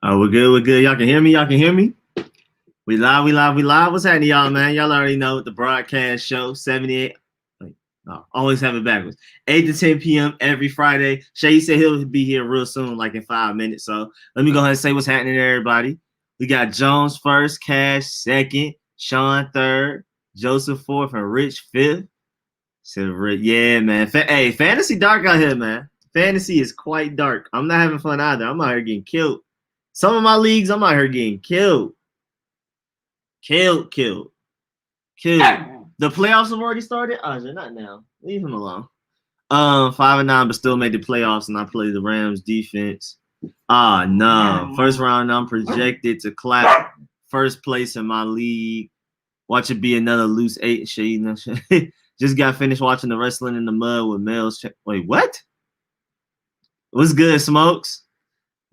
Oh, we're good. We're good. Y'all can hear me. Y'all can hear me. We live. We live. We live. What's happening, y'all, man? Y'all already know the broadcast show 78. Wait, no, always have it backwards. 8 to 10 p.m. every Friday. Seyi said he'll be here real soon, like in 5 minutes. So let me go ahead and say what's happening to everybody. We got Jones first, Cash second, Sean third, Joseph fourth, and Rich fifth. So yeah, man. Hey, fantasy dark out here, man. Fantasy is quite dark. I'm not having fun either. I'm out here getting killed. Some of my leagues, I'm out here getting killed. Killed. The playoffs have already started? Oh, not now. Leave him alone. 5-9, but still made the playoffs, and I played the Rams defense. No. First round, I'm projected to clap first place in my league. Watch it be another loose 8 shade. Just got finished watching the Wrestling in the Mud with Mel's. Wait, what? What's good, Smokes?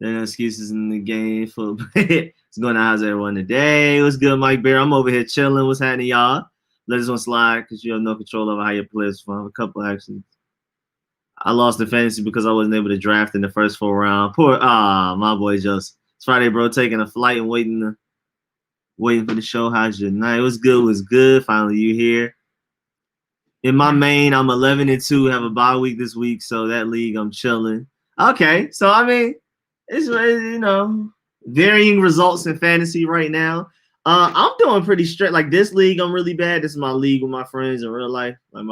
There are no excuses in the game for what's going on? How's everyone today? What's good, Mike Bear? I'm over here chilling. What's happening, y'all? Let this one slide because you have no control over how your players perform. A couple actions. I lost the fantasy because I wasn't able to draft in the first 4 rounds. My boy Joseph. It's Friday, bro. Taking a flight and waiting for the show. How's your night? What's good? What's good? Finally, you here. In my main, I'm 11-2. Have a bye week this week, so that league I'm chilling. Okay, so I mean. It's varying results in fantasy right now. I'm doing pretty straight. Like this league, I'm really bad. This is my league with my friends in real life. Like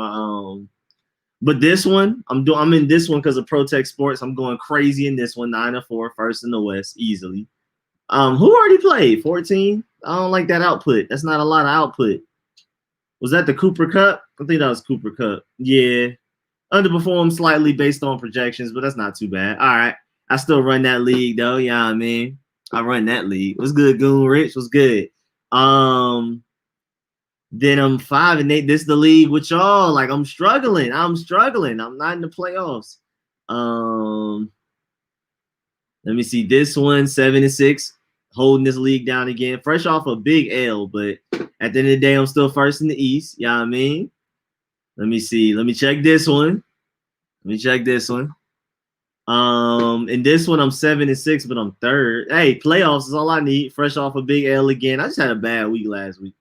but this one, I'm in this one because of Protect Sports. I'm going crazy in this one. 9-4, first in the West, easily. Who already played? 14? I don't like that output. That's not a lot of output. Was that the Cooper Cup? I think that was Cooper Cup. Yeah. Underperformed slightly based on projections, but that's not too bad. All right. I still run that league though, you know what I mean? I run that league. What's good, Goon Rich? What's good? Then I'm 5-8. This is the league with y'all. Like I'm struggling. I'm not in the playoffs. Let me see. This one, 7-6, holding this league down again. Fresh off a big L, but at the end of the day, I'm still first in the East. You know what I mean? Let me see. Let me check this one. In this one, I'm 7-6, but I'm third. Hey, playoffs is all I need. Fresh off a big L again. I just had a bad week last week.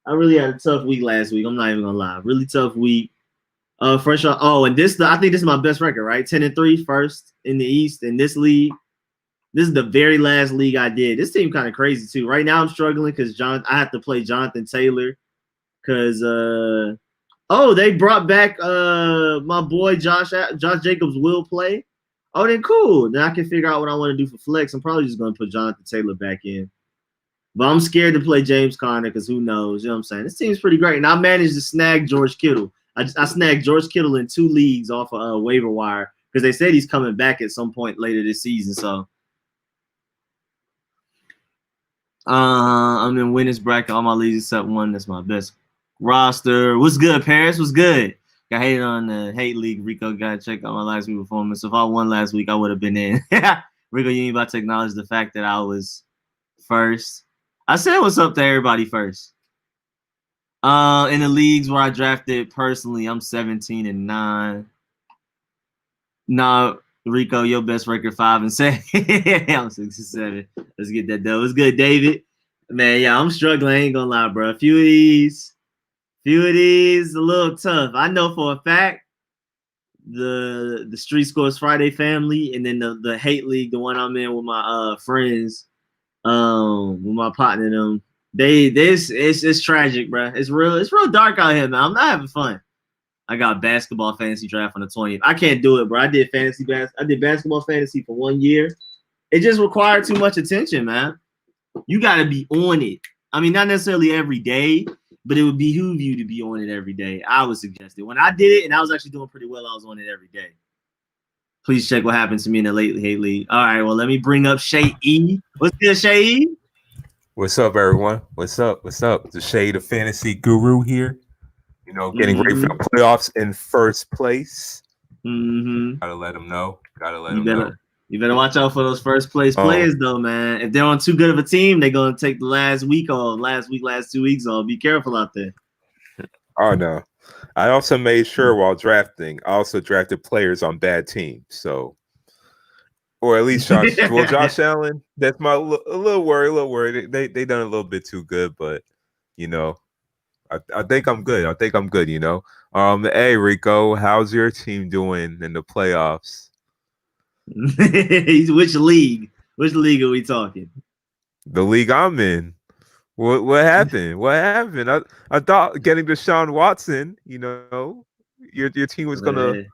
I really had a tough week last week. I'm not even gonna lie. Really tough week. Fresh off. Oh, and I think this is my best record, right? 10-3, first in the East in this league. This is the very last league I did. This team kind of crazy too. Right now, I'm struggling because I have to play Jonathan Taylor because they brought back my boy Josh Jacobs will play. Oh, then cool. Then I can figure out what I want to do for flex. I'm probably just going to put Jonathan Taylor back in. But I'm scared to play James Conner because who knows? You know what I'm saying? This team's pretty great. And I managed to snag George Kittle. I snagged George Kittle in 2 leagues off of waiver wire because they said he's coming back at some point later this season. So I'm in winners bracket. All my leagues except one. That's my best roster. What's good, Paris? What's good? Got hated on the hate league. Rico got to check out my last week performance. If I won last week, I would have been in. Rico, you ain't about to acknowledge the fact that I was first. I said what's up to everybody first. In the leagues where I drafted personally, I'm 17-9. No, Rico, your best record 5-7. I'm 6-7. Let's get that done. What's good, David? Man, yeah, I'm struggling. I ain't gonna lie, bro. A few of these a little tough. I know for a fact the Street Scores Friday family and then the hate league, the one I'm in with my friends, with my partner and them. It's tragic, bro. It's real dark out here, man. I'm not having fun. I got basketball fantasy draft on the 20th. I can't do it, bro. I did basketball fantasy for 1 year. It just required too much attention, man. You gotta be on it. I mean, not necessarily every day, but it would behoove you to be on it every day. I would suggest it. When I did it, and I was actually doing pretty well, I was on it every day. Please check what happened to me in the late hate league. All right, well, let me bring up Seyi. What's good, Seyi? What's up, everyone? What's up? The Shade of Fantasy Guru here. You know, getting ready for the playoffs in first place. Gotta let them know. You better watch out for those first place players, though, man. If they're on too good of a team, they're gonna take the last 2 weeks off. Be careful out there. Oh no. I also made sure while drafting, I also drafted players on bad teams. So or at least Josh. Well, Josh Allen, that's my a little worried. They done a little bit too good, but you know, I think I'm good. I think I'm good. You know. Hey Rico, how's your team doing in the playoffs? Which league? Which league are we talking? The league I'm in. What happened? What happened? I thought getting Deshaun Watson, you know, your team was gonna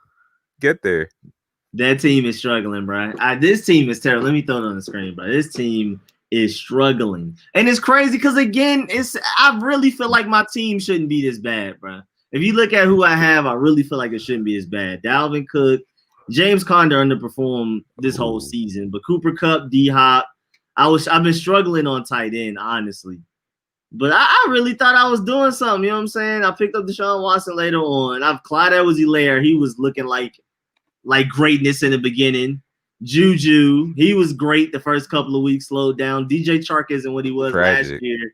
get there. That team is struggling, bro. This team is terrible. Let me throw it on the screen, bro. This team is struggling, and it's crazy because again, I really feel like my team shouldn't be this bad, bro. If you look at who I have, I really feel like it shouldn't be as bad. Dalvin Cook, James Conner underperformed this whole season, but Cooper Kupp, D-Hop, I've been struggling on tight end, honestly. But I really thought I was doing something, you know what I'm saying? I picked up Deshaun Watson later on. I've Clyde Edwards-Helaire, he was looking like greatness in the beginning. Juju, he was great the first couple of weeks, slowed down. DJ Chark isn't what he was last year.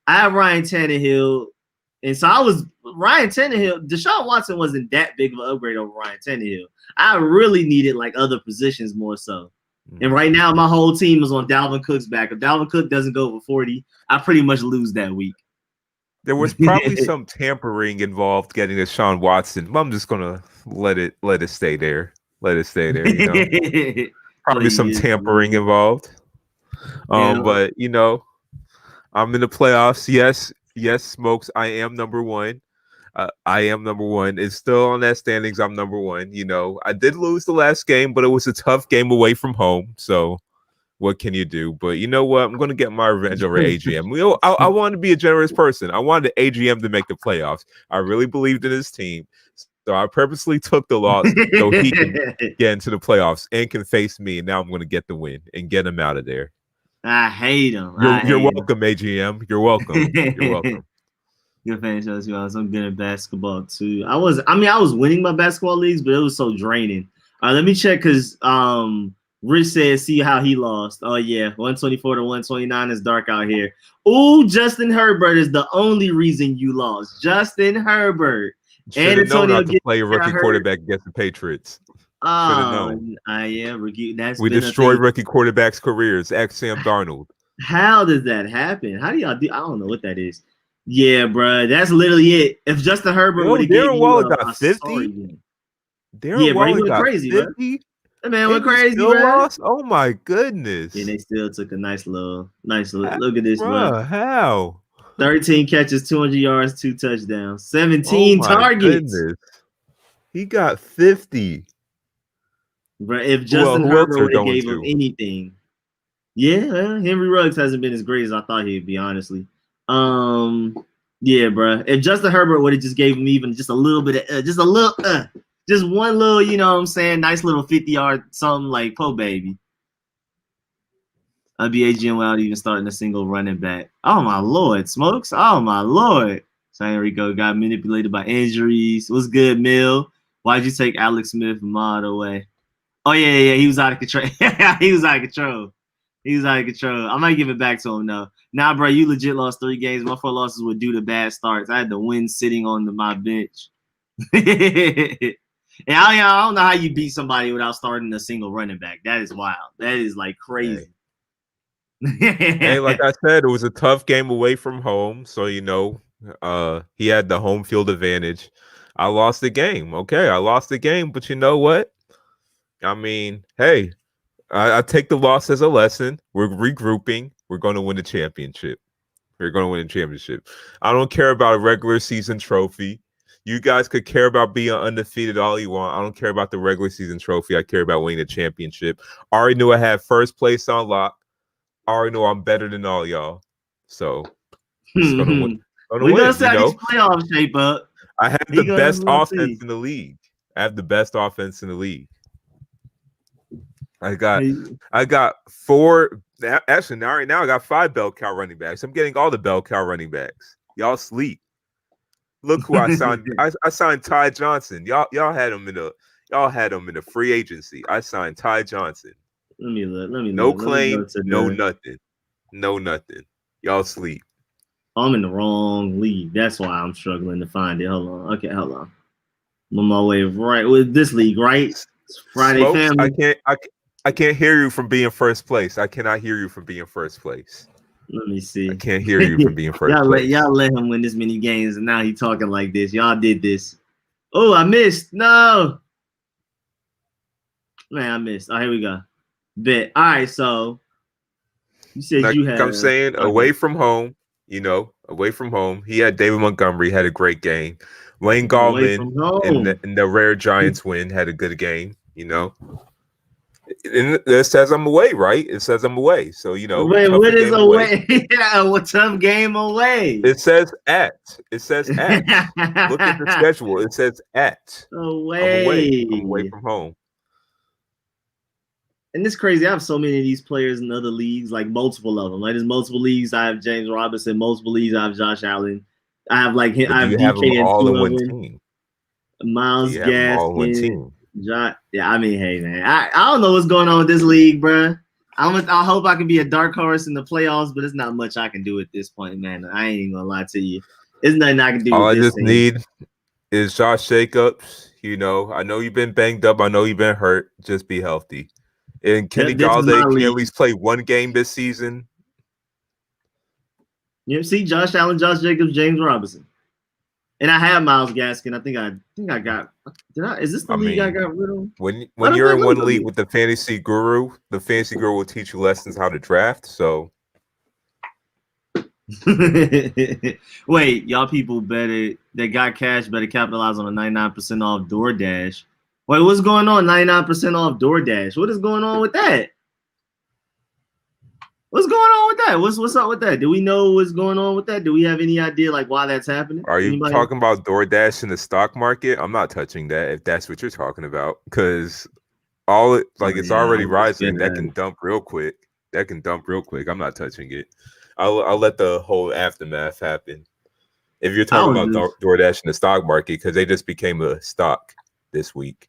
I have Ryan Tannehill. And so I was Ryan Tannehill. Deshaun Watson wasn't that big of an upgrade over Ryan Tannehill. I really needed like other positions more so. And right now, my whole team is on Dalvin Cook's back. If Dalvin Cook doesn't go over 40, I pretty much lose that week. There was probably some tampering involved getting Deshaun Watson. But I'm just gonna let it stay there. Let it stay there. You know? Probably some tampering involved. But you know, I'm in the playoffs. Yes, Smokes. I am number one. I am number one. It's still on that standings. I'm number one. You know, I did lose the last game, but it was a tough game away from home. So what can you do? But you know what? I'm going to get my revenge over AGM. You know, I want to be a generous person. I wanted AGM to make the playoffs. I really believed in his team. So I purposely took the loss so he can get into the playoffs and can face me. And now I'm going to get the win and get him out of there. I hate him. You're welcome, AGM. You're welcome. You're welcome. Good fan shows you. I'm good at basketball too. I was winning my basketball leagues, but it was so draining. Let me check because Rich said, see how he lost. Oh yeah, 124 to 129 is dark out here. Ooh, Justin Herbert is the only reason you lost. Justin Herbert. And Antonio not to play a rookie quarterback against the Patriots. Yeah, rookie. We destroyed rookie quarterbacks' careers. Ex Sam Darnold. How does that happen? How do y'all do? I don't know what that is. Yeah, bro, that's literally it. If Justin Herbert would have Darren Waller got 50. Darren Waller got crazy, 50. That man went crazy, bro. Lost? Oh my goodness! And they still took a nice little. Look at this, bro. How? 13 catches, 200 yards, 2 touchdowns, 17 targets. Goodness. He got 50. Bro, if Justin Herbert would have gave him anything, yeah, Henry Ruggs hasn't been as great as I thought he'd be, honestly. Yeah, bro. If Justin Herbert would have just gave him even just a little bit of, just one little, you know what I'm saying, nice little 50-yard something like po baby. I'd be AGM without even starting a single running back. Oh my lord, Smokes. Oh my lord. San Rico got manipulated by injuries. What's good, Mill? Why'd you take Alex Smith from Mod away? Oh yeah, he was out of control. He was out of control. I might give it back to him though. Nah, bro, you legit lost 3 games. My 4 losses were due to bad starts. I had to win sitting on my bench. And I don't know how you beat somebody without starting a single running back. That is wild. That is like crazy. Hey, like I said, it was a tough game away from home. So, you know, he had the home field advantage. I lost the game. Okay, I lost the game. But you know what? I mean, hey, I take the loss as a lesson. We're regrouping. We're going to win the championship. I don't care about a regular season trophy. You guys could care about being undefeated all you want. I don't care about the regular season trophy. I care about winning the championship. I already knew I had first place on lock. I already know I'm better than all y'all. So we're going to see how these playoffs shape up. I have the best offense in the league. I got 4. Actually, right now I got 5 bell cow running backs. I'm getting all the bell cow running backs. Y'all sleep. Look who I signed. I signed Ty Johnson. Y'all had him in a free agency. I signed Ty Johnson. Let me look. No claim, no nothing. Y'all sleep. I'm in the wrong league. That's why I'm struggling to find it. Hold on. Okay, hold on. I'm on my way right with this league, right? It's Friday Smokes, family. I can't hear you from being first place. I cannot hear you from being first place. Let me see. I can't hear you from being first place. Y'all let him win this many games, and now he talking like this. Y'all did this. Oh, I missed. No. Man, I missed. Oh, here we go. Bet. All right, so you said like you had. I'm saying, away from home, away from home. He had David Montgomery, had a great game. Wayne Gallman in the rare Giants win had a good game, And it says I'm away, right? It says I'm away. So, Wait, what is away? What tough game away? It says at. It says at. Look at the schedule. It says at. Away. I'm away from home. And it's crazy. I have so many of these players in other leagues, like multiple of them. Like there's multiple leagues. I have James Robinson. Multiple leagues. I have Josh Allen. I have like him. I have DK and all two in one of them. team. Miles Gaskin. Yeah, I mean, hey man, I don't know what's going on with this league, bro. I hope I can be a dark horse in the playoffs, but it's not much I can do at this point, man. I ain't gonna lie to you. There's nothing I can do. All with I this just thing. need is Josh Jacobs. I know you've been banged up. I know you've been hurt. Just be healthy. And Kenny Galladay can at least play one game this season. See, Josh Allen, Josh Jacobs, James Robinson. And I have Miles Gaskin. I think I got. Is this the league I got rid of? When you're in one league with the fantasy guru will teach you lessons how to draft. So, wait, y'all people that got cash better capitalize on a 99% off DoorDash. Wait, what's going on? 99% off DoorDash. What is going on with that? What's going on with that? What's up with that? Do we know what's going on with that? Do we have any idea like why that's happening? Are you talking about DoorDash in the stock market? I'm not touching that if that's what you're talking about, because it's already rising. That can dump real quick. I'm not touching it. I'll let the whole aftermath happen. If you're talking about DoorDash in the stock market, because they just became a stock this week.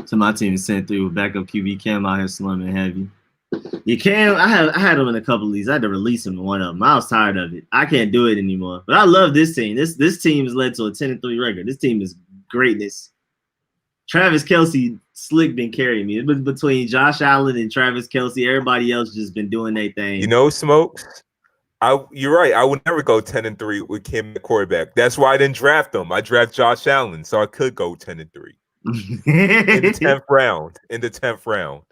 So my team is sent through backup QB Cam out here slumming heavy. You can. I had him in a couple of these. I had to release him in one of them. I was tired of it. I can't do it anymore. But I love this team. This team has led to a 10-3 record. This team is greatness. Travis Kelce slick been carrying me. It's been between Josh Allen and Travis Kelce. Everybody else just been doing their thing. Smokes. You're right. I would never go 10-3 with Cam at quarterback. That's why I didn't draft him. I draft Josh Allen, so I could go 10-3 in the 10th round.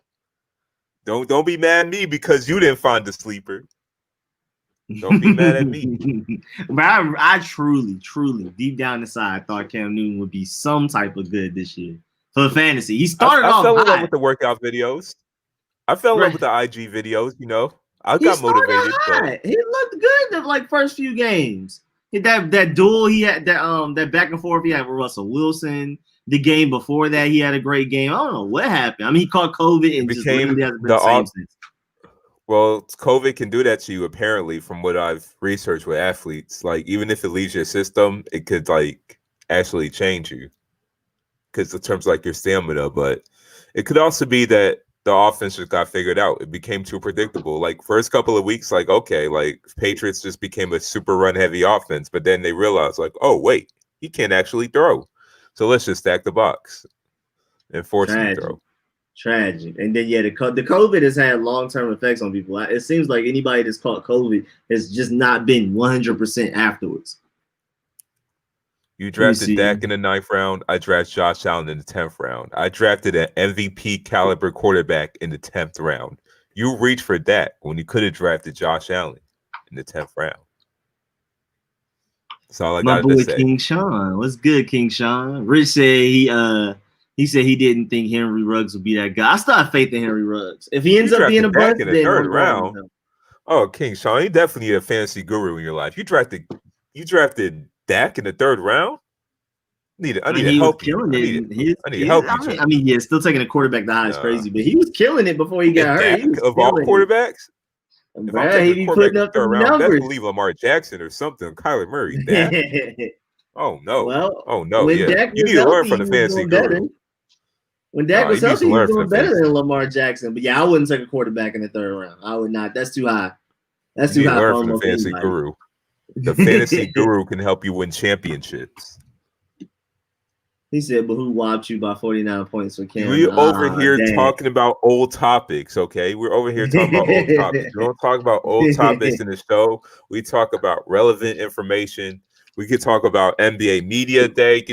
Don't be mad at me because you didn't find the sleeper. Don't be mad at me. But I truly, deep down inside, thought Cam Newton would be some type of good this year for fantasy. He started off fell in high. love with the workout videos. I fell in love with the IG videos. I got motivated. He looked good the like first few games. That duel he had, that back and forth he had with Russell Wilson. The game before that, he had a great game. I don't know what happened. I mean, he caught COVID and just literally hasn't been the same since. Well, COVID can do that to you, apparently, from what I've researched with athletes. Like, even if it leaves your system, it could, actually change you. Because in terms of, your stamina. But it could also be that the offense just got figured out. It became too predictable. First couple of weeks, Patriots just became a super run-heavy offense. But then they realized, oh, wait, he can't actually throw. So let's just stack the box and force him to throw. Tragic. And then, the COVID has had long-term effects on people. It seems like anybody that's caught COVID has just not been 100% afterwards. You drafted Dak in the 9th round. I drafted Josh Allen in the 10th round. I drafted an MVP caliber quarterback in the 10th round. You reached for Dak when you could have drafted Josh Allen in the 10th round. That's all I got to say. King Sean. What's good, King Sean? Rich said he said he didn't think Henry Ruggs would be that guy. I still have faith in Henry Ruggs. If he ends up being a bust, in the 3rd round. Oh, King Sean, you definitely need a fantasy guru in your life. You drafted Dak in the 3rd round. I need to help you. I need help you. I mean, still taking a quarterback the high is crazy, but he was killing it before he got hurt. Of all quarterbacks. If I'm taking he be putting up the numbers. Best believe Lamar Jackson or something. Kyler Murray. Oh no. Well, when Dak you need to learn from the fantasy guru. When Dak was healthy, he was doing better than Lamar Jackson. But I wouldn't take a quarterback in the 3rd round. I would not. That's too high. That's too high. Learn from the fantasy guru. The fantasy guru can help you win championships. He said, but who whopped you by 49 points for Cam? We over here dang. talking about old topics, okay? We're over here talking about old topics. We don't talk about old topics in the show. We talk about relevant information. We could talk about NBA Media Day,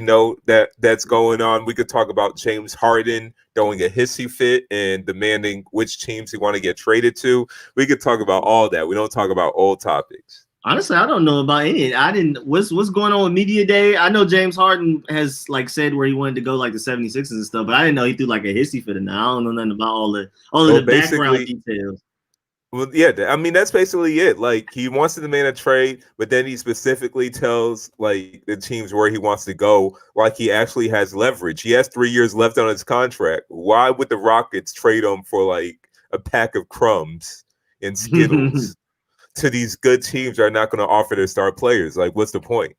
that's going on. We could talk about James Harden throwing a hissy fit and demanding which teams he want to get traded to. We could talk about all that. We don't talk about old topics. Honestly, I don't know about any. I didn't. What's going on with Media Day? I know James Harden has said where he wanted to go, like the 76ers and stuff, but I didn't know he threw like a hissy fit. And I don't know nothing about all of the background details. Well, yeah, I mean that's basically it. Like he wants to demand a trade, but then he specifically tells like the teams where he wants to go. Like he actually has leverage. He has 3 years left on his contract. Why would the Rockets trade him for like a pack of crumbs and Skittles? To these good teams are not going to offer their star players. Like, what's the point?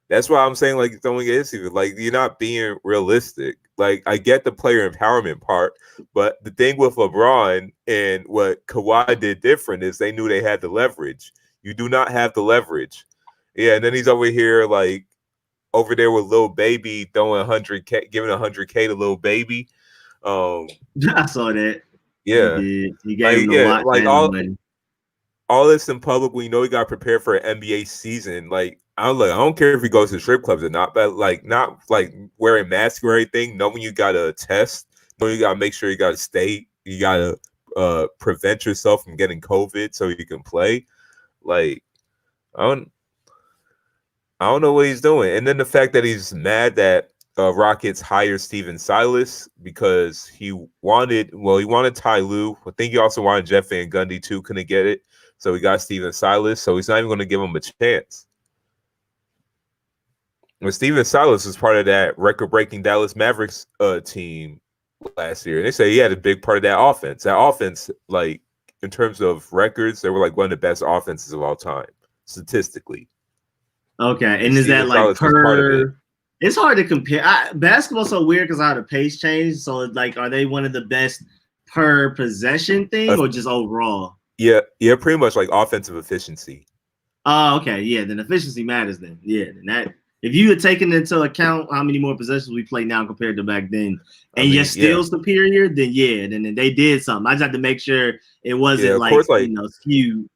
That's why I'm saying, like, throwing a hissy. Like, you're not being realistic. Like, I get the player empowerment part, but the thing with LeBron and what Kawhi did different is they knew they had the leverage. You do not have the leverage. Yeah, and then he's over here, like, over there with Lil Baby throwing 100K, giving 100K to Lil Baby. I saw that. Yeah. He gave him the watch money. All this in public, we know he got prepared for an NBA season. Like, I don't care if he goes to strip clubs or not, but like not like wearing masks or anything. Knowing you gotta test, knowing you gotta make sure you gotta stay, you gotta prevent yourself from getting COVID so you can play. Like, I don't know what he's doing. And then the fact that he's mad that Rockets hired Steven Silas because he wanted Ty Lue. I think he also wanted Jeff Van Gundy too. Couldn't get it. So we got Steven Silas. So he's not even going to give him a chance. But Steven Silas was part of that record-breaking Dallas Mavericks team last year. And they say he had a big part of that offense. That offense, like, in terms of records, they were like one of the best offenses of all time, statistically. Okay. And is that like per... It's hard to compare. Basketball's so weird because how the pace changed. So, like, are they one of the best per possession thing or just overall? Yeah, pretty much like offensive efficiency. Oh, okay, yeah. Then efficiency matters. Then, yeah. Then that if you had taken into account how many more possessions we play now compared to back then, and you're still superior, then yeah, then they did something. I just had to make sure it wasn't skewed.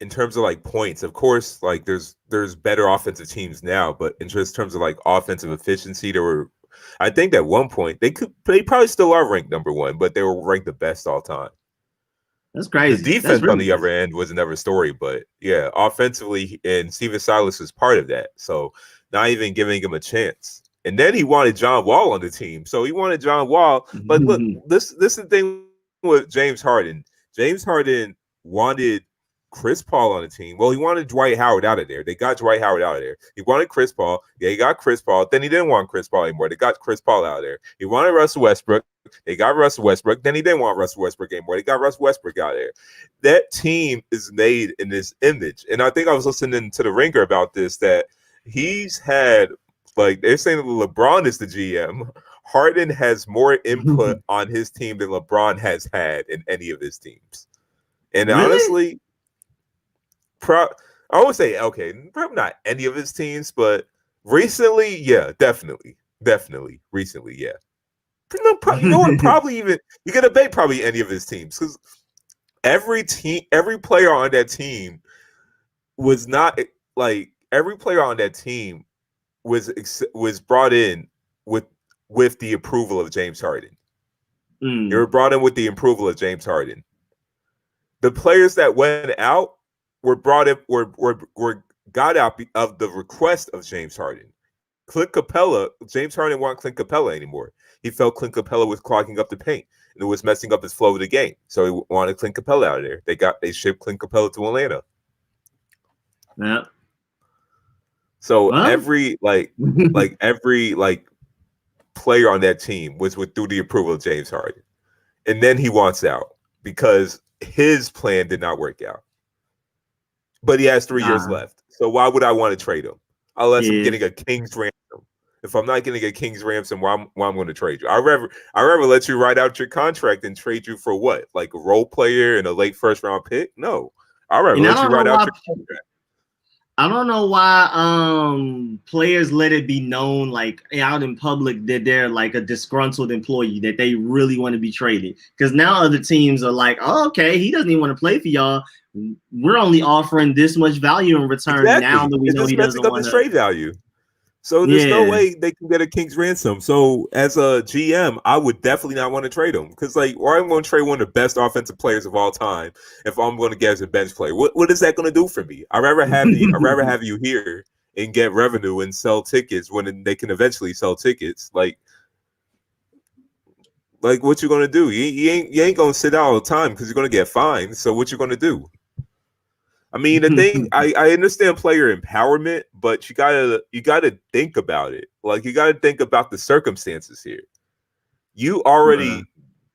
In terms of like points, of course, like there's better offensive teams now, but in just terms of like offensive efficiency, I think at one point they probably still are ranked number one, but they were ranked the best all time. That's crazy. The defense on the other end was another story, but yeah, offensively, and Steven Silas was part of that. So not even giving him a chance. And then he wanted John Wall on the team. So he wanted John Wall. But look, this is the thing with James Harden. James Harden wanted Chris Paul on the team. Well, he wanted Dwight Howard out of there. They got Dwight Howard out of there. He wanted Chris Paul. Yeah, he got Chris Paul. Then he didn't want Chris Paul anymore. They got Chris Paul out of there. He wanted Russell Westbrook. They got Russell Westbrook. Then he didn't want Russell Westbrook anymore. They got Russell Westbrook out of there. That team is made in this image. And I think I was listening to The Ringer about this, that he's had, like, they're saying that LeBron is the GM. Harden has more input on his team than LeBron has had in any of his teams. And honestly, I would say, okay, probably not any of his teams, but recently, yeah, definitely. Recently, yeah. You know what? Probably even you can debate probably any of his teams, because every player on that team was not like every player on that team was brought in with the approval of James Harden. They were brought in with the approval of James Harden. The players that went out were brought in were got out of the request of James Harden. Clint Capella, James Harden didn't want Clint Capella anymore. He felt Clint Capella was clogging up the paint and it was messing up his flow of the game. So he wanted Clint Capella out of there. They shipped Clint Capella to Atlanta. Yeah. So every player on that team was through the approval of James Harden. And then he wants out because his plan did not work out. But he has 3 years left. So why would I want to trade him? Unless I'm getting a king's ransom. If I'm not getting a king's ransom, why I'm going to trade you? I'd rather let you write out your contract and trade you for what? Like a role player and a late first round pick? No. I'd rather let you write out your contract. I don't know why players let it be known like out in public that they're like a disgruntled employee, that they really want to be traded. Because now other teams are like, oh, okay, he doesn't even want to play for y'all. We're only offering this much value in return now that we know he doesn't want to to trade value. So there's no way they can get a king's ransom. So as a GM, I would definitely not want to trade him because, like, why am I going to trade one of the best offensive players of all time if I'm going to get as a bench player? What is that going to do for me? I'd rather have you here and get revenue and sell tickets when they can eventually sell tickets. Like what you going to do? You ain't going to sit out all the time because you're going to get fined. So what you going to do? I mean, the thing I understand player empowerment, but you gotta think about it. Like you gotta think about the circumstances here. You already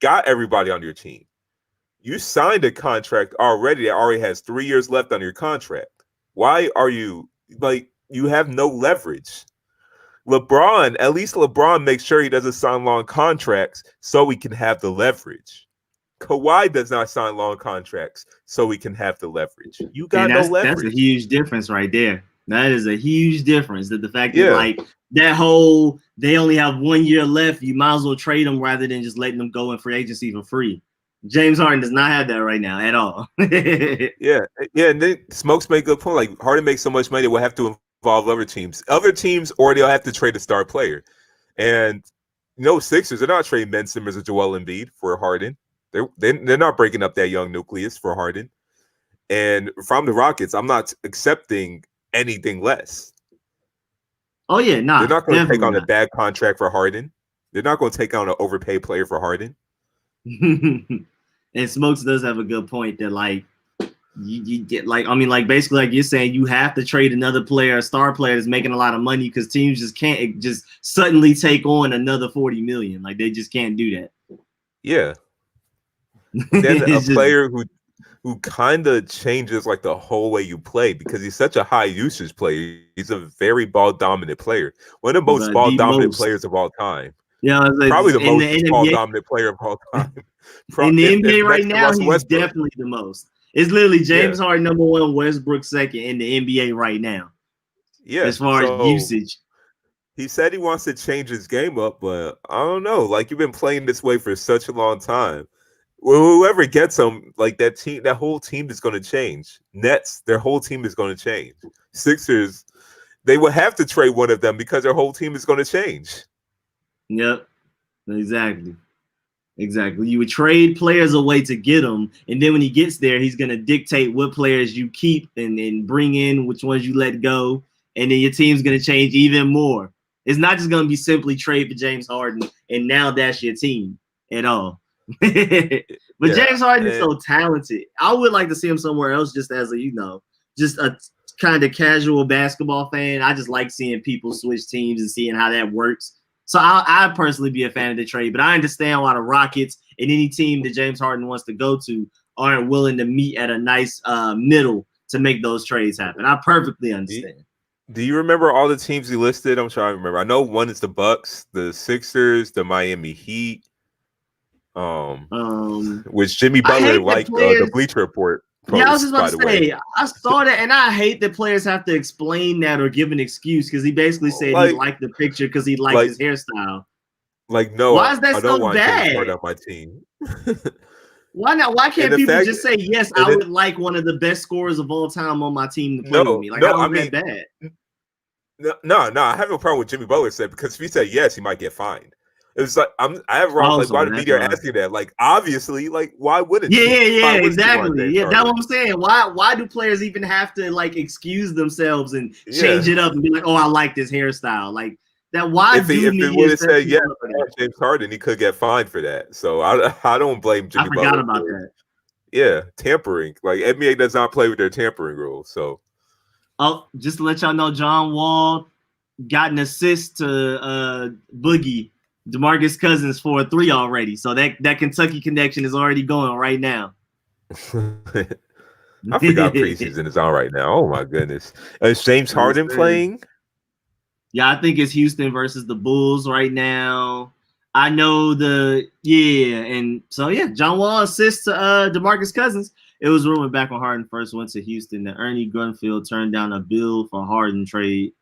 got everybody on your team. You signed a contract already that already has 3 years left on your contract. Why are you you have no leverage? At least LeBron makes sure he doesn't sign long contracts so he can have the leverage. Kawhi does not sign long contracts so we can have the leverage. You got no leverage. That's a huge difference right there. That is a huge difference. That the fact that like that whole they only have 1 year left, you might as well trade them rather than just letting them go in free agency for free. James Harden does not have that right now at all. yeah. And then Smokes made a good point. Like Harden makes so much money, it will have to involve other teams, or they'll have to trade a star player. And Sixers, they're not trading Ben Simmons or Joel Embiid for Harden. They're not breaking up that young nucleus for Harden. And from the Rockets, I'm not accepting anything less. Oh, yeah, no. They're not going to take on a bad contract for Harden. They're not going to take on an overpaid player for Harden. And Smokes does have a good point that, like, you get, like, I mean, like, basically, like you're saying, you have to trade another player, a star player that's making a lot of money because teams just can't just suddenly take on another $40 million. Like, they just can't do that. Yeah. Then a player who kind of changes like the whole way you play because he's such a high usage player. He's a very ball dominant player. One of the most ball dominant players of all time. Yeah, probably the most ball dominant player of all time. In the NBA right now, he's definitely the most. It's literally James Harden number one, Westbrook second in the NBA right now. Yeah, as far as usage. He said he wants to change his game up, but I don't know. Like you've been playing this way for such a long time. Well, whoever gets him, like that whole team is going to change. Nets, their whole team is going to change. Sixers, they will have to trade one of them because their whole team is going to change. Yep, exactly. You would trade players away to get him, and then when he gets there, he's going to dictate what players you keep and bring in, which ones you let go, and then your team's going to change even more. It's not just going to be simply trade for James Harden, and now that's your team at all. But James Harden is so talented. I would like to see him somewhere else just as a, just a kind of casual basketball fan. I just like seeing people switch teams and seeing how that works. So I'd personally be a fan of the trade, but I understand why the Rockets and any team that James Harden wants to go to aren't willing to meet at a nice middle to make those trades happen. I perfectly understand. Do you remember all the teams he listed? I'm trying to remember. I know one is the Bucks, the Sixers, the Miami Heat. Which Jimmy Butler liked the Bleacher Report post, I was just about to say, I saw that, and I hate that players have to explain that or give an excuse because he basically said he liked the picture because he liked his hairstyle. Like, no, why is that I so bad? On my team. Why not? Why can't people just say, yes, I would like one of the best scorers of all time on my team to play with me? Like, how is that bad? No, I have no problem with Jimmy Butler said because if he said yes, he might get fined. It's like I have wrong. Like, why the media are asking that? Like, obviously, like, why wouldn't? Yeah, exactly. Yeah, that's what I'm saying. Why do players even have to like excuse themselves and change it up and be like, oh, I like this hairstyle? Like that. Why if he would have said yes, James Harden, he could get fined for that. So I don't blame Jimmy Butler. I forgot about that. Yeah, tampering. Like NBA does not play with their tampering rules. So, just to let y'all know, John Wall got an assist to Boogie. DeMarcus Cousins for a 3 already. So that Kentucky connection is already going right now. I forgot preseason is on right now. Oh, my goodness. Is James Harden playing? Yeah, I think it's Houston versus the Bulls right now. I know and so John Wall assists to DeMarcus Cousins. It was rumored back when Harden first went to Houston that Ernie Grunfeld turned down a Bill for Harden trade.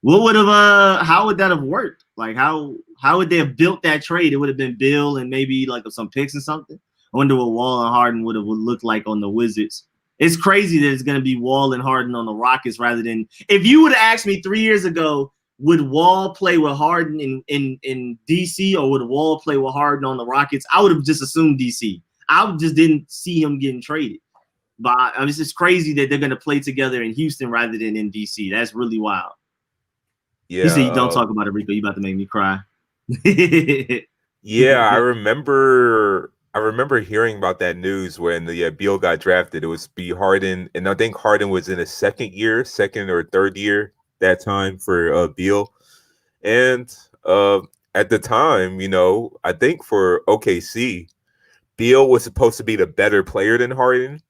What would have how would that have worked? Like how would they have built that trade? It would have been Bill and maybe like some picks and something. I wonder what Wall and Harden would looked like on the Wizards. It's crazy that it's gonna be Wall and Harden on the Rockets rather than if you would have asked me 3 years ago, would Wall play with Harden in DC or would Wall play with Harden on the Rockets? I would have just assumed DC. I just didn't see him getting traded. But I mean, it's just crazy that they're gonna play together in Houston rather than in DC. That's really wild. Yeah. You said you don't talk about it, Rico. You about to make me cry. Yeah, I remember hearing about that news when the Beal got drafted. It was B Harden, and I think Harden was in his second or third year that time for Beal. And at the time, I think for OKC, Beal was supposed to be the better player than Harden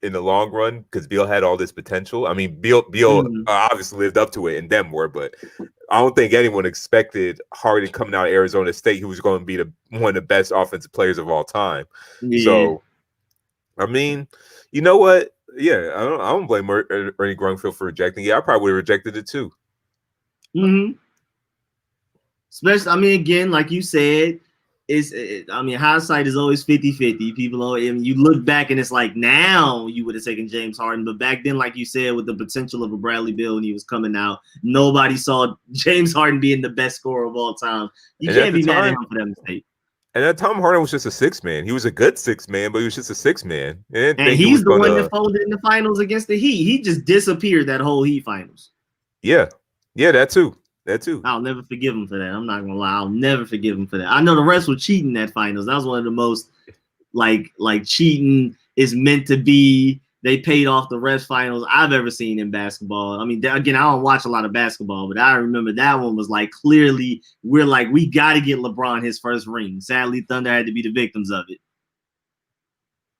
in the long run because Beal had all this potential. I mean, Beal obviously lived up to it and them were, but I don't think anyone expected Harden coming out of Arizona State who was going to be one of the best offensive players of all time. Yeah. So, I mean, you know what? Yeah, I don't blame Ernie Grunfeld for rejecting it. Yeah, I probably would have rejected it too. Mm-hmm. Especially, I mean, again, like you said, hindsight is always 50-50. People, you look back and it's like now you would have taken James Harden, but back then, like you said, with the potential of a Bradley Beal when he was coming out, nobody saw James Harden being the best scorer of all time. You can't be mad at him for that mistake. And then Tom Harden was just a six man. He was a good six man, but he was just a six man. And he's the one that folded in the finals against the Heat. He just disappeared that whole Heat finals. Yeah, that too. I'll never forgive him for that. I'm not gonna lie. I'll never forgive him for that. I know the rest were cheating that finals. That was one of the most like cheating is meant to be. They paid off the refs finals I've ever seen in basketball. I mean, again, I don't watch a lot of basketball, but I remember that one was like clearly we're like we got to get LeBron his first ring. Sadly, Thunder had to be the victims of it.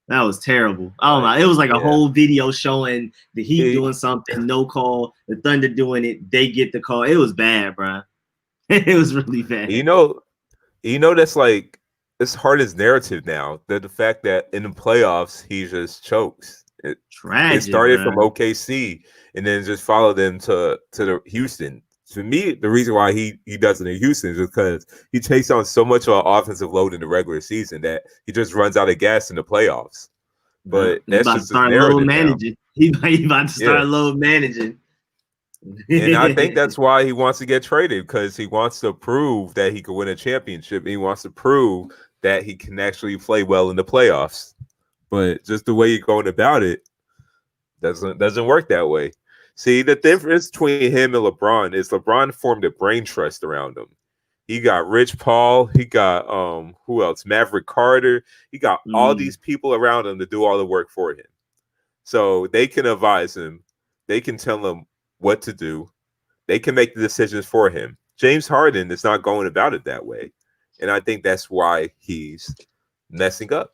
That was terrible. Oh my! It was like a whole video showing the Heat doing something, no call. The Thunder doing it, they get the call. It was bad, bro. It was really bad. That's like it's Harden's narrative now. That the fact that in the playoffs he just chokes. It started from OKC and then just followed them to the Houston. To me, the reason why he does it in Houston is because he takes on so much of an offensive load in the regular season that he just runs out of gas in the playoffs. But that's just his narrative now. He's about to start load managing. And I think that's why he wants to get traded, because he wants to prove that he can win a championship. And he wants to prove that he can actually play well in the playoffs. But just the way you're going about it doesn't work that way. See, the difference between him and LeBron is LeBron formed a brain trust around him. He got Rich Paul. He got who else? Maverick Carter. He got all these people around him to do all the work for him. So they can advise him. They can tell him what to do. They can make the decisions for him. James Harden is not going about it that way. And I think that's why he's messing up.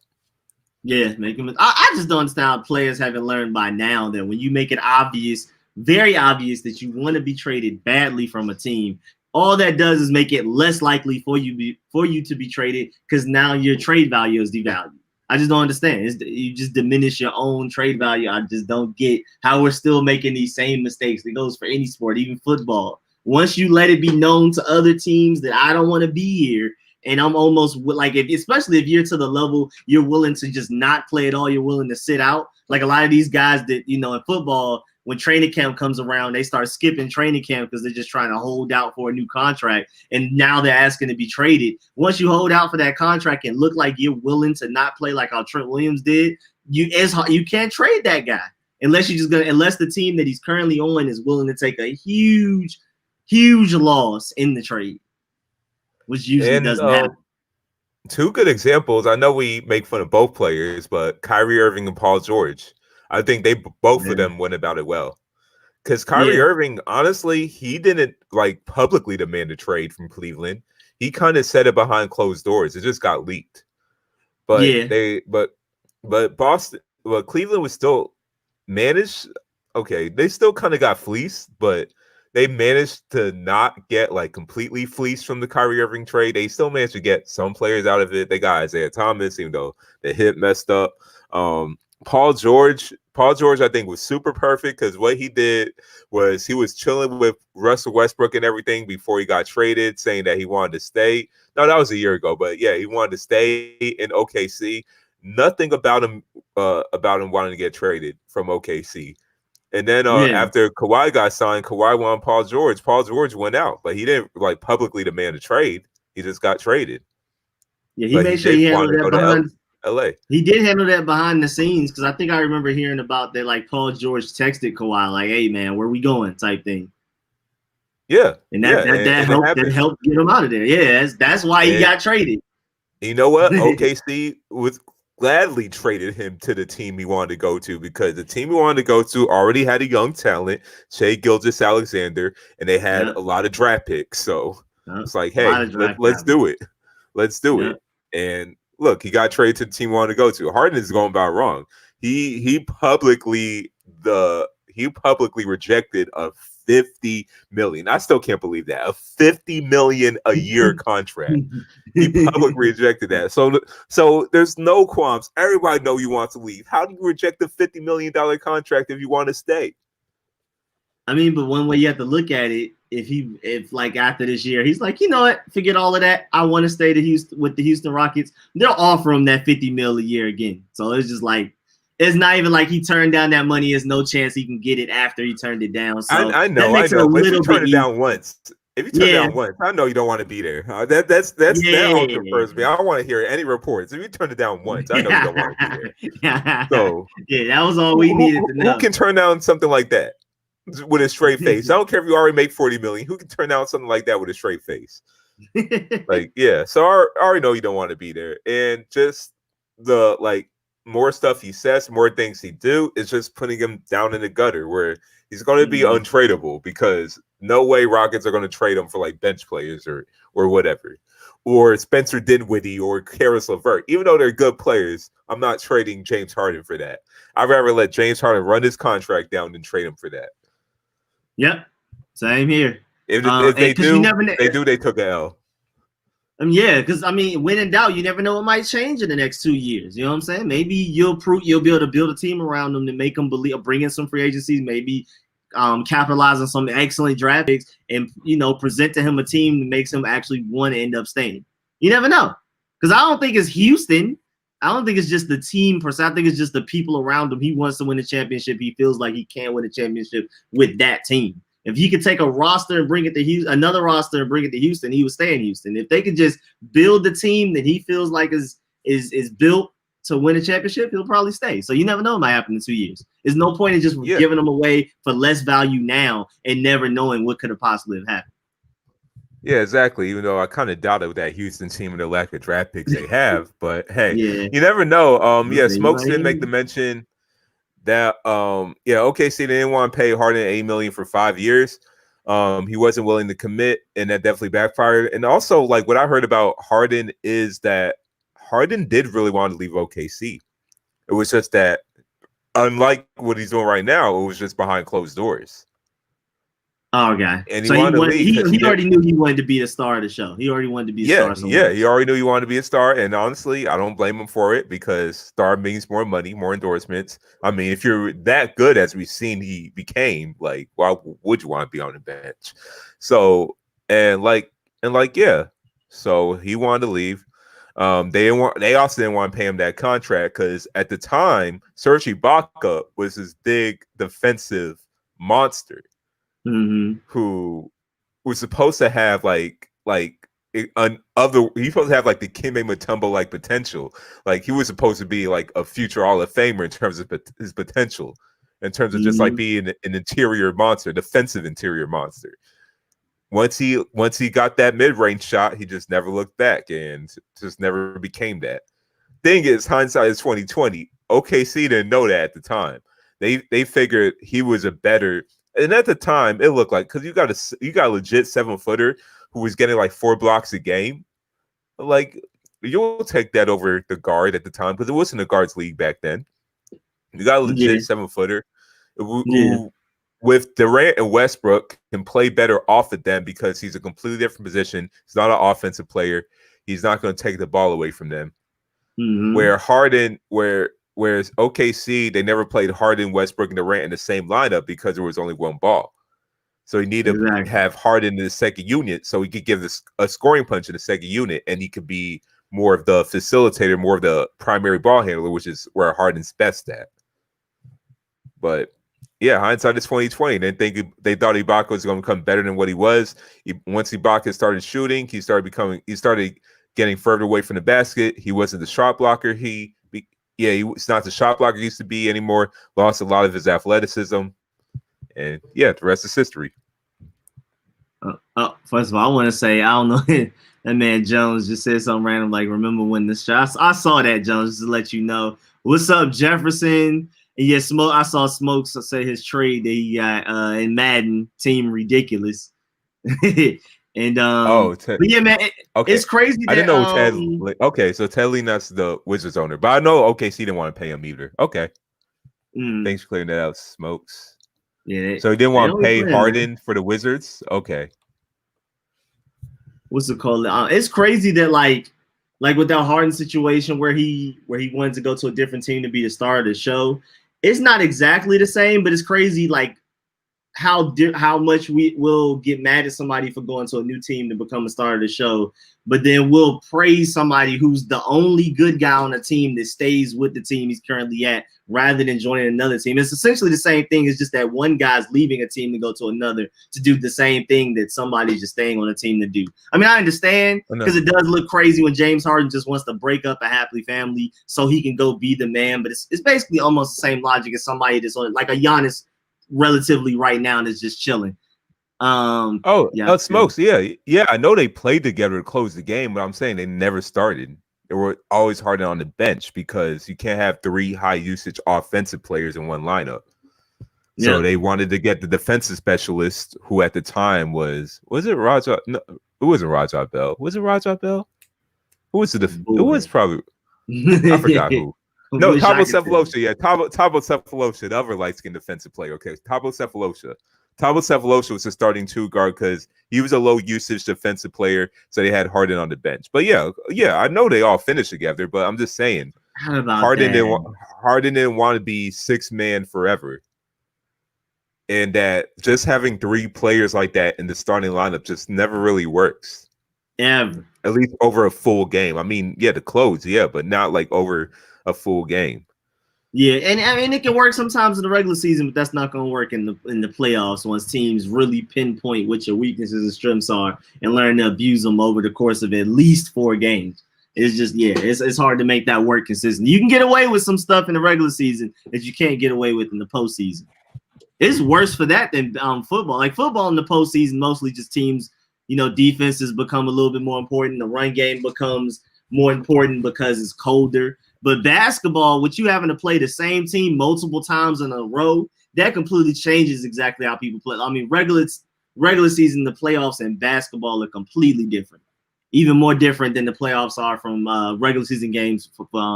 Yeah, I just don't understand how players haven't learned by now that when you make it obvious, very obvious that you want to be traded badly from a team, all that does is make it less likely for you to be traded because now your trade value is devalued. I just don't understand. You just diminish your own trade value. I just don't get how we're still making these same mistakes. It goes for any sport, even football. Once you let it be known to other teams that I don't want to be here, and I'm almost like, especially if you're to the level you're willing to just not play at all, you're willing to sit out. Like a lot of these guys that, in football, when training camp comes around, they start skipping training camp because they're just trying to hold out for a new contract. And now they're asking to be traded. Once you hold out for that contract and look like you're willing to not play like how Trent Williams did, you can't trade that guy unless the team that he's currently on is willing to take a huge, huge loss in the trade, which usually doesn't happen. Two good examples. I know we make fun of both players, but Kyrie Irving and Paul George. I think both of them went about it well. Because Kyrie Irving, honestly, he didn't publicly demand a trade from Cleveland. He kind of said it behind closed doors. It just got leaked. But Boston, Cleveland was still managed. Okay, they still kind of got fleeced, but they managed to not get like completely fleeced from the Kyrie Irving trade. They still managed to get some players out of it. They got Isaiah Thomas, even though the hip messed up. Paul George, I think, was super perfect because what he did was he was chilling with Russell Westbrook and everything before he got traded, saying that he wanted to stay. No, that was a year ago, but yeah, he wanted to stay in OKC. Nothing about him wanting to get traded from OKC. And then after Kawhi got signed, Kawhi wanted Paul George. Paul George went out, but he didn't like publicly demand a trade. He just got traded. Yeah, he made sure he handled that behind LA. He did handle that behind the scenes because I think I remember hearing about that. Like Paul George texted Kawhi, like, "Hey man, where we going?" type thing. Yeah, and that helped get him out of there. Yeah, that's why he got traded. You know what? OKC was gladly traded him to the team he wanted to go to because the team he wanted to go to already had a young talent, Shai Gilgeous-Alexander, and they had a lot of draft picks. So it's like, hey, let's do it. Let's do it. And look, he got traded to the team he wanted to go to. Harden is going about wrong. He publicly rejected a $50 million. I still can't believe that. A $50 million a year contract. He publicly rejected that. So there's no qualms. Everybody know you want to leave. How do you reject a $50 million contract if you want to stay? I mean, but one way you have to look at it, if like after this year, he's like, you know what, forget all of that. I want to stay with the Houston Rockets. They'll offer him that $50 million a year again. So it's just like, it's not even like he turned down that money. There's no chance he can get it after he turned it down. So I know. But if you turn it down once, I know you don't want to be there. That also confirms me. I don't want to hear any reports. If you turn it down once, I know you don't want to be there. So that was all we needed to know. Who can turn down something like that with a straight face? I don't care if you already make $40 million. Who can turn down something like that with a straight face? Like, yeah. So I already know you don't want to be there, and just the like. More stuff he says, more things he do is just putting him down in the gutter where he's going to be untradeable because no way Rockets are going to trade him for like bench players or whatever, or Spencer Dinwiddie or Karis LeVert. Even though they're good players, I'm not trading James Harden for that. I'd rather let James Harden run his contract down than trade him for that. Yep, same here. If they took an L. Yeah, because I mean, when in doubt, you never know what might change in the next 2 years. You know what I'm saying? Maybe you'll be able to build a team around them to make them believe, bring in some free agencies, maybe capitalize on some excellent draft picks, and present to him a team that makes him actually want to end up staying. You never know, because I don't think it's Houston. I don't think it's just the team per se. I think it's just the people around him. He wants to win a championship. He feels like he can win a championship with that team. If he could take a roster and bring it to Houston, another roster and bring it to Houston, he would stay in Houston. If they could just build the team that he feels like is built to win a championship, he'll probably stay. So you never know what might happen in 2 years. There's no point in just giving them away for less value now and never knowing what could have possibly have happened. Yeah, exactly. Even though I kind of doubted that Houston team and the lack of draft picks they have, but hey, you never know. Smokes didn't make the mention that OKC didn't want to pay Harden $8 million for 5 years. He wasn't willing to commit, and that definitely backfired. And also, like what I heard about Harden is that Harden did really want to leave OKC. It was just that, unlike what he's doing right now, it was just behind closed doors. Oh, okay. And he already knew he wanted to be the star of the show. He already wanted to be a star. Yeah, he already knew he wanted to be a star. And honestly, I don't blame him for it because star means more money, more endorsements. I mean, if you're that good as we've seen he became, like, why would you want to be on the bench? So, so he wanted to leave. They also didn't want to pay him that contract because at the time, Serge Ibaka was this big defensive monster. Who was supposed to have he's supposed to have like the Kembe Mutombo like potential. Like he was supposed to be like a future Hall of Famer in terms of his potential, in terms of just like being an interior monster, defensive interior monster. Once he got that mid-range shot, he just never looked back and just never became that. Thing is, hindsight is 2020. OKC didn't know that at the time. They figured he was a better. And at the time, it looked like because you got a legit 7-footer who was getting like 4 blocks a game. Like you'll take that over the guard at the time because it wasn't a guards league back then. You got a legit 7-footer who with Durant and Westbrook can play better off of them because he's a completely different position. He's not an offensive player. He's not going to take the ball away from them. Mm-hmm. Where Harden, whereas OKC, they never played Harden, Westbrook, and Durant in the same lineup because there was only one ball. So he needed to have Harden in the second unit so he could give this a scoring punch in the second unit, and he could be more of the facilitator, more of the primary ball handler, which is where Harden's best at. But yeah, hindsight is 2020. They thought Ibaka was going to become better than what he was. Once Ibaka started shooting, he started getting further away from the basket. He wasn't the shot blocker. He's not the shot blocker he used to be anymore. Lost a lot of his athleticism, and yeah, the rest is history. First of all, I want to say I don't know. That man Jones just said something random like, "Remember when this shot?" I saw that, Jones, just to let you know. What's up, Jefferson? And yeah, Smoke. I saw Smokes say his trade that he got in Madden team ridiculous. And but yeah, man, it's crazy. I didn't know Ted. Okay, so Ted Lena's the Wizards owner, but I know OKC didn't want to pay him either. Okay, thanks for clearing that out, Smokes. Yeah, so he didn't want to pay Harden for the Wizards. Okay, what's it called? It's crazy that like with that Harden situation where he wanted to go to a different team to be the star of the show. It's not exactly the same, but it's crazy like how much we will get mad at somebody for going to a new team to become a star of the show, but then we'll praise somebody who's the only good guy on a team that stays with the team he's currently at rather than joining another team. It's essentially the same thing. It's just that one guy's leaving a team to go to another to do the same thing that somebody's just staying on a team to do. I mean, I understand because it does look crazy when James Harden just wants to break up a happy family so he can go be the man, but it's basically almost the same logic as somebody that's on like a Giannis relatively right now and is just chilling. Smokes. Yeah. I know they played together to close the game, but I'm saying they never started. They were always Harden on the bench because you can't have three high usage offensive players in one lineup. So they wanted to get the defensive specialist, who at the time was it Raja? No, it wasn't Raja Bell. Was it Raja Bell? Who was it? It was probably I forgot who. No, Thabo Sefolosha. Yeah, Thabo Sefolosha, the other light-skinned defensive player. Okay, Thabo Sefolosha. Thabo Sefolosha was a starting two guard because he was a low-usage defensive player, so they had Harden on the bench. But yeah, I know they all finished together, but I'm just saying, Harden didn't want to be six-man forever, and that just having three players like that in the starting lineup just never really works. Ever. At least over a full game. I mean, yeah, the close, but not like over a full game. Yeah, and I mean it can work sometimes in the regular season, but that's not going to work in the playoffs once teams really pinpoint what your weaknesses and strengths are and learn to abuse them over the course of at least 4 games. It's just it's hard to make that work consistent. You can get away with some stuff in the regular season that you can't get away with in the postseason. It's worse for that than football. Like football in the postseason, mostly just teams, defenses become a little bit more important. The run game becomes more important because it's colder. But basketball, with you having to play the same team multiple times in a row, that completely changes exactly how people play. I mean, regular season, the playoffs in basketball are completely different, even more different than the playoffs are from regular season games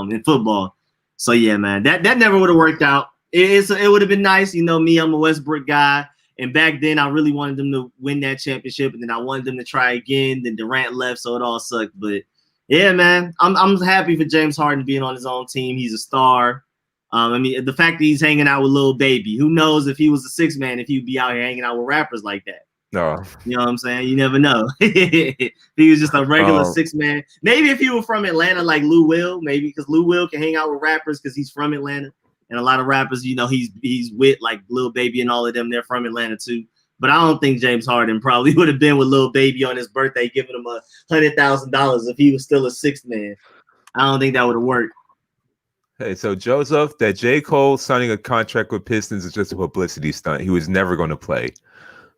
in football. So yeah, man, that never would have worked out. It would have been nice, me. I'm a Westbrook guy, and back then I really wanted them to win that championship, and then I wanted them to try again. Then Durant left, so it all sucked, but. Yeah, man, I'm happy for James Harden being on his own team. He's a star. I mean, the fact that he's hanging out with Lil Baby, who knows if he was a 6 man, if he'd be out here hanging out with rappers like that. No, you know what I'm saying? You never know. If he was just a regular 6 man, maybe if he were from Atlanta like Lou Will, maybe because Lou Will can hang out with rappers because he's from Atlanta, and a lot of rappers, he's with like Lil Baby and all of them. They're from Atlanta too. But I don't think James Harden probably would have been with Lil Baby on his birthday, giving him $100,000 if he was still a 6th man. I don't think that would have worked. Hey, so Joseph, that J. Cole signing a contract with Pistons is just a publicity stunt. He was never going to play.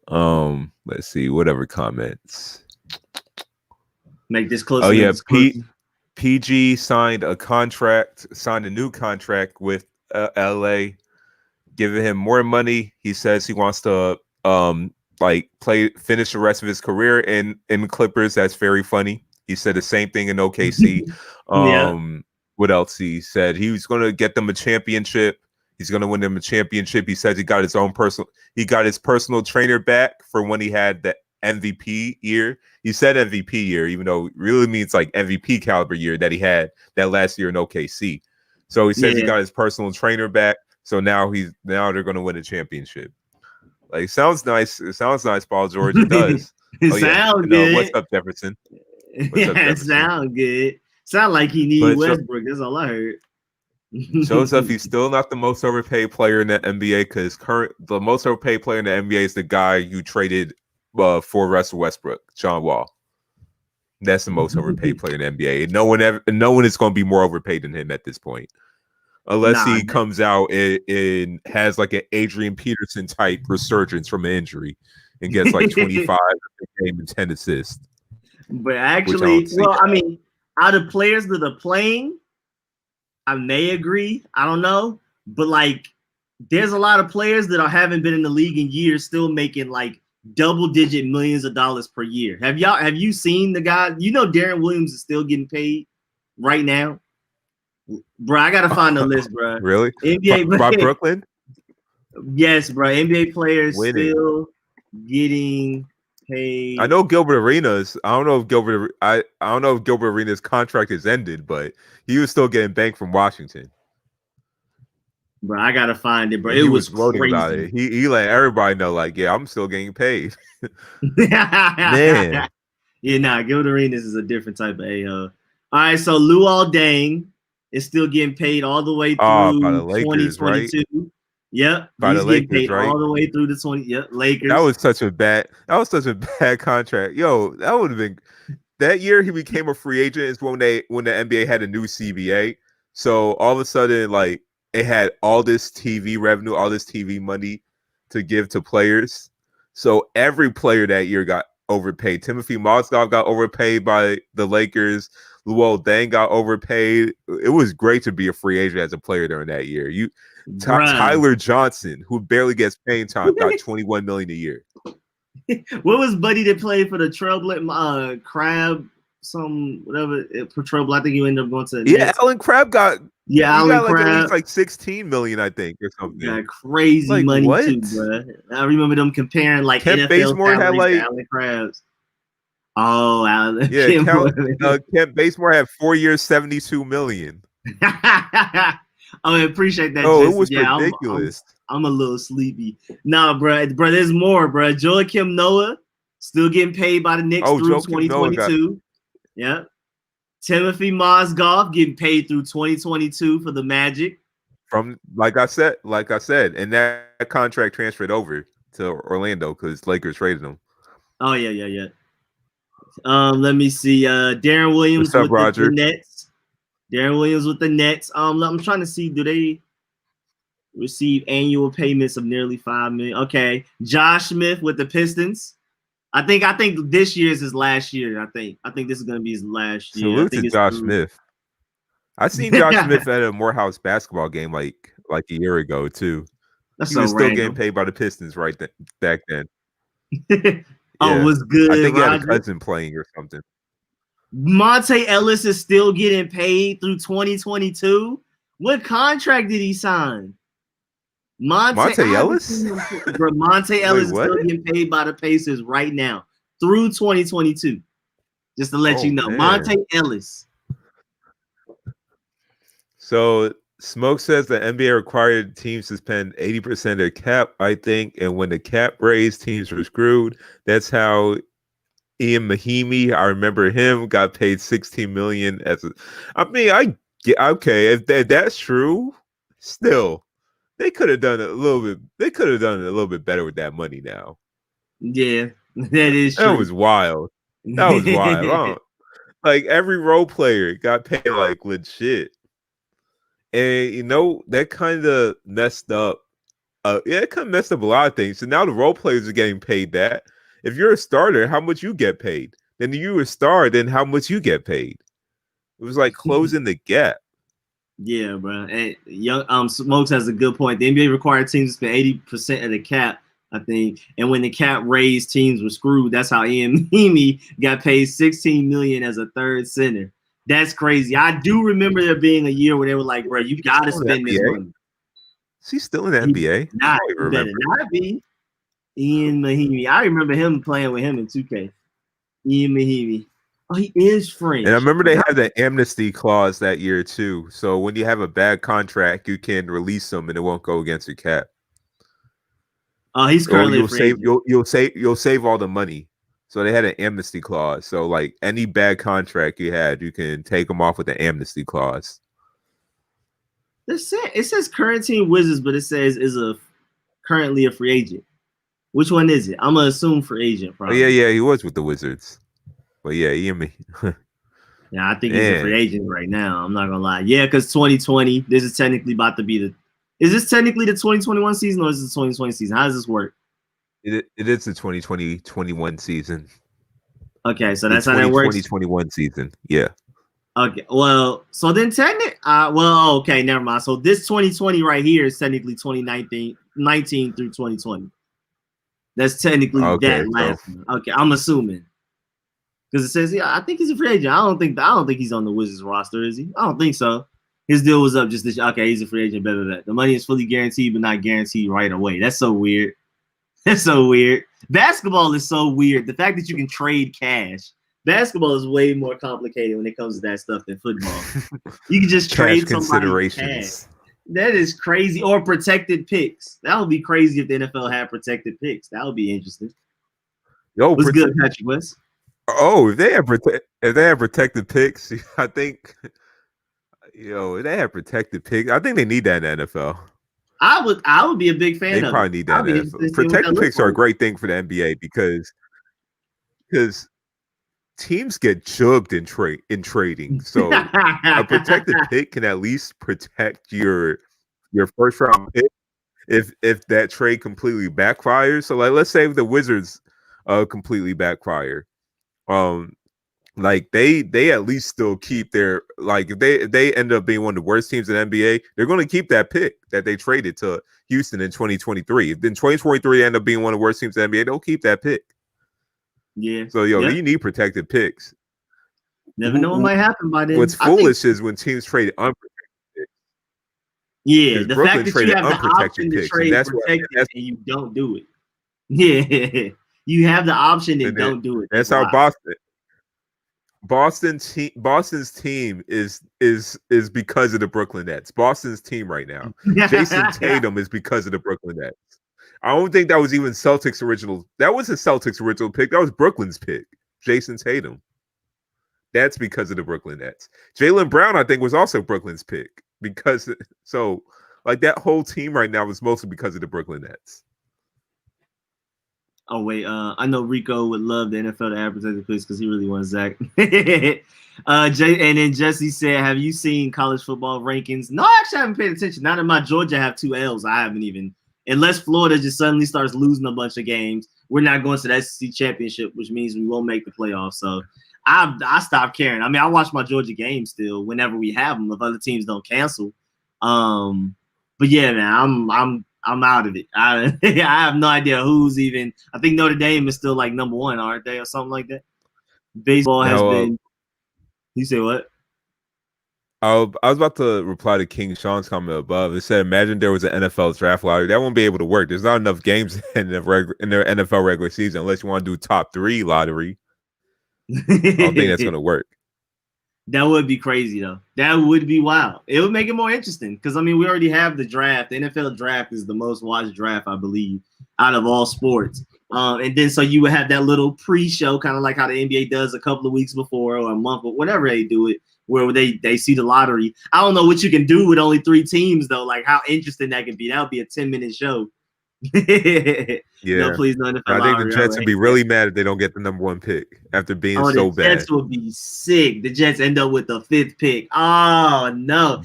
Let's see, whatever comments. Make this close. Oh yeah, PG signed a new contract with LA, giving him more money. He says he wants to finish the rest of his career in Clippers. That's very funny. He said the same thing in OKC. What else he said? He was going to get them a championship. He's going to win them a championship. He says he got his personal trainer back for when he had the MVP year. He said MVP year, even though it really means like MVP caliber year that he had that last year in OKC. So he says he got his personal trainer back. So now they're going to win a championship. Like, sounds nice. It sounds nice, Paul George. It does. Sounds good. What's up, Jefferson? It sound good. Sound like he needs Westbrook. That's all I heard. Shows up he's still not the most overpaid player in the NBA because the most overpaid player in the NBA is the guy you traded for Russell Westbrook, John Wall. That's the most overpaid player in the NBA. No one is going to be more overpaid than him at this point, unless he comes out and has like an Adrian Peterson type resurgence from an injury and gets like 25 a game and 10 assists. But actually, I mean, out of players that are playing, I may agree. I don't know, but like, there's a lot of players that haven't been in the league in years, still making like double-digit millions of dollars per year. Have you seen the guy? You know, Darren Williams is still getting paid right now, bro. I gotta find the list, bro. Really? NBA by Brooklyn? Yes, bro. NBA players still getting paid. I know Gilbert Arenas. I don't know if Gilbert Arenas' contract has ended, but he was still getting banked from Washington. Bro, I gotta find it, bro. He it was crazy. About it. He let everybody know, like, yeah, I'm still getting paid. Man. Yeah, Gilbert Arenas is a different type of a-hole. All right, so Luol Deng is still getting paid all the way through by the Lakers, 2022. Right? Yep, by the Lakers, paid right? all the way through the 20. Yep, Lakers. That was such a bad contract. Yo, that would have been that year he became a free agent is when the NBA had a new CBA. So all of a sudden, like, it had all this TV revenue, all this TV money to give to players. So every player that year got overpaid. Timothy Mozgov got overpaid by the Lakers. Luol Deng got overpaid. It was great to be a free agent as a player during that year. Tyler Johnson, who barely gets playing time, got $21 million a year. What was Buddy that played for the Trailblazer? Crab, whatever for Trailblazer. I think you ended up going to. Yeah, Alan Crab got. Yeah, Alan Crab. At least like $16 million, I think, or something. Yeah, crazy money too, bro. I remember them comparing like Kent NFL Bazemore had like Alan Crabs. Oh, Alan. Yeah, Kent Bazemore had 4 years, $72 million. I appreciate that. Oh, it was ridiculous. I'm a little sleepy. Nah, bro, there's more, bro. Joakim Noah still getting paid by the Knicks through 2022. Yeah. Timothy Mozgov getting paid through 2022 for the Magic. From like I said, and that contract transferred over to Orlando because Lakers traded him. Oh yeah. Let me see. Darren Williams with the Nets. Darren Williams with the Nets. I'm trying to see, do they receive annual payments of nearly $5 million? Okay. Josh Smith with the Pistons. I think this year is his last year. I think this is gonna be his last year. Salute to Josh Smith. I seen Josh Smith at a Morehouse basketball game like a year ago too. He was still getting paid by the Pistons back then. Oh, it was good. I think he had a cousin playing or something. Monte Ellis is still getting paid through 2022. What contract did he sign? Monte Ellis? Monte Ellis is still getting paid by the Pacers right now through 2022. Just to let you know, man. Monte Ellis. So Smoke says the NBA required teams to spend 80% of their cap, I think, and when the cap raised, teams were screwed. That's how Ian Mahimi, I remember him, got paid $16 million okay, if that's true, still. They could have done it a little bit. They could have done it a little bit better with that money now. Yeah, that is true. That was wild. Like every role player got paid like legit. And that kind of messed up. It kind of messed up a lot of things. So now the role players are getting paid that. If you're a starter, how much you get paid? Then you're a star, then how much you get paid? It was like closing the gap. Yeah, bro. And Smokes has a good point. The NBA required teams to spend 80% of the cap, I think. And when the cap raised, teams were screwed. That's how Ian Mahimi got paid $16 million as a third center. That's crazy. I do remember there being a year where they were like, bro, you got to spend this money. Is he still in the NBA? Not, I don't better remember. not be. Ian Mahimi. I remember him playing with him in 2K. Ian Mahimi. Oh, he is French. And I remember they had the amnesty clause that year too. So when you have a bad contract, you can release them and it won't go against your cap. Oh, he's currently you'll a free save agent. you'll save all the money. So they had an amnesty clause. So like any bad contract you had, you can take them off with the amnesty clause. It says current team Wizards, but it says is currently a free agent. Which one is it? I'm gonna assume free agent. Probably. Oh, yeah, he was with the Wizards. But yeah, you me. Yeah, I think he's a free agent right now. I'm not gonna lie. Yeah, because 2020. This is technically about to be the. Is this technically the 2021 season or is it the 2020 season? How does this work? It is the 2020-21 season. Okay, so that's how that works. 2020-21 season. Yeah. Okay, well, so then technically, okay, never mind. So this 2020 right here is technically 2019 through 2020. That's technically that last one. Okay, I'm assuming. Because it says, yeah, I think he's a free agent. I don't think he's on the Wizards roster, is he? I don't think so. His deal was up just this. Okay, he's a free agent. Blah, blah, blah. The money is fully guaranteed, but not guaranteed right away. That's so weird. That's so weird. Basketball is so weird. The fact that you can trade cash. Basketball is way more complicated when it comes to that stuff than football. You can just trade somebody cash. That is crazy. Or protected picks. That would be crazy if the NFL had protected picks. That would be interesting. Yo, what's good, Patrick West? Oh, if they have protected picks, I think, if they have protected picks, I think they need that in the NFL. I would be a big fan. They probably need that. Protected picks are a great thing for the NBA because teams get jugged in trading. So a protected pick can at least protect your first round pick if that trade completely backfires. So like, let's say the Wizards completely backfire. Like they at least still keep their, like, if they end up being one of the worst teams in the NBA, they're going to keep that pick that they traded to Houston in 2023. If in 2023 they end up being one of the worst teams in the NBA, they'll keep that pick. Yeah. So you need protected picks. Never know what might happen by then. What's foolish is when teams trade unprotected picks. Yeah, the Brooklyn fact that you have the option to picks, trade protected and you don't do it. Yeah, you have the option and don't do it. That's how Boston's team is because of the Brooklyn Nets. Boston's team right now. Jason Tatum is because of the Brooklyn Nets. I don't think that was even Celtics original. That wasn't Celtics original pick. That was Brooklyn's pick. Jason Tatum. That's because of the Brooklyn Nets. Jaylen Brown, I think, was also Brooklyn's pick like that whole team right now is mostly because of the Brooklyn Nets. Oh wait, I know Rico would love the NFL to advertise the picks because he really wants Zach. And then Jesse said, "Have you seen college football rankings?" No, I actually haven't paid attention. Now that my Georgia have 2 L's, I haven't even. Unless Florida just suddenly starts losing a bunch of games, we're not going to the SEC championship, which means we won't make the playoffs. So I stopped caring. I mean, I watch my Georgia games still whenever we have them if other teams don't cancel. But yeah, man, I'm out of it. I have no idea who's even. I think Notre Dame is still like number 1, aren't they, or something like that? Baseball has been. You say what? I was about to reply to King Sean's comment above. It said, "Imagine there was an NFL draft lottery. That won't be able to work. There's not enough games in their NFL regular season unless you want to do top 3 lottery." I don't think that's going to work. That would be crazy, though. That would be wild. It would make it more interesting because, I mean, we already have the draft. The NFL draft is the most watched draft, I believe, out of all sports. And then so you would have that little pre-show, kind of like how the NBA does a couple of weeks before or a month or whatever they do it, where they see the lottery. I don't know what you can do with only 3 teams, though, like how interesting that could be. That would be a 10-minute show. Yeah. No, please, no NFL I think the Jets would be really mad if they don't get the number 1 pick after being so bad. The Jets would be sick. The Jets end up with the 5th pick. Oh no!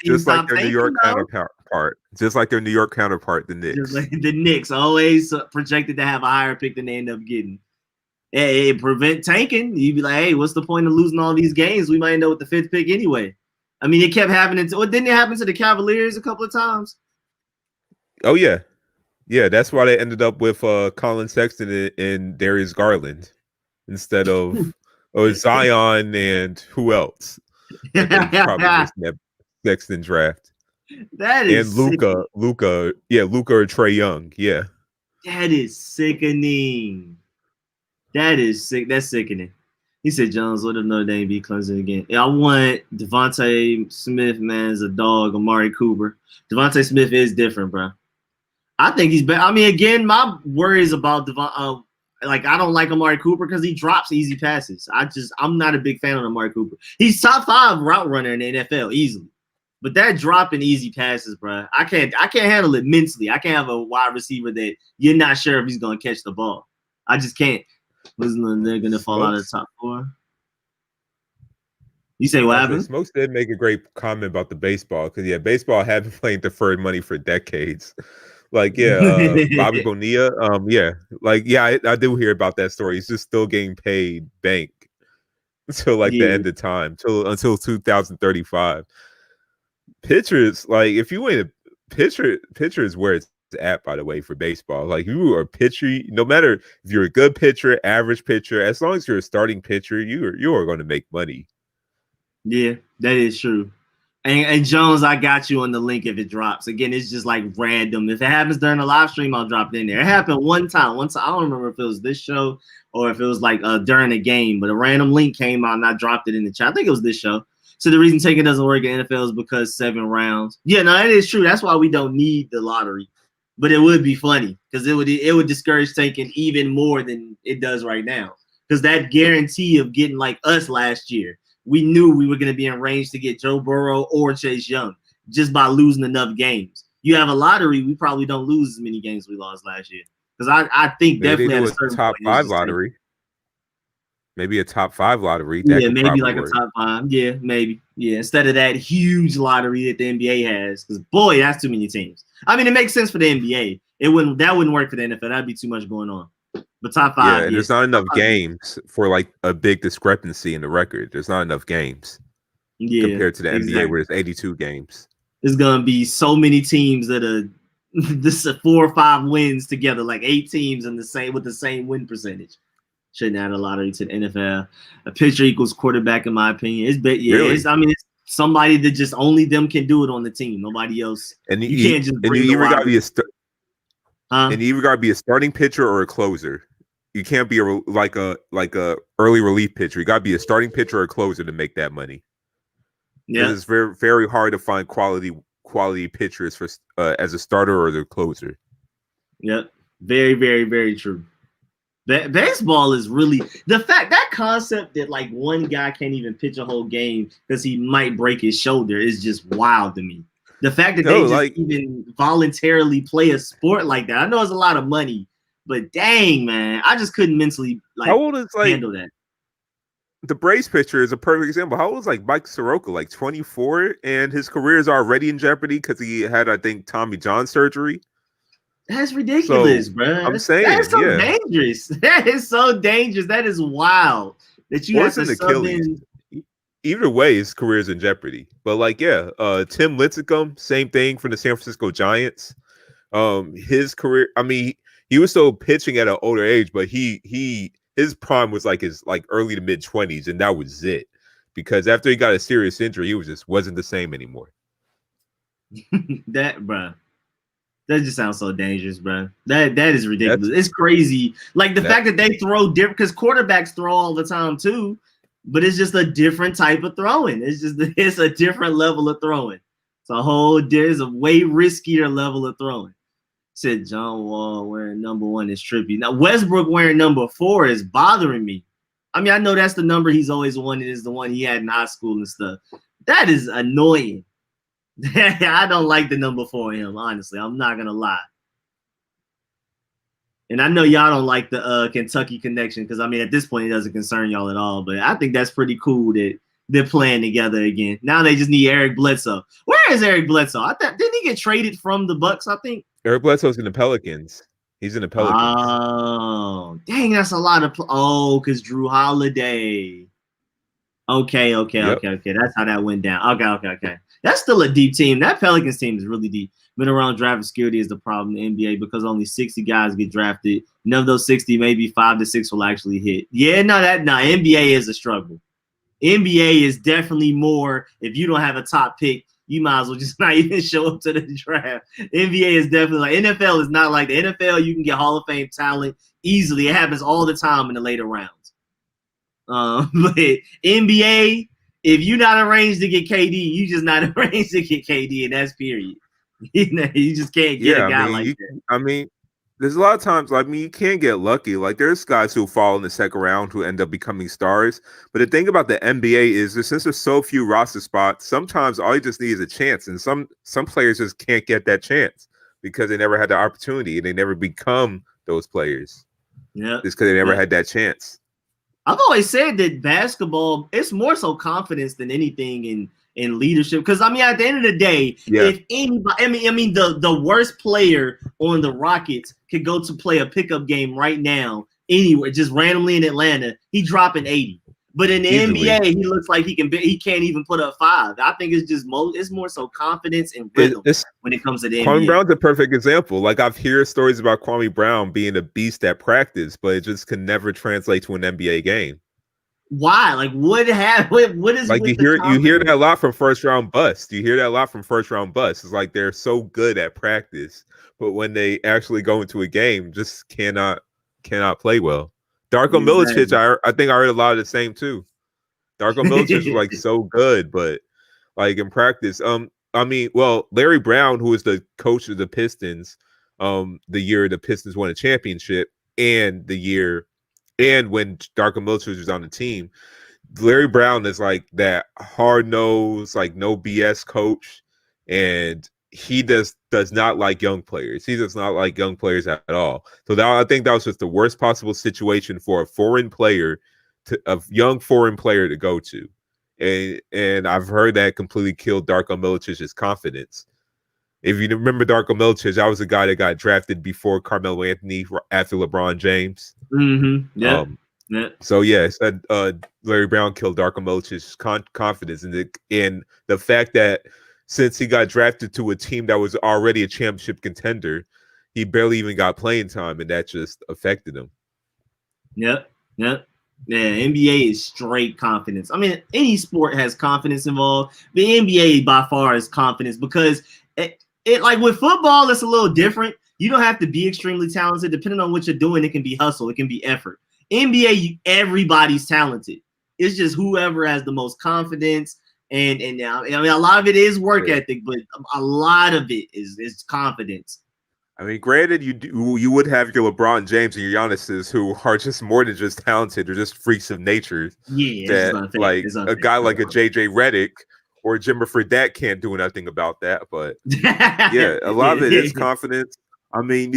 Just like their New York counterpart. Just like their New York counterpart, the Knicks. Just like the Knicks always projected to have a higher pick than they end up getting. It prevent tanking. You'd be like, hey, what's the point of losing all these games? We might end up with the 5th pick anyway. I mean, it kept happening. Didn't it happen to the Cavaliers a couple of times? Oh yeah. Yeah, that's why they ended up with Colin Sexton and Darius Garland instead of Zion and who else? Probably that Sexton draft. That And is sick. Luca or Trey Young. Yeah. That is sickening. That is sick. That's sickening. He said, Jones, what if Notre Dame beat Clemson again? Yeah, I want Devontae Smith, man, as a dog, Amari Cooper. Devontae Smith is different, bro. I think he's better. I mean, again, my worries about Devon, like I don't like Amari Cooper because he drops easy passes. I'm not a big fan of Amari Cooper. He's top 5 route runner in the NFL easily, but that dropping easy passes, bro, I can't handle it mentally. I can't have a wide receiver that you're not sure if he's gonna catch the ball. I just can't. They're gonna fall out of the top 4. You say what happened? Smokes did make a great comment about the baseball because baseball had been playing deferred money for decades. Bobby Bonilla, I do hear about that story. He's just still getting paid bank until the end of time, until 2035. Pitchers, if you win a pitcher is where it's at, by the way, for baseball. Like, you are a pitcher, no matter if you're a good pitcher, average pitcher, as long as you're a starting pitcher, you are going to make money. Yeah, that is true. And Jones, I got you on the link if it drops. Again, it's just like random. If it happens during the live stream, I'll drop it in there. It happened one time. I don't remember if it was this show or if it was during a game, but a random link came out and I dropped it in the chat. I think it was this show. So the reason taking doesn't work in NFL is because 7 rounds. Yeah, no, that is true. That's why we don't need the lottery. But it would be funny because it would discourage taking even more than it does right now. Because that guarantee of getting like us last year, we knew we were going to be in range to get Joe Burrow or Chase Young just by losing enough games. You have a lottery, we probably don't lose as many games we lost last year. Because I think maybe definitely at a certain top 5 lottery. Maybe a top 5 lottery. Yeah, maybe like work. A top 5. Yeah, maybe. Yeah, instead of that huge lottery that the NBA has. Because, boy, that's too many teams. I mean, it makes sense for the NBA. That wouldn't work for the NFL. That'd be too much going on. But top 5. Yeah, and there's not enough games for a big discrepancy in the record. There's not enough games compared to the NBA where there's 82 games. There's gonna be so many teams that are this 4 or 5 wins together, like 8 teams with the same win percentage. Shouldn't add a lottery to the NFL. A pitcher equals quarterback, in my opinion. It's somebody that just only them can do it on the team. Nobody else. And you can't just bring you either got to be a starting pitcher or a closer. You can't be like a early relief pitcher. You got to be a starting pitcher or a closer to make that money. Yeah, it's very, very hard to find quality pitchers for as a starter or the closer. Yep, very, very, very true. That baseball is really that concept that one guy can't even pitch a whole game because he might break his shoulder is just wild to me. The fact that they even voluntarily play a sport like that. I know it's a lot of money, but dang, man, I just couldn't mentally how old is handle that. The Braves pitcher is a perfect example. How old is Mike Soroka? 24, and his career is already in jeopardy because he had, I think, Tommy John surgery. That's ridiculous, bro. I'm saying that's so dangerous. That is so dangerous. That is wild. That you have to sub in. Either way, his career is in jeopardy. But Tim Lincecum, same thing for the San Francisco Giants. His career, I mean, he was still pitching at an older age, but his prime was his early to mid 20s, and that was it. Because after he got a serious injury, he wasn't the same anymore. That just sounds so dangerous, bro. That is ridiculous. It's crazy. The fact that they throw different, because quarterbacks throw all the time too, but it's just a different type of throwing. It's a different level of throwing. There's a way riskier level of throwing. Said John Wall wearing number 1 is trippy. Now Westbrook wearing number 4 is bothering me. I mean, I know that's the number he's always wanted, is the one he had in high school and stuff. That is annoying. I don't like the number 4 in him, honestly. I'm not gonna lie. And I know y'all don't like the Kentucky connection because, I mean, at this point, it doesn't concern y'all at all. But I think that's pretty cool that they're playing together again. Now they just need Eric Bledsoe. Where is Eric Bledsoe? Didn't he get traded from the Bucks, I think? Eric Bledsoe's in the Pelicans. He's in the Pelicans. Oh, dang, that's a lot of because Drew Holiday. Okay. That's how that went down. Okay. That's still a deep team. That Pelicans team is really deep. Been around draft security is the problem in the NBA because only 60 guys get drafted. None of those 60, maybe 5 to 6 will actually hit. Yeah, NBA is a struggle. NBA is definitely more, if you don't have a top pick, you might as well just not even show up to the draft. NBA is definitely like NFL is not like the NFL. You can get Hall of Fame talent easily. It happens all the time in the later rounds. But NBA, if you're not arranged to get KD, you just not arranged to get KD, and that's period. You just can't get a guy like that. I mean, there's a lot of times, you can't get lucky. Like, there's guys who fall in the second round who end up becoming stars. But the thing about the NBA is that since there's so few roster spots, sometimes all you just need is a chance. And some players just can't get that chance because they never had the opportunity and they never become those players. Yeah. Just because they never had that chance. I've always said that basketball, it's more so confidence than anything in leadership. Because at the end of the day, if anybody, the worst player on the Rockets could go to play a pickup game right now, anywhere, just randomly in Atlanta, he dropping 80. But in the NBA, he looks like he can't even put up 5. I think it's more so confidence and rhythm when it comes to the NBA. Kwame Brown's a perfect example. Like, I've heard stories about Kwame Brown being a beast at practice, but it just can never translate to an NBA game. Why? Like, what is like you hear that a lot from first round busts. You hear that a lot from first round busts. It's like they're so good at practice, but when they actually go into a game, just cannot play well. Darko Milicic, I think I heard a lot of the same too. Darko Milicic was like so good, but like in practice, Larry Brown, who was the coach of the Pistons, the year the Pistons won a championship, and when Darko Milicic was on the team, Larry Brown is like that hard-nosed, like no BS coach, and he does not like young players. He does not like young players at all. So I think that was just the worst possible situation for a young foreign player to go to. And I've heard that completely killed Darko Milicic's confidence. If you remember Darko Milicic, that was a guy that got drafted before Carmelo Anthony after LeBron James. Mm-hmm. Yeah. So Larry Brown killed Darko Milicic's confidence, and the fact that since he got drafted to a team that was already a championship contender, he barely even got playing time, and that just affected him. Yep. Yeah, NBA is straight confidence. Any sport has confidence involved. The NBA by far is confidence because it like with football, it's a little different. You don't have to be extremely talented. Depending on what you're doing, it can be hustle. It can be effort. NBA, everybody's talented. It's just whoever has the most confidence. And now, a lot of it is work ethic, but a lot of it is confidence. Granted, you would have your LeBron James and your Giannis's who are just more than just talented or just freaks of nature. Yeah, a guy like a JJ Redick or Jimmer Fredette can't do nothing about that. But a lot of it is confidence. With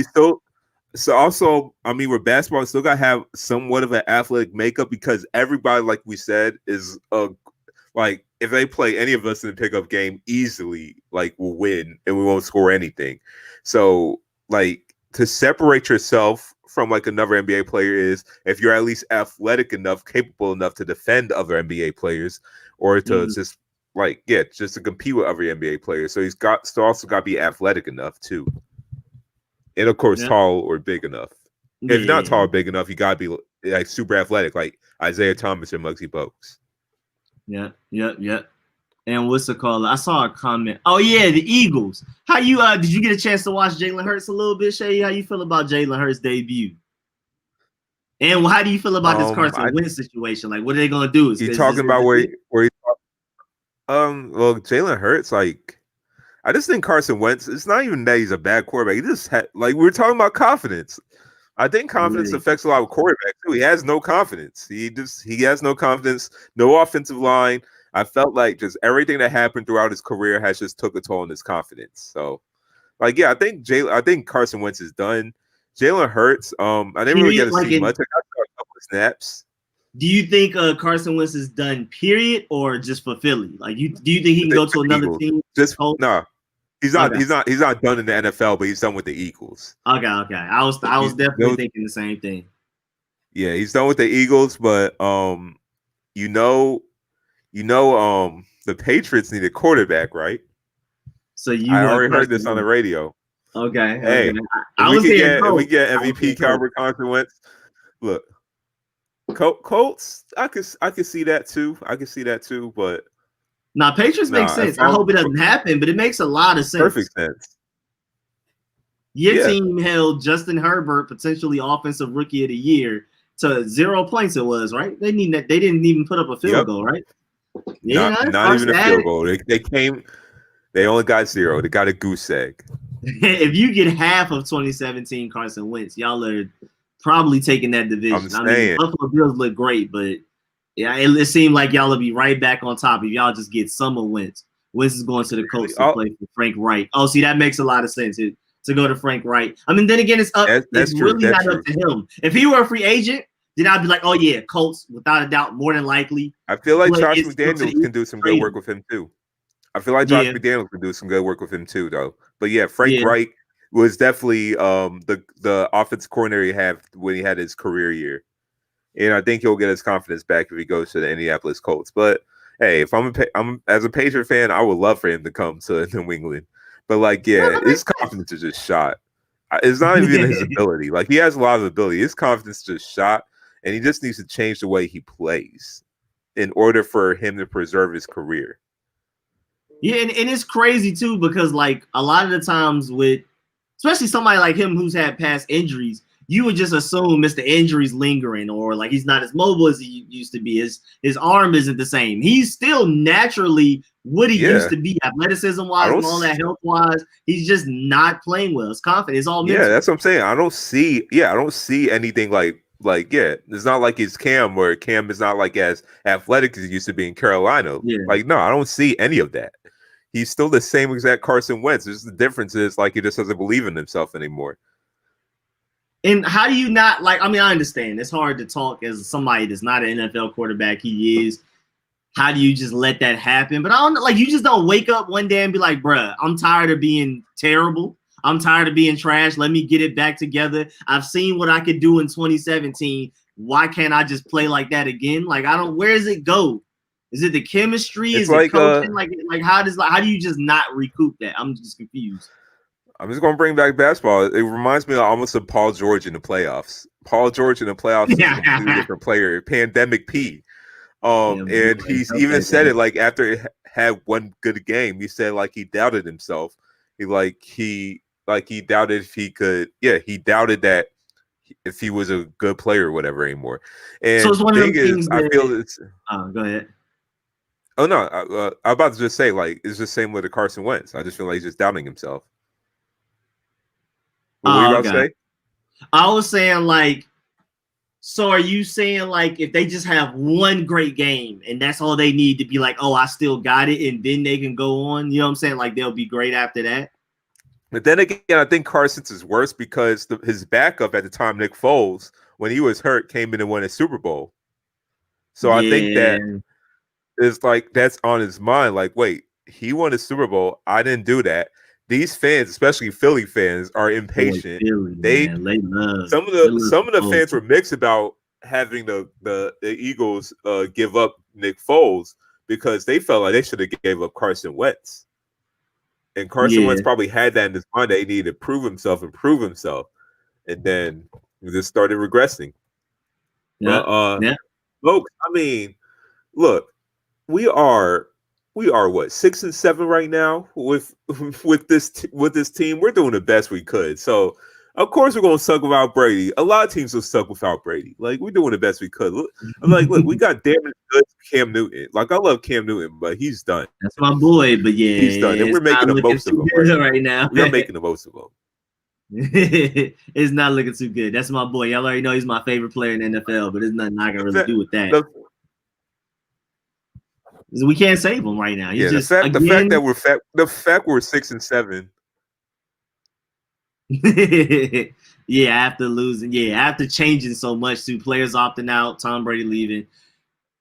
basketball, you still gotta have somewhat of an athletic makeup because everybody, like we said, is if they play any of us in the pickup game easily, we'll win and we won't score anything. So, to separate yourself from another NBA player is if you're at least athletic enough, capable enough to defend other NBA players, or to just to compete with other NBA players. So he's also got to be athletic enough too, and of course tall or big enough. If not tall or big enough, you got to be super athletic, like Isaiah Thomas and Muggsy Bogues. Yeah. And what's it called? I saw a comment. Oh yeah, the Eagles. How you did you get a chance to watch Jalen Hurts a little bit, Seyi? How you feel about Jalen Hurts' debut? And how do you feel about this Carson Wentz situation? What are they gonna do? You talking about where Jalen Hurts, I just think Carson Wentz, it's not even that he's a bad quarterback. He just we're talking about confidence. I think confidence affects a lot of quarterbacks too. He has no confidence. He has no confidence, no offensive line. I felt like just everything that happened throughout his career has just took a toll on his confidence. So, I think Carson Wentz is done. Jalen Hurts, I didn't really get to see much. I got a couple of snaps. Do you think Carson Wentz is done, period, or just for Philly? Do you think he can go to another team? No. He's not. Okay. He's not done in the NFL, but he's done with the Eagles. Okay. I was definitely thinking the same thing. Yeah, he's done with the Eagles, but the Patriots need a quarterback, right? So I already heard this on the radio. Okay. Hey, if we get MVP caliber Carson Wentz, look, Colts. I could see that too. But Now, Patriots make sense. I hope it doesn't happen, but it makes a lot of sense. Perfect sense. Your team held Justin Herbert, potentially offensive rookie of the year, to 0 points. It was right. They didn't even put up a field goal, right? Yeah, not even a field goal. They only got 0. They got a goose egg. If you get half of 2017 Carson Wentz, y'all are probably taking that division. I mean, Buffalo Bills look great, but yeah, it seemed like y'all will be right back on top if y'all just get some of Wentz. Wentz is going to the Colts to play for Frank Wright. Oh, see, that makes a lot of sense. To go to Frank Wright. I mean, then again, it's up. It's really not up to him. If he were a free agent, then I'd be like, oh yeah, Colts without a doubt, more than likely. I feel like Josh McDaniels can do some good work with him too. McDaniels can do some good work with him too, though. But yeah, Frank Wright was definitely the offensive coordinator he had when he had his career year, and I think he'll get his confidence back if he goes to the Indianapolis Colts. But hey, if I'm as a Patriot fan, I would love for him to come to New England. But like, yeah, his confidence is just shot. It's not even his ability. Like, he has a lot of ability. His confidence is just shot, and he just needs to change the way he plays in order for him to preserve his career. Yeah, and it's crazy too, because like a lot of the times with especially somebody like him who's had past injuries, you would just assume the injury's lingering, or like he's not as mobile as he used to be. His arm isn't the same. He's still naturally what he used to be, athleticism wise and all that, health wise. He's just not playing well. His confidence is all mental. Yeah, that's what I'm saying. I don't see anything like it's not like it's Cam, where Cam is not like as athletic as he used to be in Carolina. Yeah. Like, no, I don't see any of that. He's still the same exact Carson Wentz. Just the difference is like he just doesn't believe in himself anymore. And how do you not like? I mean, I understand it's hard to talk as somebody that's not an NFL quarterback. He is. How do you just let that happen? But I don't like, you just don't wake up one day and be like, bruh, I'm tired of being terrible. I'm tired of being trash. Let me get it back together. I've seen what I could do in 2017. Why can't I just play like that again? Like, where does it go? Is it the chemistry? Is it coaching? Like how do you just not recoup that? I'm just confused. I'm just going to bring back basketball. It reminds me almost of Paul George in the playoffs. Paul George in the playoffs is a completely different player. Pandemic P. And he's even said it like after he had one good game, he said like he doubted himself. He doubted if he could. Yeah, he doubted that if he was a good player or whatever anymore. And so it's one of the things I feel it's. Go ahead. Oh no, I'm about to just say like it's just same with the Carson Wentz. I just feel like he's just doubting himself. What were you about to say? I was saying like. So are you saying like if they just have one great game and that's all they need to be like, oh, I still got it, and then they can go on, you know what I'm saying? Like they'll be great after that. But then again, I think Carson's is worse because his backup at the time, Nick Foles, when he was hurt, came in and won a Super Bowl. So I think that is like that's on his mind. Like, wait, he won a Super Bowl. I didn't do that. These fans, especially Philly fans, are impatient. Some of the fans were mixed about having the Eagles give up Nick Foles because they felt like they should have gave up Carson Wentz. And Carson Wentz probably had that in his mind that he needed to prove himself, and then he just started regressing. Folks, I mean, look, we are what 6 and 7 right now with this team. We're doing the best we could. So of course we're gonna suck without Brady. A lot of teams will suck without Brady. Like we're doing the best we could. Look, we got damn good Cam Newton. Like I love Cam Newton, but he's done. That's my boy. But yeah, he's done, and we're making the most of him right now. We are making the most of him. It's not looking too good. That's my boy. Y'all already know he's my favorite player in the NFL, but there's nothing I can really do with that. We can't save him right now. The fact we're 6 and 7. After changing so much to players opting out, Tom Brady leaving.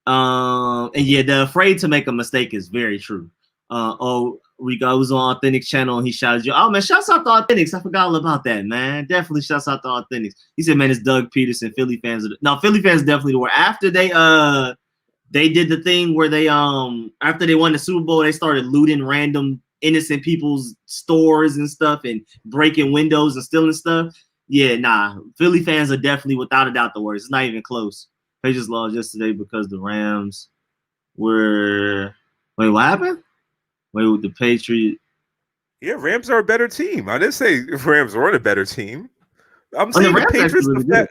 The afraid to make a mistake is very true. Rico was on Authentic's channel and he shouted you. Oh man, shouts out to Authentics. I forgot all about that, man. Definitely shouts out to Authentics. He said, man, it's Doug Peterson. Philly fans definitely were after they did the thing where they after they won the Super Bowl, they started looting random innocent people's stores and stuff and breaking windows and stealing stuff. Yeah, nah. Philly fans are definitely without a doubt the worst. It's not even close. Patriots lost yesterday because the Rams were Wait, what happened? Wait, with the Patriots. Yeah, Rams are a better team. I didn't say Rams weren't a better team. I'm The saying the Rams Patriots. actually really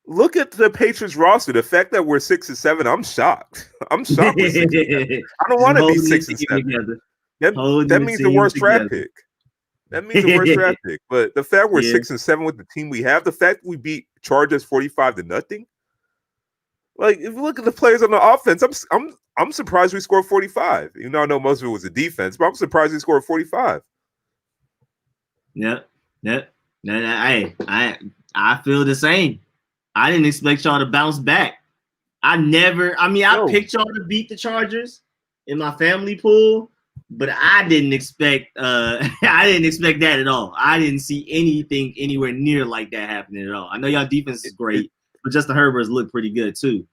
Look at the Patriots roster. The fact that we're 6-7, I'm shocked. I'm shocked. With 6 I don't want to be 6-7. That means the worst draft pick. That means the worst draft pick. But the fact we're 6-7 with the team we have, the fact we beat Chargers 45-0. Like, if you look at the players on the offense, I'm surprised we scored 45. You know, I know most of it was the defense, but I'm surprised we scored 45. Yep. I feel the same. I didn't expect y'all to bounce back. I picked y'all to beat the Chargers in my family pool, but I didn't expect that at all. I didn't see anything anywhere near like that happening at all. I know y'all defense is great, but Justin Herbert's looked pretty good too.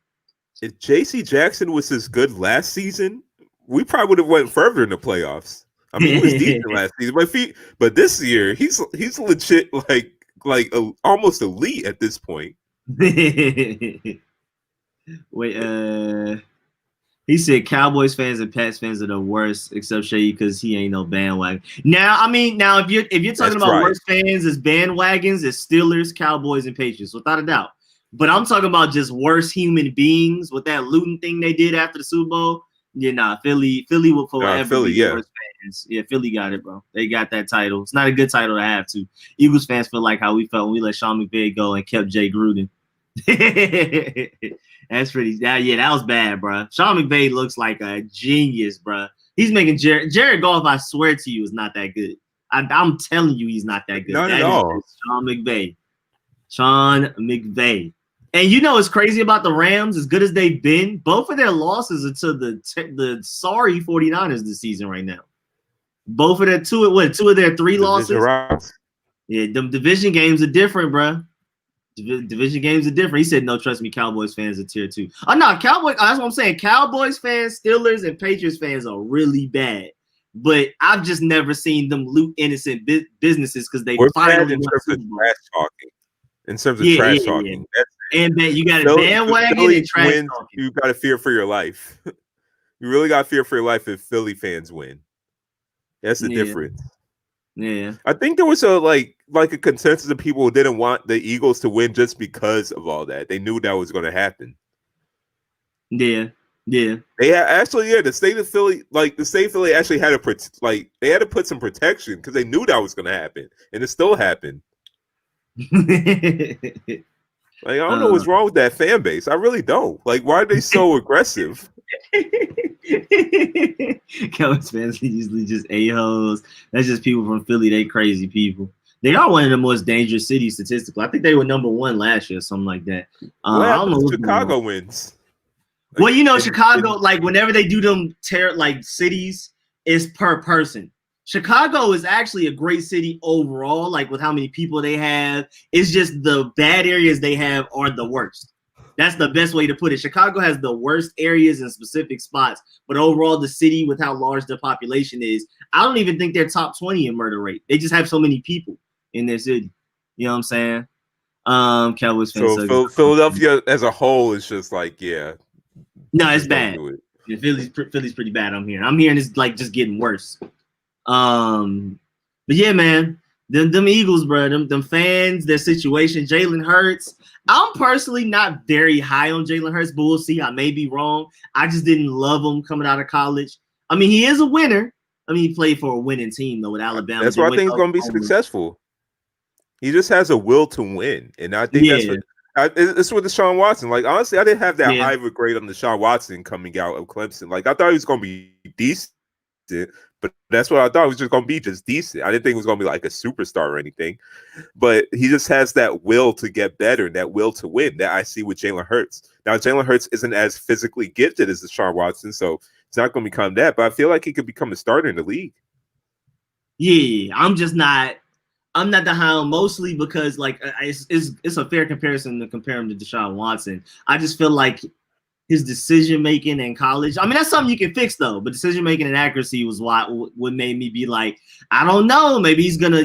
If J.C. Jackson was as good last season, we probably would have went further in the playoffs. I mean, he was decent last season, but this year he's legit like almost elite at this point. Wait, he said Cowboys fans and Pats fans are the worst, except Seyi because he ain't no bandwagon. Now, if you're talking about worst fans as bandwagons, it's Steelers, Cowboys, and Patriots, without a doubt. But I'm talking about just worst human beings with that looting thing they did after the Super Bowl. Yeah, Philly will forever be worst fans. Yeah, Philly got it, bro. They got that title. It's not a good title to have to. Eagles fans feel like how we felt when we let Sean McVay go and kept Jay Gruden. That's pretty. That was bad, bro. Sean McVay looks like a genius, bro. He's making Jared Goff. I swear to you, is not that good. I'm telling you, he's not that good. Not at all. Sean McVay. And you know what's crazy about the Rams? As good as they've been, both of their losses are to the sorry 49ers this season right now. Both of their two of their three losses. Yeah, the division games are different, bro. Division games are different. He said, "No, trust me, Cowboys fans are tier 2." Oh no, Cowboys. That's what I'm saying. Cowboys fans, Steelers, and Patriots fans are really bad. But I've just never seen them loot innocent businesses because they finally won Super Bowl. In terms of trash talking. And then you got a bandwagon and trash talking. You got to fear for your life. You really got to fear for your life if Philly fans win. That's the difference. Yeah. I think there was a consensus of people who didn't want the Eagles to win just because of all that. They knew that was going to happen. Yeah. They the state of Philly actually had to put some protection because they knew that was going to happen, and it still happened. I don't know what's wrong with that fan base. I really don't. Why are they so aggressive? Cowboys fans are usually just a-holes. That's just people from Philly. They crazy people. They are one of the most dangerous cities statistically. I think they were number 1 last year, something like that. I don't know. Chicago wins. Well, Chicago, whenever they do them cities, it's per person. Chicago is actually a great city overall, with how many people they have. It's just the bad areas they have are the worst. That's the best way to put it. Chicago has the worst areas in specific spots, but overall, the city with how large their population is, I don't even think they're top 20 in murder rate. They just have so many people in their city. You know what I'm saying? Cowboys fans. So Philadelphia as a whole is just no, it's bad. Yeah, Philly's pretty bad. I'm hearing it's just getting worse. But yeah, man, them Eagles, bro, them fans, their situation, Jalen Hurts. I'm personally not very high on Jalen Hurts, but we'll see. I may be wrong. I just didn't love him coming out of college. I mean, he is a winner. I mean, he played for a winning team though with Alabama. That's why I think he's going to be successful. He just has a will to win, and I think it's with Deshaun Watson. Honestly, I didn't have that high of a grade on Deshaun Watson coming out of Clemson. I thought he was going to be decent. But that's what I thought. It was just going to be just decent. I didn't think it was going to be a superstar or anything. But he just has that will to get better, that will to win that I see with Jalen Hurts. Now, Jalen Hurts isn't as physically gifted as Deshaun Watson, so it's not going to become that. But I feel like he could become a starter in the league. Yeah, I'm not the high on mostly because it's a fair comparison to compare him to Deshaun Watson. I just feel like his decision making in college. I mean, that's something you can fix though. But decision making and accuracy was what made me be like, I don't know. Maybe he's gonna,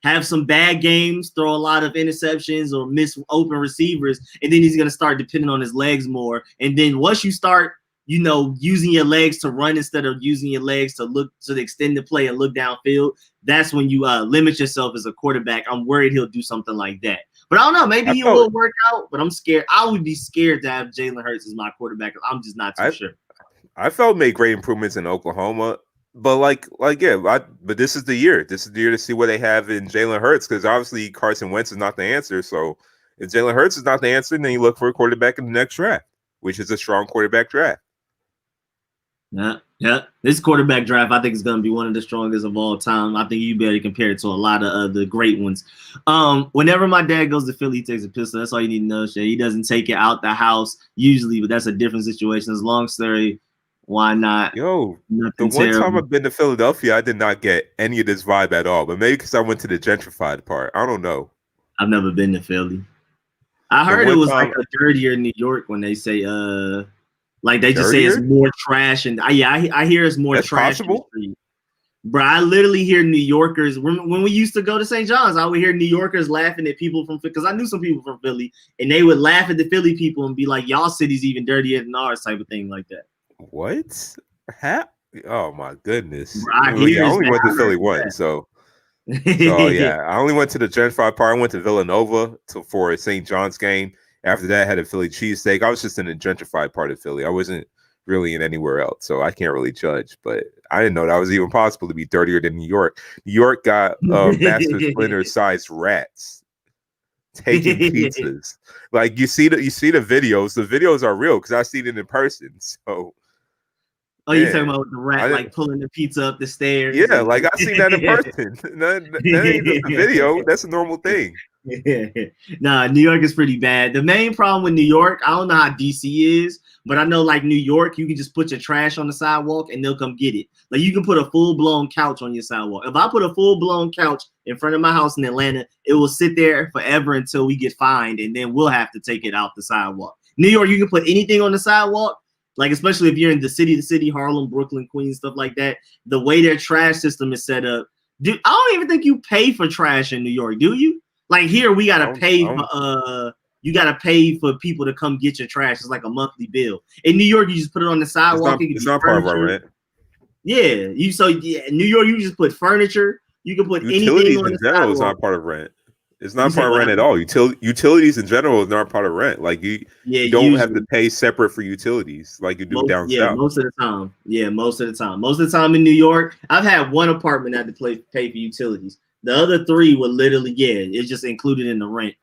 have some bad games, throw a lot of interceptions or miss open receivers, and then he's gonna start depending on his legs more. And then once you start, using your legs to run instead of using your legs to extend the play and look downfield, that's when you limit yourself as a quarterback. I'm worried he'll do something like that. But I don't know. Maybe he will work out, but I'm scared. I would be scared to have Jalen Hurts as my quarterback. I'm just not too sure. I felt made great improvements in Oklahoma. But but this is the year. This is the year to see what they have in Jalen Hurts, because obviously Carson Wentz is not the answer. So if Jalen Hurts is not the answer, then you look for a quarterback in the next draft, which is a strong quarterback draft. Yeah. This quarterback draft, I think, is going to be one of the strongest of all time. I think you better compare it to a lot of the great ones. Whenever my dad goes to Philly, he takes a pistol. That's all you need to know, Shay. He doesn't take it out the house usually, but that's a different situation. It's a long story. Why not? Yo, the one time I've been to Philadelphia, I did not get any of this vibe at all. But maybe because I went to the gentrified part. I don't know. I've never been to Philly. I heard it was like a dirtier New York when they say like they just say it's more trash, and I hear it's more trash. Possible? Bro, I literally hear New Yorkers when we used to go to St. John's. I would hear New Yorkers laughing at people from, because I knew some people from Philly, and they would laugh at the Philly people and be like, "Y'all city's even dirtier than ours," type of thing like that. What? Oh my goodness! Bro, I only went to Philly once, so yeah, I only went to the gentrified part. I went to Villanova for a St. John's game. After that, I had a Philly cheesesteak. I was just in the gentrified part of Philly. I wasn't really in anywhere else, so I can't really judge. But I didn't know that was even possible to be dirtier than New York. New York got Master Splinter-sized rats taking pizzas. Like you see the videos. The videos are real because I seen it in person. So. Oh, you're talking about the rat like pulling the pizza up the stairs? Yeah, like I seen that in person. that ain't just a video. That's a normal thing. Nah, New York is pretty bad. The main problem with New York, I don't know how DC is, but I know like New York, you can just put your trash on the sidewalk and they'll come get it. Like you can put a full-blown couch on your sidewalk. If I put a full-blown couch in front of my house in Atlanta, it will sit there forever until we get fined, and then we'll have to take it out the sidewalk. New York, you can put anything on the sidewalk. Like, especially if you're in the city, Harlem, Brooklyn, Queens, stuff like that, the way their trash system is set up, dude, I don't even think you pay for trash in New York, do you? Like here, we gotta pay for you gotta pay for people to come get your trash. It's like a monthly bill. In New York, you just put it on the sidewalk. It's not part of our rent. Yeah, New York, you just put furniture. You can put utilities anything on in general is not part of rent. It's not part of rent at all. Utilities in general is not part of rent. Like you don't have to pay separate for utilities like you do down south. Most of the time. Yeah, most of the time. Most of the time in New York, I've had one apartment that had to pay for utilities. The other three were literally, it's just included in the rent.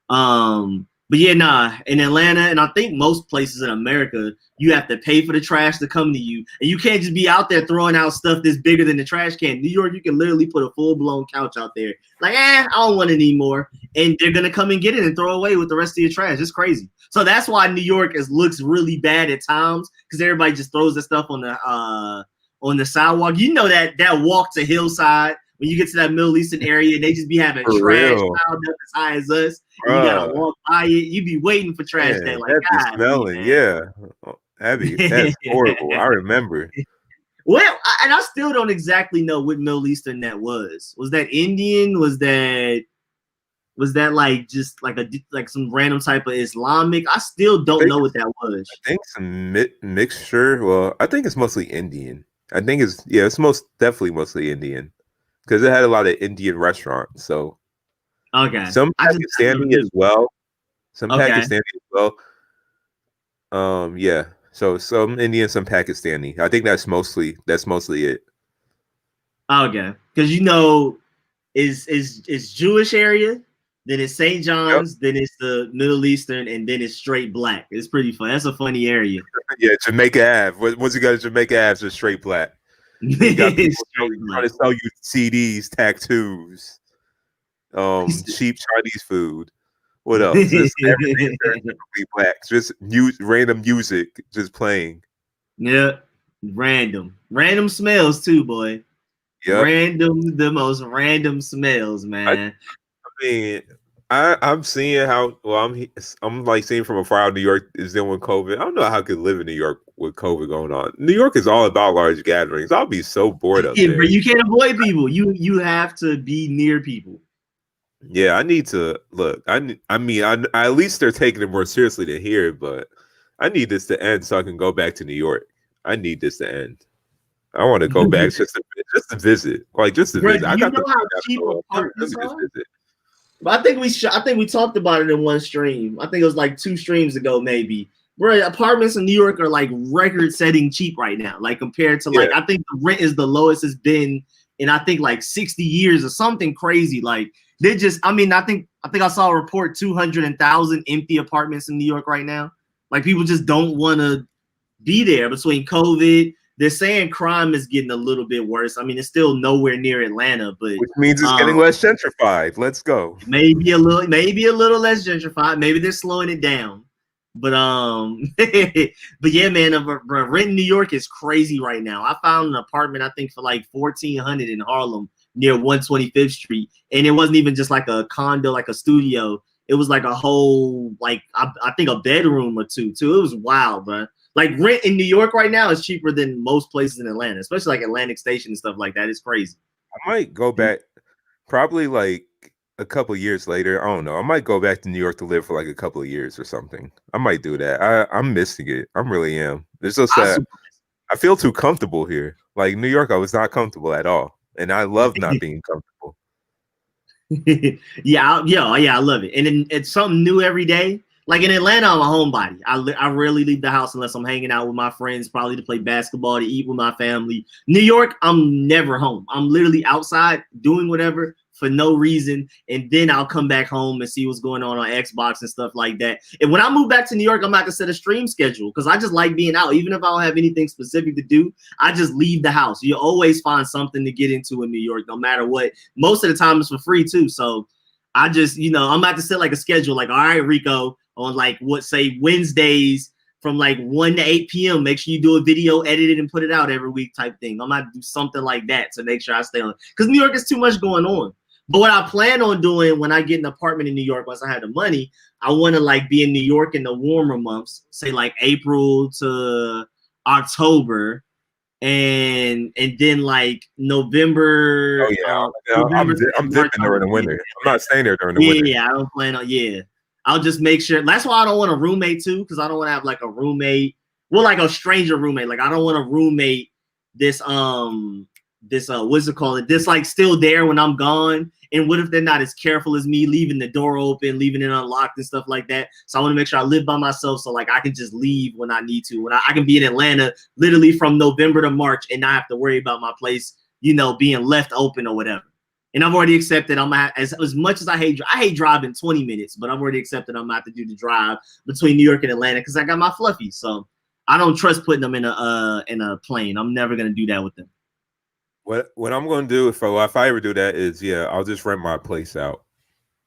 But yeah, in Atlanta, and I think most places in America, you have to pay for the trash to come to you. And you can't just be out there throwing out stuff that's bigger than the trash can. New York, you can literally put a full-blown couch out there. Like, I don't want it anymore. And they're going to come and get it and throw away with the rest of your trash. It's crazy. So that's why New York looks really bad at times, because everybody just throws the stuff on the sidewalk. You know that walk to Hillside, when you get to that Middle Eastern area, they just be having trash piled up as high as us. And you gotta walk by it. You be waiting for trash day. Like, that'd be smelling. Yeah, that's horrible. I remember. Well, and I still don't exactly know what Middle Eastern that was. Was that Indian? Was that like just like some random type of Islamic? I still don't know what that was. I think some mixture. Well, I think it's mostly Indian. I think it's definitely mostly Indian. Because it had a lot of Indian restaurants, so some Pakistani as well. Pakistani as well. Yeah. So some Indian, some Pakistani. I think that's mostly it. Okay, because it's Jewish area, then it's St. John's, then it's the Middle Eastern, and then it's straight black. It's pretty fun. That's a funny area. Yeah, Jamaica Ave. Once you go to Jamaica Ave, it's straight black. You got people trying to sell you CDs, tattoos, cheap Chinese food. What else? Just everything black. Just random music just playing. Yeah, random smells too, boy. Yeah, the most random smells, man. I mean, I'm seeing how I'm like seeing from afar how New York is dealing with COVID. I don't know how I could live in New York with COVID going on. New York is all about large gatherings. I'll be so bored up there. But you can't avoid people. You have to be near people. Yeah, I need to look. I mean, at least they're taking it more seriously than here. But I need this to end so I can go back to New York. I need this to end. I want to go back just to visit, like just to Bro, visit. I you got know the how cheap apartments just are? visit. But I think we talked about it in one stream. I think it was like 2 streams ago, maybe. Bro, apartments in New York are like record-setting cheap right now. Like compared to like, I think the rent is the lowest it's been in I think like 60 years or something crazy. Like they just, I mean, I think I saw a report 200,000 empty apartments in New York right now. Like people just don't want to be there between COVID. They're saying crime is getting a little bit worse. I mean, it's still nowhere near Atlanta, but which means it's getting less gentrified. Let's go. Maybe a little less gentrified. Maybe they're slowing it down. But but yeah, man, rent in New York is crazy right now. I found an apartment I think for like $1,400 in Harlem near 125th Street, and it wasn't even just like a condo, like a studio. It was like a whole like I think a bedroom or two too. It was wild, bro. Like rent in New York right now is cheaper than most places in Atlanta, especially like Atlantic Station and stuff like that. It's crazy. I might go back probably like a couple of years later. I don't know. I might go back to New York to live for like a couple of years or something. I might do that. I'm missing it. I really am. It's just that I feel too comfortable here. Like New York, I was not comfortable at all. And I love not being comfortable. Yeah, I love it. And then it's something new every day. Like in Atlanta, I'm a homebody. I rarely leave the house unless I'm hanging out with my friends, probably to play basketball, to eat with my family. New York, I'm never home. I'm literally outside doing whatever for no reason, and then I'll come back home and see what's going on Xbox and stuff like that. And when I move back to New York, I'm about to set a stream schedule because I just like being out. Even if I don't have anything specific to do, I just leave the house. You always find something to get into in New York, no matter what. Most of the time, it's for free too. So I just, I'm about to set like a schedule. Like, all right, Rico, on like say Wednesdays from like 1 to 8 p.m. Make sure you do a video, edit it, and put it out every week type thing. I'm about to do something like that to make sure I stay on. Because New York is too much going on. But what I plan on doing when I get an apartment in New York, once I have the money, I want to like be in New York in the warmer months, say like April to October, and then like November. Oh yeah, I'm dipping there in the winter. I'm not staying there during the winter. Yeah, I don't plan on. Yeah, I'll just make sure. That's why I don't want a roommate too, because I don't want to have like a roommate. Well, like a stranger roommate. Like I don't want a roommate. This what's it called? This like still there when I'm gone. And what if they're not as careful as me, leaving the door open, leaving it unlocked and stuff like that? So I want to make sure I live by myself, so like I can just leave when I need to. When I can be in Atlanta literally from November to March and not have to worry about my place, being left open or whatever. And I've already accepted as much as I hate driving 20 minutes, but I've already accepted I'm gonna have to do the drive between New York and Atlanta because I got my fluffy. So I don't trust putting them in a plane. I'm never gonna do that with them. What I'm going to do if I ever do that is, I'll just rent my place out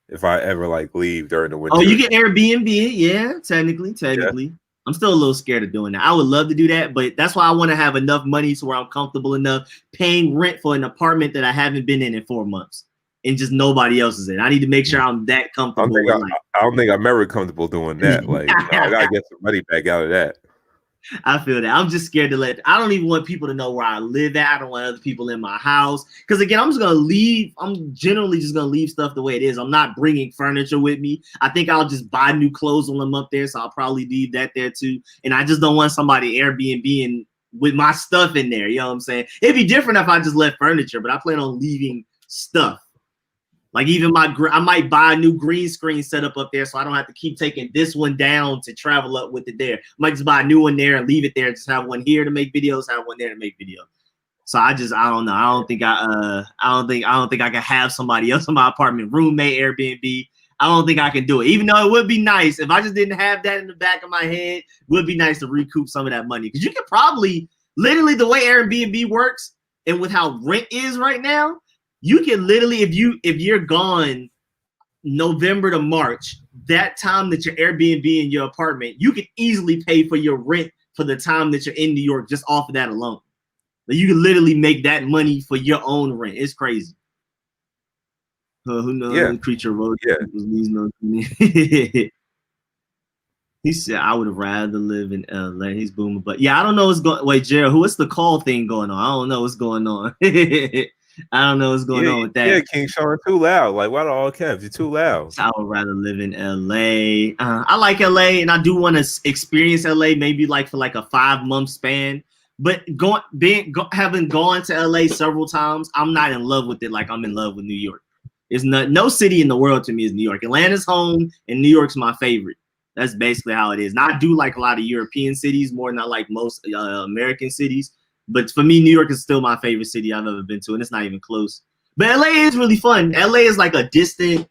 if I ever like leave during the winter. Oh, you can Airbnb it, yeah, technically. Yeah. I'm still a little scared of doing that. I would love to do that, but that's why I want to have enough money to where I'm comfortable enough paying rent for an apartment that I haven't been in 4 months and just nobody else is in. I need to make sure I'm that comfortable. I don't think I'm ever comfortable doing that. Like, I gotta get some money back out of that. I feel that. I'm just scared to I don't even want people to know where I live at. I don't want other people in my house. Because again, I'm generally just going to leave stuff the way it is. I'm not bringing furniture with me. I think I'll just buy new clothes when I'm up there. So I'll probably leave that there too. And I just don't want somebody Airbnb with my stuff in there. You know what I'm saying? It'd be different if I just left furniture, but I plan on leaving stuff. Like even I might buy a new green screen setup up there so I don't have to keep taking this one down to travel up with it there. I might just buy a new one there and leave it there. Just have one here to make videos, have one there to make videos. So I don't know. I don't think I can have somebody else in my apartment, roommate, Airbnb. I don't think I can do it. Even though it would be nice if I just didn't have that in the back of my head, it would be nice to recoup some of that money. Because you could probably literally the way Airbnb works and with how rent is right now, you can literally, if you're gone November to March, that time that you're Airbnb in your apartment, you can easily pay for your rent for the time that you're in New York just off of that alone. Like you can literally make that money for your own rent. It's crazy. Who knows? Yeah. Creature wrote. Yeah. He said, I would have rather live in LA. He's booming. But yeah, I don't know what's going. Wait, Jared, what's the call thing going on? I don't know what's going on. I don't know what's going on with that. Yeah, King Sean, too loud. Like, why the all caps? You're too loud. I would rather live in LA. I like LA, and I do want to experience LA, maybe like for like a 5-month span. But having gone to LA several times, I'm not in love with it like I'm in love with New York. There's no city in the world to me is New York. Atlanta's home, and New York's my favorite. That's basically how it is. Now, I do like a lot of European cities more than I like most American cities. But for me, New York is still my favorite city I've ever been to, and it's not even close. But LA is really fun. LA is like a distant,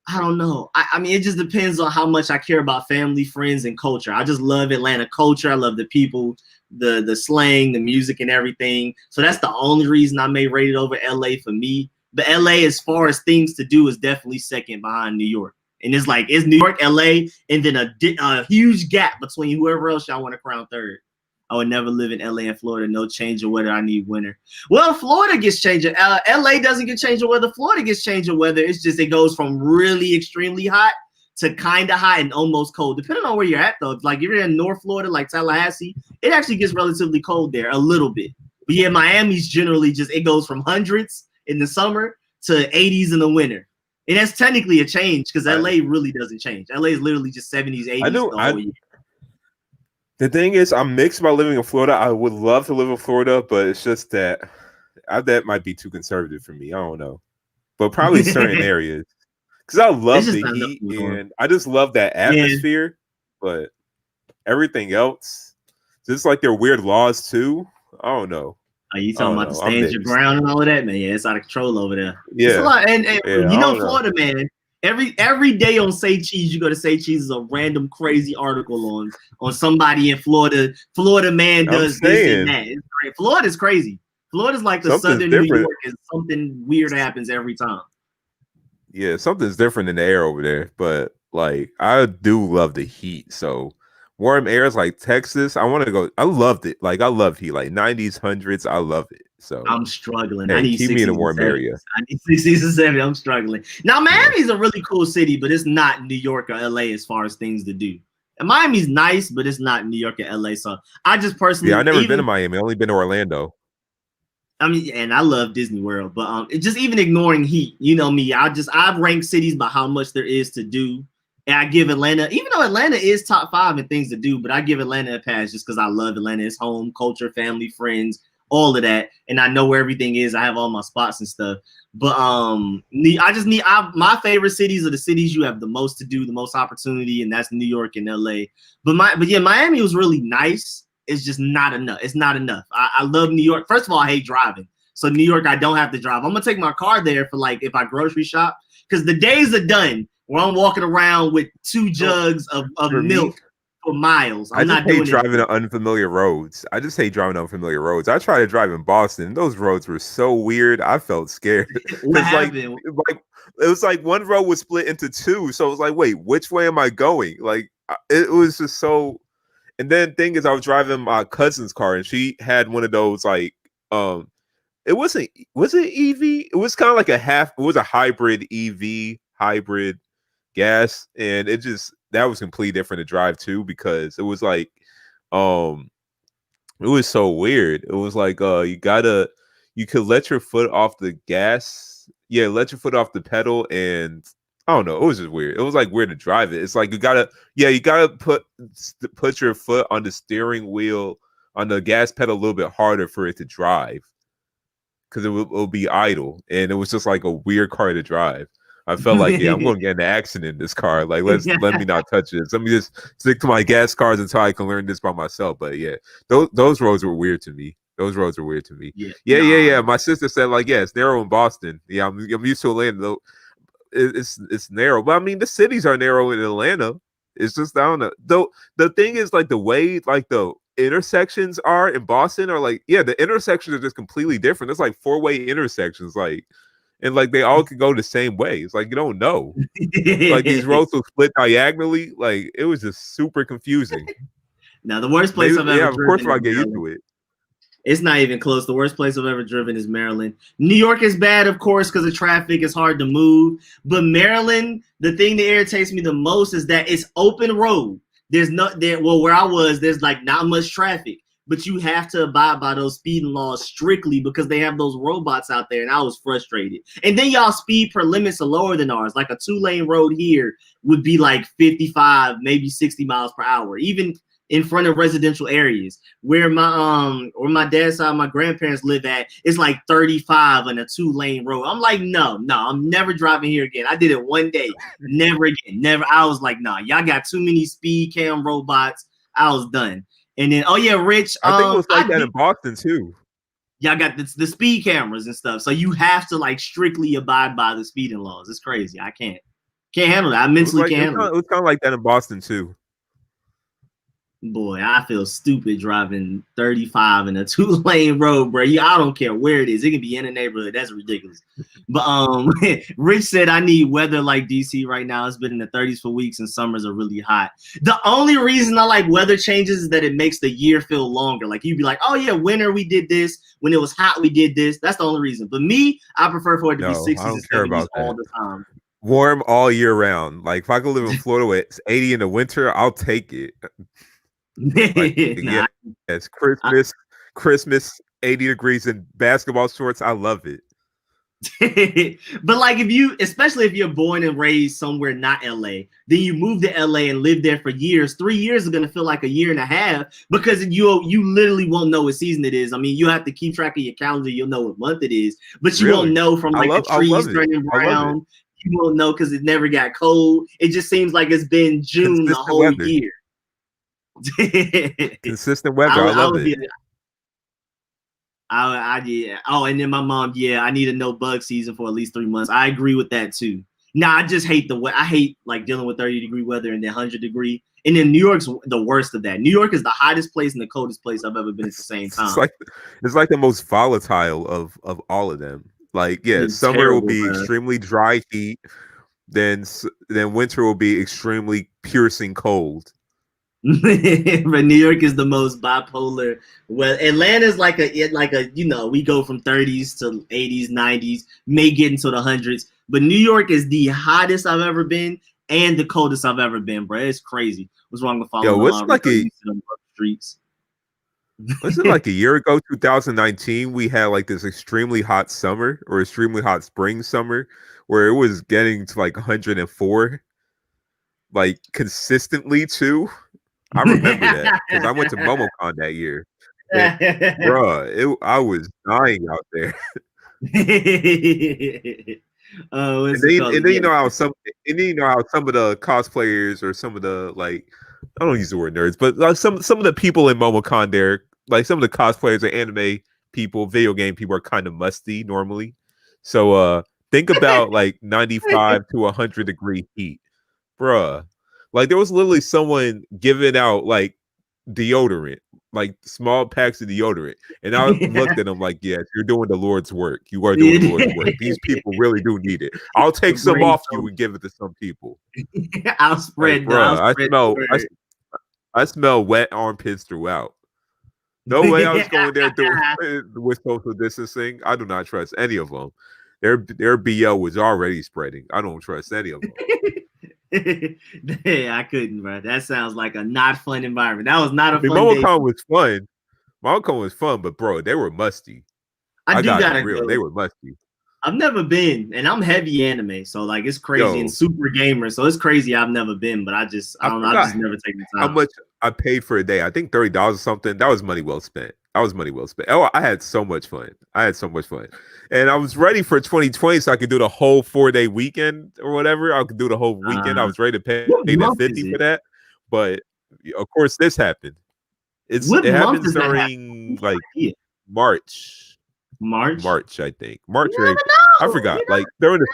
I don't know. I mean, it just depends on how much I care about family, friends, and culture. I just love Atlanta culture. I love the people, the slang, the music, and everything. So that's the only reason I may rate it over LA for me. But LA, as far as things to do, is definitely second behind New York. And it's like, it's New York, LA, and then a huge gap between whoever else y'all want to crown third. I would never live in LA and Florida. No change of weather. I need winter. Well, Florida gets change of LA doesn't get change of weather. Florida gets change of weather. It's just it goes from really extremely hot to kind of hot and almost cold, depending on where you're at, though. Like if you're in North Florida, like Tallahassee, it actually gets relatively cold there a little bit. But yeah, Miami's generally just it goes from hundreds in the summer to 80s in the winter. And that's technically a change because LA really doesn't change. LA is literally just 70s, 80s the whole year. The thing is, I'm mixed about living in Florida. I would love to live in Florida, but it's just that that might be too conservative for me. I don't know. But probably certain areas. Because I love the heat and I just love that atmosphere. Yeah. But everything else, just like their weird laws too. I don't know. Are you talking about the stand your ground and all of that, man? Yeah, it's out of control over there. Yeah. It's a lot. And you know, Florida, man. Every day on Say Cheese, you go to Say Cheese is a random crazy article on somebody in Florida. Florida man does this and that. It's great. Florida's crazy. Florida's like the southern New York, and something weird happens every time. Yeah, something's different in the air over there. But like, I do love the heat. So warm airs like Texas, I want to go. I loved it. Like I love heat, like 90s, 100s. I love it. So I'm struggling. Hey, I need keep me in a warm area. I need 60s and 70s. I'm struggling. Now Miami's a really cool city, but it's not New York or LA as far as things to do. And Miami's nice, but it's not New York or LA. So I just personally, I've never been to Miami. I've only been to Orlando. I mean, and I love Disney World, but just even ignoring heat, you know me. I've ranked cities by how much there is to do. And I give Atlanta, even though Atlanta is top 5 in things to do, but I give Atlanta a pass just because I love Atlanta. It's home, culture, family, friends, all of that. And I know where everything is. I have all my spots and stuff. But my favorite cities are the cities you have the most to do, the most opportunity, and that's New York and LA. But yeah, Miami was really nice. It's just not enough. It's not enough. I love New York. First of all, I hate driving. So New York, I don't have to drive. I'm gonna take my car there for like if I grocery shop, because the days are done where I'm walking around with 2 jugs of milk for miles. I just hate driving on unfamiliar roads. I just hate driving on unfamiliar roads. I tried to drive in Boston. Those roads were so weird. I felt scared. What happened? It was like one road was split into 2. So it was like, wait, which way am I going? Like it was just so. And then thing is, I was driving my cousin's car, and she had one of those like it was it EV? It was kind of like it was a hybrid EV, hybrid gas, and that was completely different to drive too, because it was like it was so weird. It was like you could let your foot off the gas, let your foot off the pedal, and I don't know, it was just weird. It was like weird to drive it. It's like you gotta put your foot on the steering wheel, on the gas pedal a little bit harder for it to drive, because it will be idle, and it was just like a weird car to drive. I felt like, I'm going to get in an accident in this car. Like, let me not touch this. Let me just stick to my gas cars until I can learn this by myself. But yeah, those roads were weird to me. Yeah. My sister said like, it's narrow in Boston. Yeah, I'm used to Atlanta though. It's narrow, but I mean the cities are narrow in Atlanta. It's just, I don't know. Though the thing is, like the way like the intersections are in Boston are like, the intersections are just completely different. It's like 4-way intersections, like. And like they all could go the same way. It's like you don't know. Like these roads will split diagonally. Like it was just super confusing. Now the worst place I've ever driven. Of course, if I get used to it. It's not even close. The worst place I've ever driven is Maryland. New York is bad, of course, because of traffic. It's hard to move. But Maryland, the thing that irritates me the most is that it's open road. There's where I was, there's like not much traffic. but you have to abide by those speeding laws strictly because they have those robots out there, and I was frustrated. And then y'all speed per limits are lower than ours. Like a 2-lane road here would be like 55, maybe 60 miles per hour, even in front of residential areas. Where my dad's side, my grandparents live at, it's like 35 on a 2-lane road. I'm like, no, I'm never driving here again. I did it one day, never again, never. I was like, nah, y'all got too many speed cam robots. I was done. And then, oh yeah, Rich. I think it was like that in Boston too. Y'all got the speed cameras and stuff, so you have to like strictly abide by the speeding laws. It's crazy. I can't handle that. I mentally can't handle it. It was kind of like that in Boston too. Boy, I feel stupid driving 35 in a 2-lane road, bro. I don't care where it is. It can be in a neighborhood. That's ridiculous. But Rich said I need weather like DC right now. It's been in the 30s for weeks and summers are really hot. The only reason I like weather changes is that it makes the year feel longer. Like you'd be like, oh yeah, winter we did this. When it was hot, we did this. That's the only reason. But me, I prefer for it to be 60s and 70s all the time. Warm all year round. Like if I could live in Florida where it's 80 in the winter, I'll take it. Like, yeah, it's Christmas 80 degrees in basketball shorts. I love it. But like especially if you're born and raised somewhere not LA, then you move to LA and live there for years. 3 years is gonna feel like a year and a half because you literally won't know what season it is. I mean, you have to keep track of your calendar. You'll know what month it is, but you won't know from like the trees turning brown. You won't know because it never got cold. It just seems like it's been June the whole year. Consistent weather. I love it. Yeah. Oh, and then my mom, I need a no bug season for at least 3 months. I agree with that too. I just hate I hate like dealing with 30-degree weather and then 100-degree. And then New York's the worst of that. New York is the hottest place and the coldest place I've ever been at the same time. It's like the most volatile of all of them. Like, it's summer terrible, will be extremely dry heat. Then winter will be extremely piercing cold. But New York is the most bipolar. Well, Atlanta's like a we go from 30s to 80s, 90s, may get into the hundreds. But New York is the hottest I've ever been and the coldest I've ever been, bro. It's crazy. What's wrong with following streets? Was it like a year ago, 2019? We had like this extremely hot summer or extremely hot spring summer where it was getting to like 104, like consistently too. I remember that because I went to MomoCon that year. Bruh, I was dying out there. And then you know how some of the cosplayers or some of the like, I don't use the word nerds, but like some of the people in MomoCon there, like some of the cosplayers or anime people, video game people are kind of musty normally. So think about like 95 to 100-degree heat, bruh. Like there was literally someone giving out like deodorant, like small packs of deodorant. And I looked at them like, yes, you're doing the Lord's work. You are doing the Lord's work. These people really do need it. I'll take some off you and give it to some people. I'll spread. Like, I smell wet armpits throughout. No way I was going there with social distancing. I do not trust any of them. Their BO was already spreading. I don't trust any of them. I couldn't, bro. That sounds like a not fun environment. That was not a fun MomoCon was fun. MomoCon was fun, but bro, they were musty. I gotta real. Go. They were musty. I've never been, and I'm heavy anime, so like it's crazy and super gamer, so it's crazy. I've never been, but I just never taken the time. How much I paid for a day? I think $30 or something. That was money well spent. Oh, I had so much fun. And I was ready for 2020 so I could do the whole 4-day weekend or whatever. I could do the whole weekend. I was ready to pay that 50 for that. But of course, this happened. It happens during like March, I think. March or April. I forgot. Like during the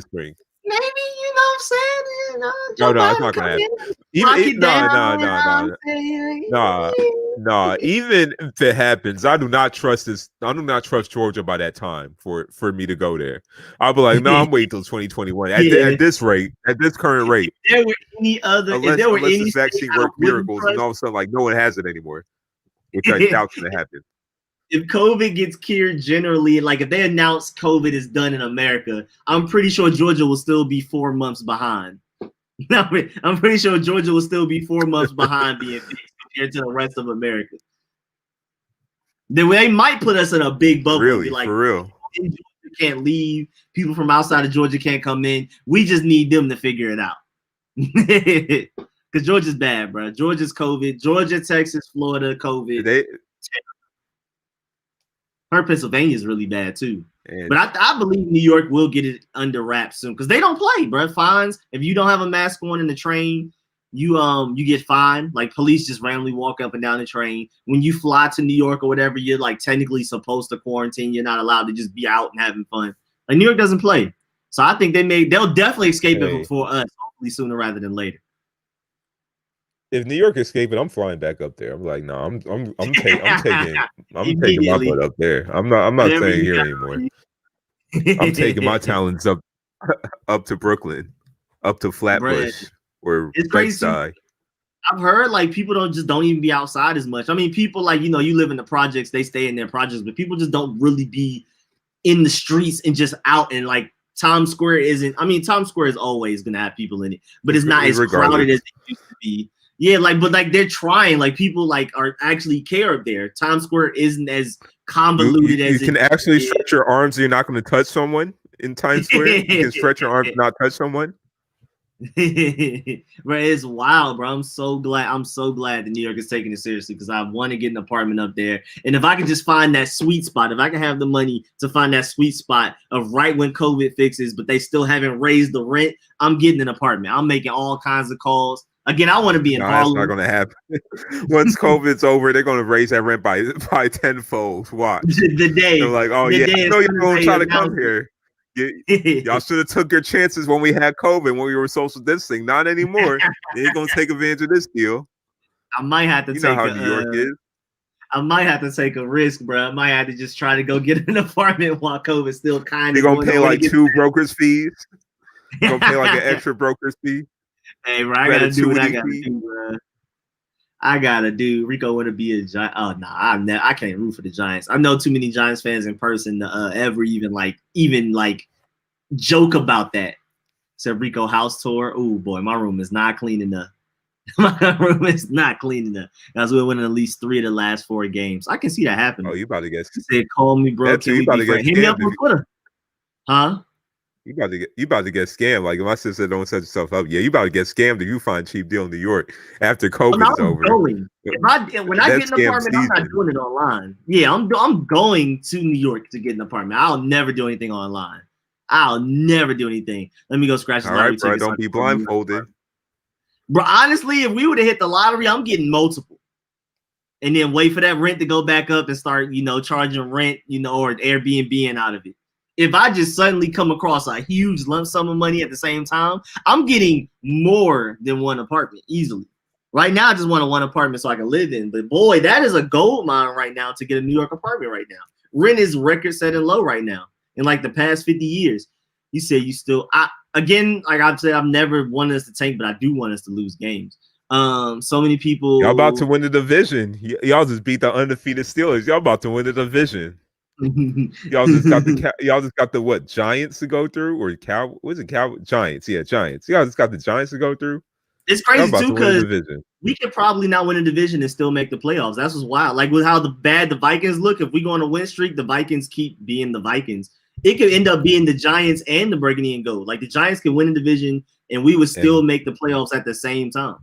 spring. Maybe, you know what I'm saying? No, it's not gonna happen. No. Even if it happens, I do not trust this. I do not trust Georgia by that time for me to go there. I'll be like, no, I'm waiting till 2021. At this current rate. If there were any other, unless the vaccine worked miracles, and all of a sudden, like no one has it anymore, which I doubt going to happen. If COVID gets cured generally, like if they announce COVID is done in America, I'm pretty sure Georgia will still be 4 months behind. I'm pretty sure Georgia will still be 4 months behind being fixed compared to the rest of America. They might put us in a big bubble. Really, and be like, for real. Georgia can't leave. People from outside of Georgia can't come in. We just need them to figure it out. Because Georgia's bad, bro. Georgia's COVID. Georgia, Texas, Florida, COVID. Pennsylvania is really bad too. But I believe New York will get it under wraps soon because they don't play, bro. Fines. If you don't have a mask on in the train, you get fined. Like police just randomly walk up and down the train. When you fly to New York or whatever, you're like technically supposed to quarantine. You're not allowed to just be out and having fun. Like New York doesn't play. So I think they'll definitely escape it before us, hopefully sooner rather than later. If New York escaping, I'm flying back up there. I'm like, no, I'm taking my butt up there. I'm not staying here anymore. I'm taking my talents up to Brooklyn, up to Flatbush, or it's crazy. I've heard like people don't even be outside as much. I mean, people like you live in the projects, they stay in their projects, but people just don't really be in the streets and just out and like Times Square isn't. I mean, Times Square is always gonna have people in it, but it's not as crowded as it used to be. Yeah, but they're trying. Like people are actually care up there. Times Square isn't as convoluted as you can actually stretch your arms. And you're not going to touch someone in Times Square. You can stretch your arms and not touch someone. Bro, it's wild, bro. I'm so glad that New York is taking it seriously because I want to get an apartment up there. And if I can just find that sweet spot, if I can have the money to find that sweet spot of right when COVID fixes, but they still haven't raised the rent, I'm getting an apartment. I'm making all kinds of calls. Again, I want to be in Harlem. That's not going to happen. Once COVID's over, they're going to raise that rent by tenfold. Watch. The day. They're like, oh, yeah, I know you're going to try to come here. Y'all should have took your chances when we had COVID, when we were social distancing. Not anymore. They ain't going to take advantage of this deal. I might have to take know how New York is. I might have to take a risk, bro. I might have to just try to go get an apartment while COVID's still kind of. They're going to pay like 2 broker's fees. They're going to pay like an extra broker's fee. Hey, bro, I gotta do what I gotta do, bro. I gotta do. Rico want to be a Giant. Oh, nah, I can't root for the Giants. I know too many Giants fans in person to ever even joke about that. Said Rico house tour. Oh boy, my room is not clean enough. My room is not clean enough. As we're winning at least 3 of the last 4 games. I can see that happening. Oh, you about to get? He said, "Call me, bro. Hit me up on Twitter." Huh? You about to get scammed. Like if my sister don't set yourself up, yeah, you about to get scammed if you find a cheap deal in New York after COVID's over. When I get an apartment, I'm not doing it online. Yeah, I'm going to New York to get an apartment. I'll never do anything online. I'll never do anything. Let me go scratch the lottery. All right, bro, don't be blindfolded. Bro, honestly, if we would have hit the lottery, I'm getting multiple. And then wait for that rent to go back up and start, charging rent, or Airbnb out of it. If I just suddenly come across a huge lump sum of money at the same time, I'm getting more than one apartment easily. Right now, I just want one apartment so I can live in. But boy, that is a gold mine right now to get a New York apartment right now. Rent is record-setting low right now in like the past 50 years. You said you still, like I've said, I've never wanted us to tank, but I do want us to lose games. So many people. Y'all about to win the division. Y'all just beat the undefeated Steelers. Y'all about to win the division. Y'all just got the what Giants to go through or Giants? Yeah, Giants. Y'all just got the Giants to go through. It's crazy too because we could probably not win a division and still make the playoffs. That's what's wild. Like with how bad the Vikings look, if we go on a win streak, the Vikings keep being the Vikings. It could end up being the Giants and the Burgundy and Gold. Like the Giants could win a division and we would still make the playoffs at the same time.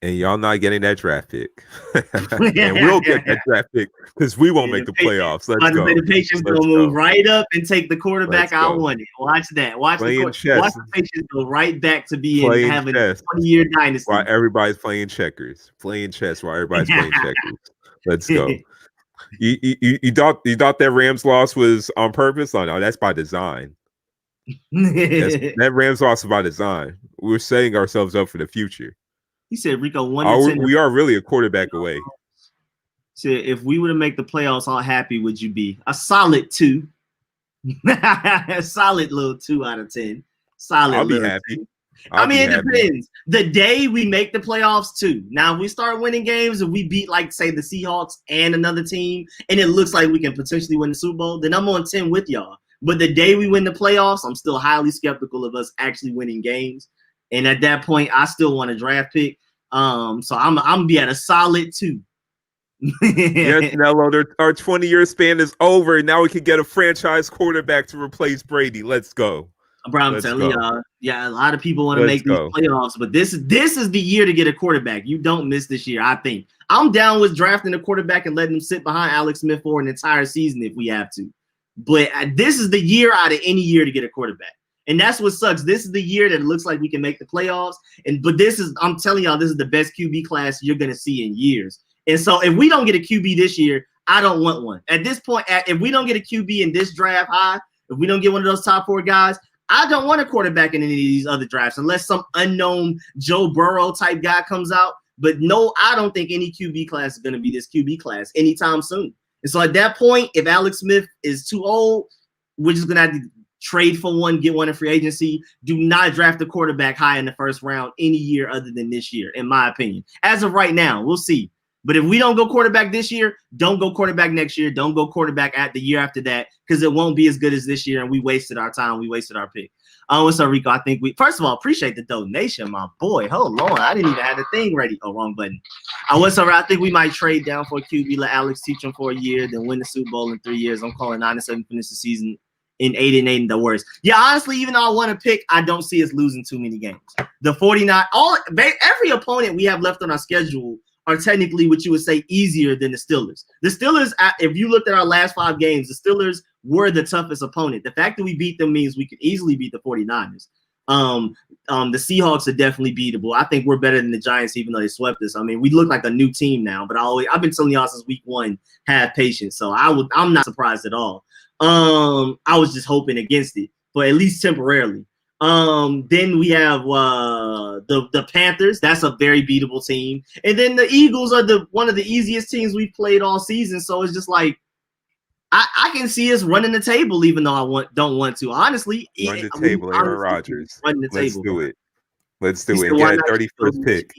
And y'all not getting that draft pick. And we'll get that draft pick because we won't make the playoffs. Let's go. The Patriots going to move right up and take the quarterback I wanted. Watch that. Watch the Patriots go right back to being having a 20-year dynasty. While everybody's playing checkers. Playing chess while everybody's playing checkers. Let's go. You thought that Rams loss was on purpose? Oh, no, that's by design. That Rams loss is by design. We're setting ourselves up for the future. He said, Rico, 1 to 10. We are really a quarterback away. He said, if we were to make the playoffs, how happy would you be? A solid 2. A solid little 2 out of 10. Solid. I'll be happy. It depends. The day we make the playoffs, too. Now, if we start winning games, if we beat, like, say, the Seahawks and another team, and it looks like we can potentially win the Super Bowl, then I'm on 10 with y'all. But the day we win the playoffs, I'm still highly skeptical of us actually winning games. And at that point, I still want a draft pick. So I'm gonna be at a solid 2. Yes, Nello, our 20-year span is over. Now we can get a franchise quarterback to replace Brady. Let's go. Bro, I'm telling y'all, yeah, a lot of people want to make these playoffs, but this is the year to get a quarterback. You don't miss this year, I think. I'm down with drafting a quarterback and letting him sit behind Alex Smith for an entire season if we have to. But this is the year out of any year to get a quarterback. And that's what sucks. This is the year that it looks like we can make the playoffs. But I'm telling y'all, this is the best QB class you're going to see in years. And so if we don't get a QB this year, I don't want one. At this point, if we don't get a QB in this draft high, if we don't get one of those top 4 guys, I don't want a quarterback in any of these other drafts unless some unknown Joe Burrow type guy comes out. But no, I don't think any QB class is going to be this QB class anytime soon. And so at that point, if Alex Smith is too old, we're just going to have to trade for one, get one in free agency. Do not draft a quarterback high in the first round any year other than this year, in my opinion. As of right now, we'll see. But if we don't go quarterback this year, don't go quarterback next year. Don't go quarterback at the year after that because it won't be as good as this year, and we wasted our time. We wasted our pick. What's up, Rico? I think first of all, appreciate the donation, my boy. Hold on. I didn't even have the thing ready. Oh, wrong button. What's up? I think we might trade down for a QB, let Alex teach him for a year, then win the Super Bowl in 3 years. I'm calling 9-7, finish the season in 8-8 in the worst. Yeah, honestly, even though I want to pick, I don't see us losing too many games. The 49, every opponent we have left on our schedule are technically what you would say easier than the Steelers. The Steelers, if you looked at our last 5 games, the Steelers were the toughest opponent. The fact that we beat them means we could easily beat the 49ers. The Seahawks are definitely beatable. I think we're better than the Giants, even though they swept us. I mean, we look like a new team now, but I've been telling y'all since week 1, have patience. So I'm not surprised at all. I was just hoping against it, but at least temporarily. Then we have the Panthers. That's a very beatable team. And then the Eagles are one of the easiest teams we've played all season. So it's just like I can see us running the table, even though I don't want to. Honestly, run the table, Aaron Rodgers. Let's do it. Let's do it. Get a 31st pick.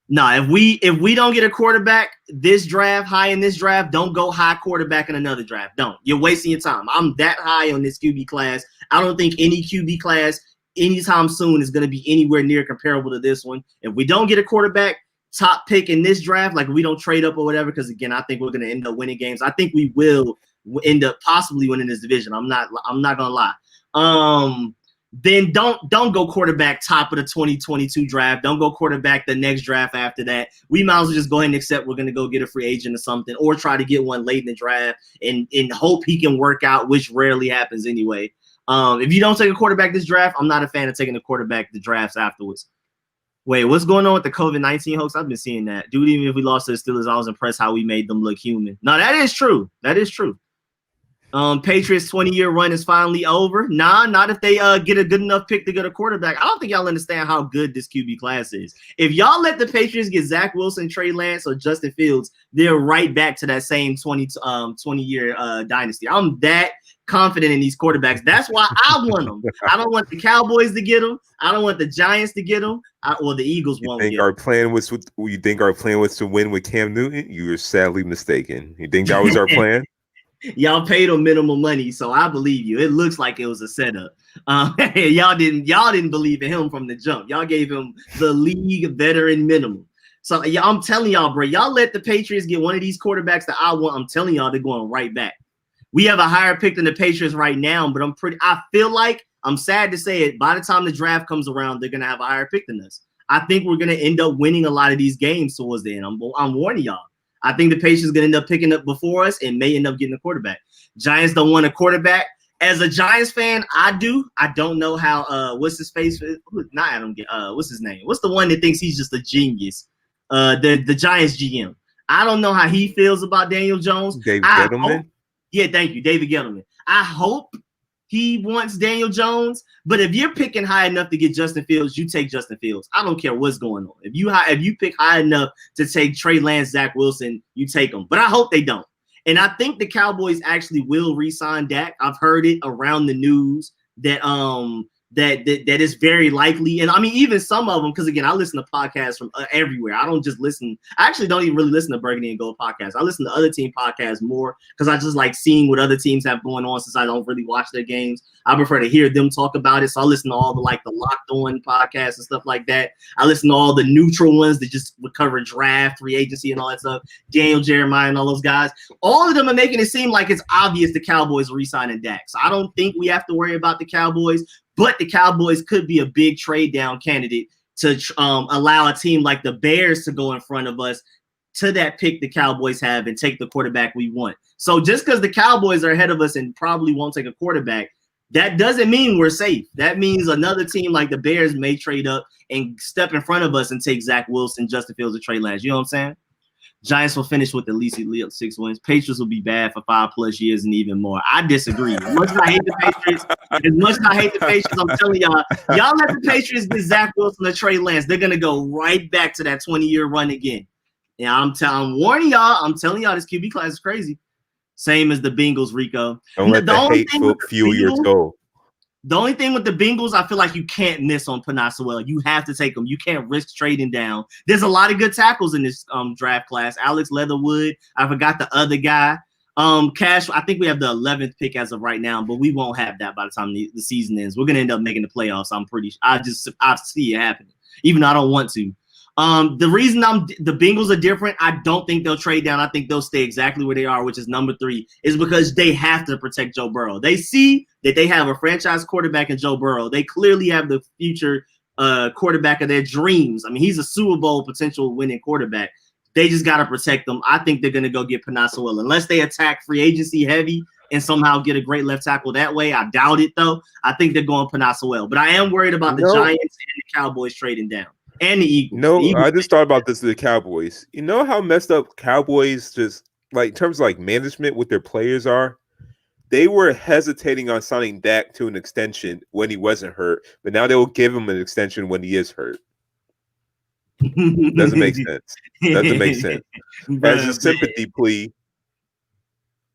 No, if we don't get a quarterback this draft, high in this draft, don't go high quarterback in another draft. Don't. You're wasting your time. I'm that high on this QB class. I don't think any QB class anytime soon is going to be anywhere near comparable to this one. If we don't get a quarterback top pick in this draft, like we don't trade up or whatever, because again, I think we're going to end up winning games. I think we will end up possibly winning this division. I'm not gonna lie. Then don't go quarterback top of the 2022 draft. Don't go quarterback the next draft after that. We might as well just go ahead and accept we're going to go get a free agent or something, or try to get one late in the draft and hope he can work out, which rarely happens anyway. If you don't take a quarterback this draft, I'm not a fan of taking a quarterback the drafts afterwards. Wait, what's going on with the COVID-19 hoax? I've been seeing that. Dude, even if we lost to the Steelers, I was impressed how we made them look human. No, that is true. That is true. Patriots 20-year run is finally over. Nah, not if they get a good enough pick to get a quarterback. I don't think y'all understand how good this QB class is. If y'all let the Patriots get Zach Wilson, Trey Lance, or Justin Fields, they're right back to that same 20-year dynasty. I'm that confident in these quarterbacks. That's why I want them. I don't want the Cowboys to get them. I don't want the Giants to get them. Or the Eagles won't get them. You think our plan was to win with Cam Newton? You are sadly mistaken. You think that was our plan? Y'all paid him minimum money, so I believe you. It looks like it was a setup. Y'all didn't believe in him from the jump. Y'all gave him the league veteran minimum. So I'm telling y'all, bro, y'all let the Patriots get one of these quarterbacks that I want. I'm telling y'all, they're going right back. We have a higher pick than the Patriots right now, but I feel like, I'm sad to say it, by the time the draft comes around, they're gonna have a higher pick than us. I think we're gonna end up winning a lot of these games towards the end. I'm warning y'all. I think the Patriots are going to end up picking up before us and may end up getting a quarterback. Giants don't want a quarterback. As a Giants fan, I do. I don't know how what's his face? Not Adam. What's his name? What's the one that thinks he's just a genius? The Giants GM. I don't know how he feels about Daniel Jones. David Gettleman? Yeah, thank you, David Gettleman. I hope he wants Daniel Jones, but if you're picking high enough to get Justin Fields, you take Justin Fields. I don't care what's going on. If you pick high enough to take Trey Lance, Zach Wilson, you take them. But I hope they don't. And I think the Cowboys actually will re-sign Dak. I've heard it around the news that that is very likely. And I mean, even some of them, because again, I listen to podcasts from everywhere. I don't just listen. I actually don't even really listen to Burgundy and Gold podcasts. I listen to other team podcasts more because I just like seeing what other teams have going on since I don't really watch their games. I prefer to hear them talk about it. So I listen to all the Locked On podcasts and stuff like that. I listen to all the neutral ones that just would cover draft, free agency, and all that stuff. Daniel Jeremiah and all those guys. All of them are making it seem like it's obvious the Cowboys are re-signing Dak. So I don't think we have to worry about the Cowboys. But the Cowboys could be a big trade down candidate to allow a team like the Bears to go in front of us to that pick the Cowboys have and take the quarterback we want. So just because the Cowboys are ahead of us and probably won't take a quarterback, that doesn't mean we're safe. That means another team like the Bears may trade up and step in front of us and take Zach Wilson, Justin Fields, or Trey Lance. You know what I'm saying? Giants will finish with at least 6 wins. Patriots will be bad for 5+ years and even more. I disagree. As much as I hate the Patriots, I'm telling y'all let the Patriots get Zach Wilson or Trey Lance. They're gonna go right back to that 20-year run again. Yeah, I'm warning y'all. I'm telling y'all this QB class is crazy. Same as the Bengals, Rico. Don't let the hate fuel your soul. The only thing with the Bengals, I feel like you can't miss on Penei Sewell. You have to take them. You can't risk trading down. There's a lot of good tackles in this draft class. Alex Leatherwood. I forgot the other guy. Cash, I think we have the 11th pick as of right now, but we won't have that by the time the season ends. We're going to end up making the playoffs. I see it happening, even though I don't want to. The reason the Bengals are different, I don't think they'll trade down. I think they'll stay exactly where they are, which is number 3, is because they have to protect Joe Burrow. They see that they have a franchise quarterback in Joe Burrow. They clearly have the future quarterback of their dreams. I mean, he's a Super Bowl potential winning quarterback. They just got to protect them. I think they're going to go get Penei Sewell. Unless they attack free agency heavy and somehow get a great left tackle that way. I doubt it, though. I think they're going Penei Sewell. But I am worried about the Giants and the Cowboys trading down. And the Eagles. No, the Eagles. I just thought about this with the Cowboys. You know how messed up Cowboys just like in terms of like management with their players are? They were hesitating on signing Dak to an extension when he wasn't hurt, but now they will give him an extension when he is hurt. Doesn't make sense. Doesn't make sense. As a sympathy plea,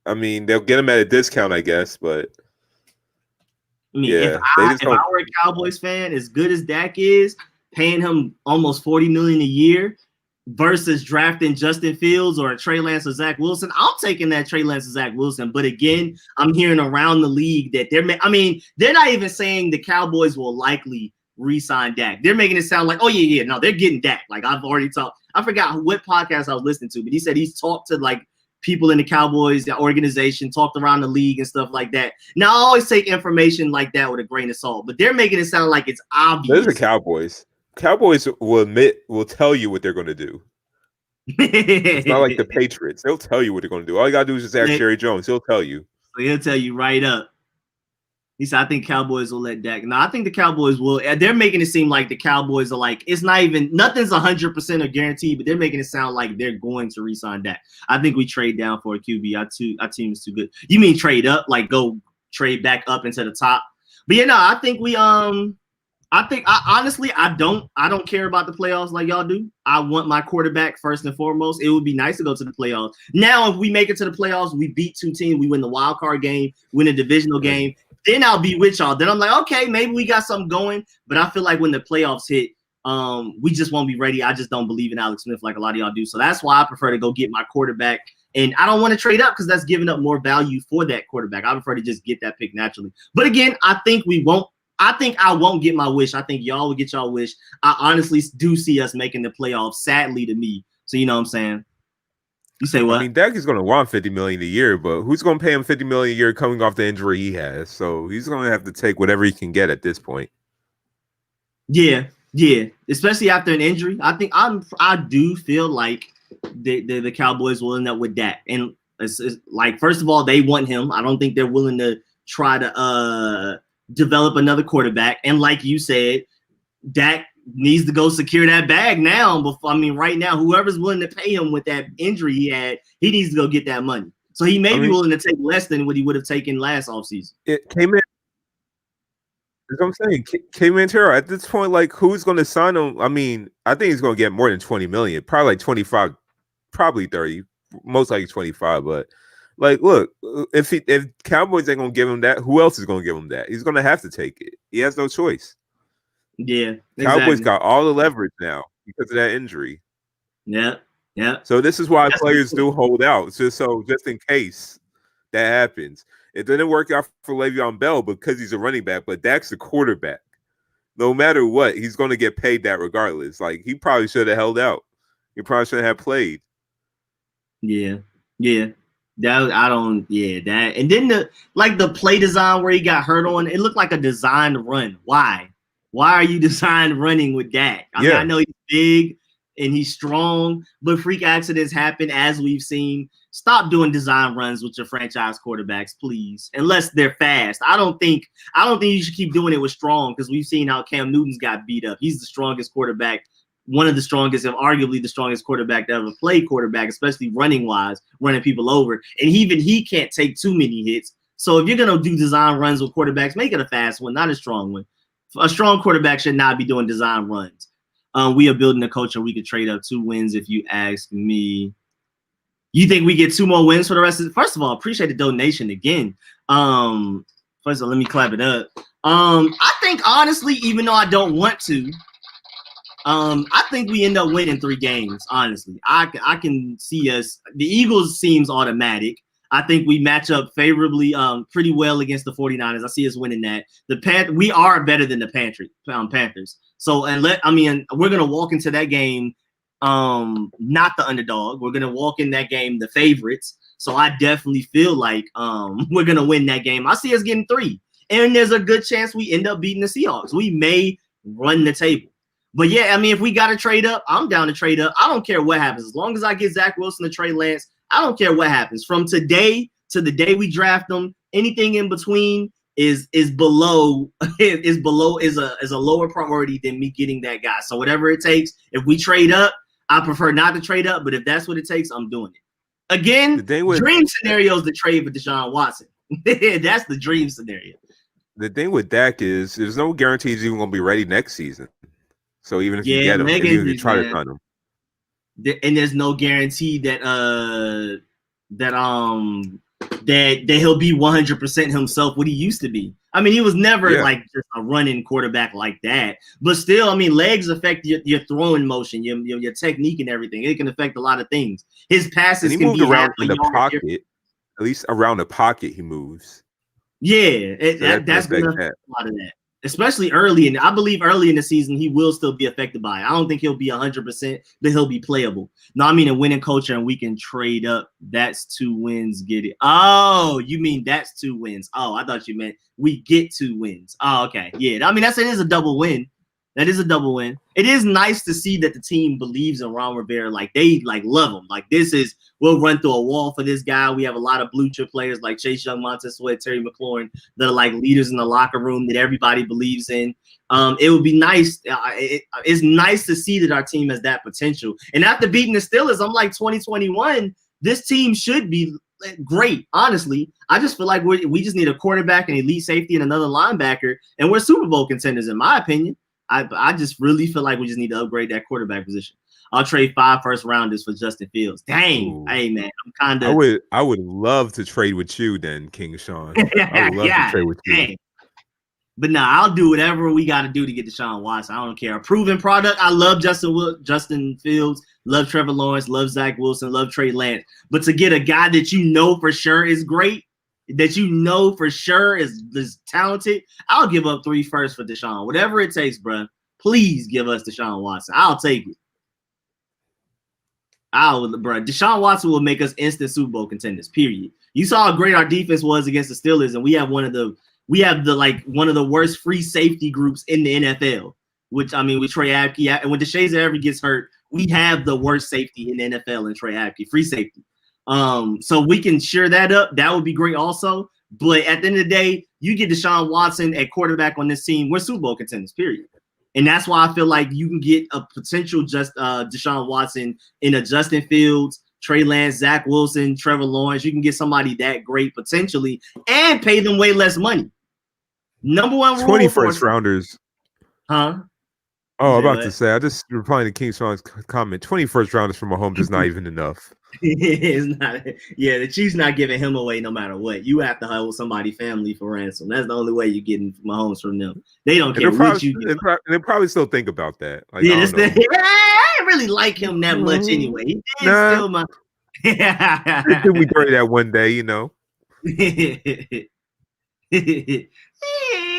I mean, they'll get him at a discount, I guess, but I mean, if I were a Cowboys fan, as good as Dak is, paying him almost $40 million a year versus drafting Justin Fields or Trey Lance or Zach Wilson, I'm taking that Trey Lance or Zach Wilson. But again, I'm hearing around the league that they're not even saying the Cowboys will likely re-sign Dak. They're making it sound like, oh yeah, no, they're getting Dak. Like I've already talked. I forgot what podcast I was listening to, but he said he's talked to like people in the Cowboys, the organization, talked around the league and stuff like that. Now, I always take information like that with a grain of salt, but they're making it sound like it's obvious. Those are Cowboys. Cowboys will tell you what they're going to do. It's not like the Patriots. They'll tell you what they're going to do. All you got to do is just ask Jerry Jones. He'll tell you. So he'll tell you right up. He said, I think Cowboys will let Dak. No, I think the Cowboys will. They're making it seem like the Cowboys are like, it's not even, nothing's 100% a guarantee, but they're making it sound like they're going to re-sign Dak. I think we trade down for a QB. Our team is too good. You mean trade up, like go trade back up into the top? But yeah, no, I think honestly, I don't care about the playoffs like y'all do. I want my quarterback first and foremost. It would be nice to go to the playoffs. Now, if we make it to the playoffs, we beat 2 teams, we win the wild card game, win a divisional game, then I'll be with y'all. Then I'm like, okay, maybe we got something going. But I feel like when the playoffs hit, we just won't be ready. I just don't believe in Alex Smith like a lot of y'all do. So that's why I prefer to go get my quarterback. And I don't want to trade up because that's giving up more value for that quarterback. I prefer to just get that pick naturally. But again, I think I won't get my wish. I think y'all will get y'all wish. I honestly do see us making the playoffs, sadly to me. So you know what I'm saying? You say what? I mean, Dak is going to want $50 million a year, but who's going to pay him $50 million a year coming off the injury he has? So he's going to have to take whatever he can get at this point. Yeah, especially after an injury. I do feel like the Cowboys will end up with Dak, and it's like, first of all, they want him. I don't think they're willing to try to develop another quarterback. And like you said, Dak needs to go secure that bag now. Right now, whoever's willing to pay him with that injury he had, he needs to go get that money. So he may be willing to take less than what he would have taken last offseason. It came in. That's what I'm saying. K-Mantero, at this point, like, who's going to sign him? I mean, I think he's going to get more than $20 million, probably like 25, probably 30, most likely 25. But like, look, if Cowboys ain't going to give him that, who else is going to give him that? He's going to have to take it. He has no choice. Yeah, Cowboys exactly. got all the leverage now because of that injury. Yeah. So this is why That's players cool. do hold out, just in case that happens. It didn't work out for Le'Veon Bell because he's a running back, but Dak's the quarterback. No matter what, he's going to get paid that regardless. Like, he probably should have held out. He probably shouldn't have played. Yeah. That and then the play design where he got hurt on, it looked like a designed run. Why are you designed running with Dak? I mean, I know he's big and he's strong, but freak accidents happen, as we've seen. Stop doing design runs with your franchise quarterbacks, please, unless they're fast. I don't think you should keep doing it with strong, because we've seen how Cam Newton's got beat up. He's the strongest quarterback, one of the strongest, and arguably the strongest quarterback to ever play quarterback, especially running wise, running people over. And even he can't take too many hits. So if you're going to do design runs with quarterbacks, make it a fast one, not a strong one. A strong quarterback should not be doing design runs. We are building a culture. We could trade up 2 wins if you ask me. You think we get 2 more wins for the rest of it? First of all, appreciate the donation again. First of all, let me clap it up. I think, honestly, even though I don't want to, I think we end up winning 3 games, honestly. I can see us. The Eagles seems automatic. I think we match up favorably pretty well against the 49ers. I see us winning that. We are better than the Panthers. So, we're going to walk into that game not the underdog. We're going to walk in that game the favorites. So I definitely feel like we're going to win that game. I see us getting 3. And there's a good chance we end up beating the Seahawks. We may run the table. But yeah, I mean, if we got to trade up, I'm down to trade up. I don't care what happens. As long as I get Zach Wilson to Trey Lance, I don't care what happens. From today to the day we draft them, anything in between is below is a lower priority than me getting that guy. So whatever it takes, if we trade up, I prefer not to trade up. But if that's what it takes, I'm doing it. Again, dream scenario is to trade for Deshaun Watson. That's the dream scenario. The thing with Dak is there's no guarantee he's even going to be ready next season. So even if you get him, even if you try to sign him, and there's no guarantee that he'll be 100% himself what he used to be. I mean, he was never like just a running quarterback like that. But still, I mean, legs affect your throwing motion, your technique, and everything. It can affect a lot of things. His passes and he can moved be around in the pocket. At least around the pocket, he moves. Yeah, that's gonna affect a lot of that. Especially early, and I believe early in the season, he will still be affected by it. I don't think he'll be 100%, but he'll be playable. No, I mean a winning culture, and we can trade up. That's 2 wins. Get it? Oh, you mean that's 2 wins? Oh, I thought you meant we get 2 wins. Oh, okay. Yeah, I mean it is a double win. That is a double win. It is nice to see that the team believes in Ron Rivera. Like they love him. Like we'll run through a wall for this guy. We have a lot of blue chip players like Chase Young, Montez Sweat, Terry McLaurin that are like leaders in the locker room that everybody believes in. It would be nice. It's nice to see that our team has that potential. And after beating the Steelers, I'm like 2021. This team should be great. Honestly, I just feel like we just need a quarterback, an elite safety, and another linebacker, and we're Super Bowl contenders, in my opinion. I just really feel like we just need to upgrade that quarterback position. I'll trade 5 first-rounders for Justin Fields. Dang. Ooh. Hey, man, I'm kind of I would love to trade with you then, King Sean. I would love to trade with you. Dang. But I'll do whatever we got to do to get Deshaun Watson. I don't care. A proven product. I love Justin Fields, love Trevor Lawrence, love Zach Wilson, love Trey Lance. But to get a guy that you know for sure is great, that you know for sure is talented, I'll give up 3 firsts for Deshaun. Whatever it takes, bro. Please give us Deshaun Watson. I'll take it. Deshaun Watson will make us instant Super Bowl contenders, period. You saw how great our defense was against the Steelers, and we have one of the worst free safety groups in the NFL, with Trey Apke. And when Deshaun ever gets hurt, we have the worst safety in the NFL in Trey Apke, free safety. So we can share that up. That would be great also. But at the end of the day, you get Deshaun Watson at quarterback on this team, we're Super Bowl contenders, period. And that's why I feel like you can get a potential Deshaun Watson in a Justin Fields, Trey Lance, Zach Wilson, Trevor Lawrence. You can get somebody that great potentially and pay them way less money. Number one rule 20 first rounders. Huh? Oh, I'm said about to what? say, I just replying to King Sean's comment. 21st rounders from Mahomes is not even enough. It's not. Yeah, the Chiefs not giving him away no matter what. You have to hold somebody family for ransom. That's the only way you're getting Mahomes from them. They don't care what you get. They probably still think about that. Like, Yeah, I don't know. I didn't really like him that much anyway. He did Nah, steal my. we bury that one day, you know. You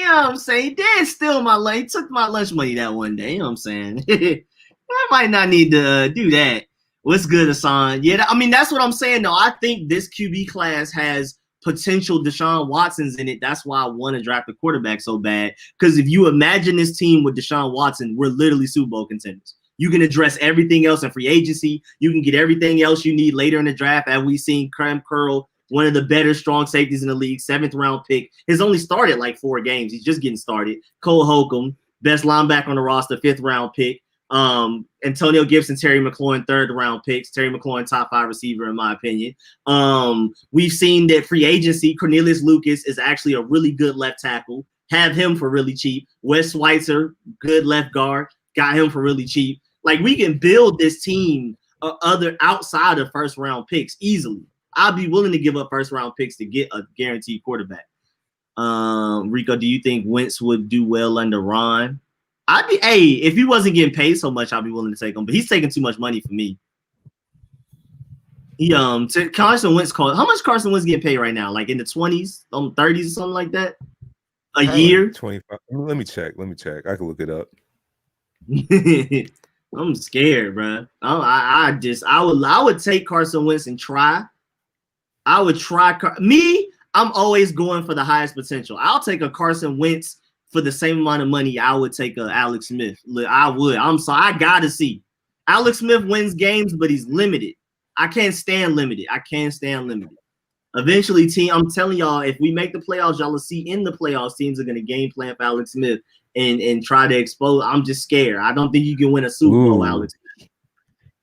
know what I'm saying? He did steal my lunch. He took my lunch money that one day. You know what I'm saying? I might not need to do that. What's good, Hassan? Yeah, I mean, that's what I'm saying, though. I think this QB class has potential Deshaun Watsons in it. That's why I want to draft a quarterback so bad. Because if you imagine this team with Deshaun Watson, we're literally Super Bowl contenders. You can address everything else in free agency. You can get everything else you need later in the draft. As we've seen, Cram Curl, one of the better strong safeties in the league, 7th round pick. He's only started like 4 games. He's just getting started. Cole Holcomb, best linebacker on the roster, 5th round pick. Antonio Gibson, Terry McLaurin, 3rd round picks. Terry McLaurin, top 5 receiver, in my opinion. We've seen that free agency, Cornelius Lucas is actually a really good left tackle. Have him for really cheap. Wes Schweitzer, good left guard. Got him for really cheap. Like, we can build this team other outside of 1st round picks easily. I'd be willing to give up 1st round picks to get a guaranteed quarterback. Rico, do you think Wentz would do well under Ron? If he wasn't getting paid so much, I'd be willing to take him, but he's taking too much money for me. Carson Wentz, how much Carson Wentz getting paid right now? Like in the 20s, 30s or something like that? Year? 25. Let me check. I can look it up. I'm scared, bro. I would take Carson Wentz and try. I would try. I'm always going for the highest potential. I'll take a Carson Wentz for the same amount of money I would take a Alex Smith. I would. I'm sorry. I gotta see. Alex Smith wins games, but he's limited. I can't stand limited. Eventually, I'm telling y'all, if we make the playoffs, y'all will see in the playoffs, teams are going to game plan for Alex Smith and try to expose. I'm just scared. I don't think you can win a Super Bowl, Alex.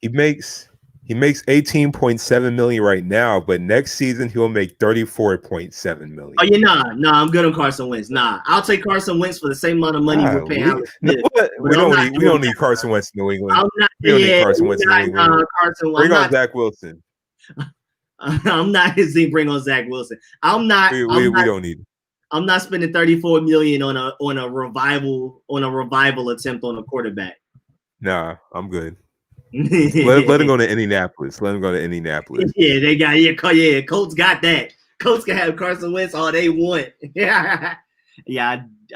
He makes 18.7 million right now, but next season he'll make 34.7 million. Oh, yeah, nah, I'm good on Carson Wentz. Nah, I'll take Carson Wentz for the same amount of money we're paying Alex Smith. We don't need Carson Wentz in New England. We don't need Carson Wentz in New England. Bring on Zach Wilson. I'm not his bring on Zach Wilson. We don't need him. I'm not spending $34 million on a revival attempt on a quarterback. Nah, I'm good. let him go to Indianapolis. Yeah, they got Colts got that. Colts can have Carson Wentz all they want. Yeah,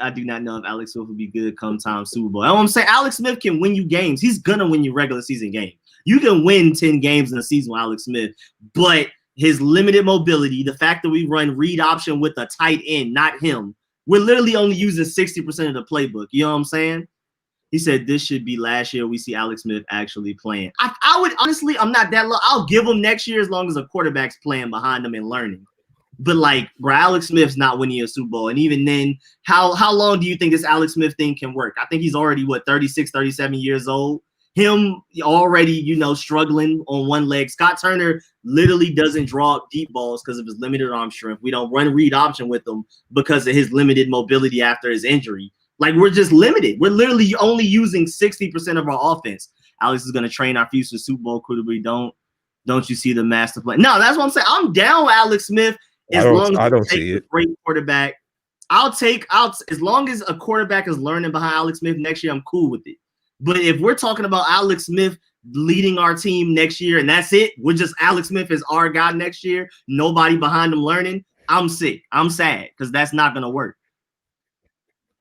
I do not know if Alex Smith will be good come time Super Bowl. I'm saying Alex Smith can win you games. He's gonna win you regular season games. You can win 10 games in a season with Alex Smith, but his limited mobility, the fact that we run read option with a tight end, not him. We're literally only using 60% of the playbook. You know what I'm saying? He said this should be last year we see Alex Smith actually playing. I would honestly, I'm not that low. I'll give him next year as long as a quarterback's playing behind him and learning. But like, bro, Alex Smith's not winning a Super Bowl. And even then, how long do you think this Alex Smith thing can work? I think he's already, 36, 37 years old. Him already, struggling on one leg. Scott Turner literally doesn't draw up deep balls because of his limited arm strength. We don't run read option with him because of his limited mobility after his injury. Like, we're just limited. We're literally only using 60% of our offense. Alex is going to train our future Super Bowl quarterback. Don't you see the master plan? No, that's what I'm saying. I'm down with Alex Smith as long as I don't see it. Great quarterback. As long as a quarterback is learning behind Alex Smith next year, I'm cool with it. But if we're talking about Alex Smith leading our team next year and that's it, we're just Alex Smith is our guy next year, nobody behind him learning, I'm sick. I'm sad because that's not going to work.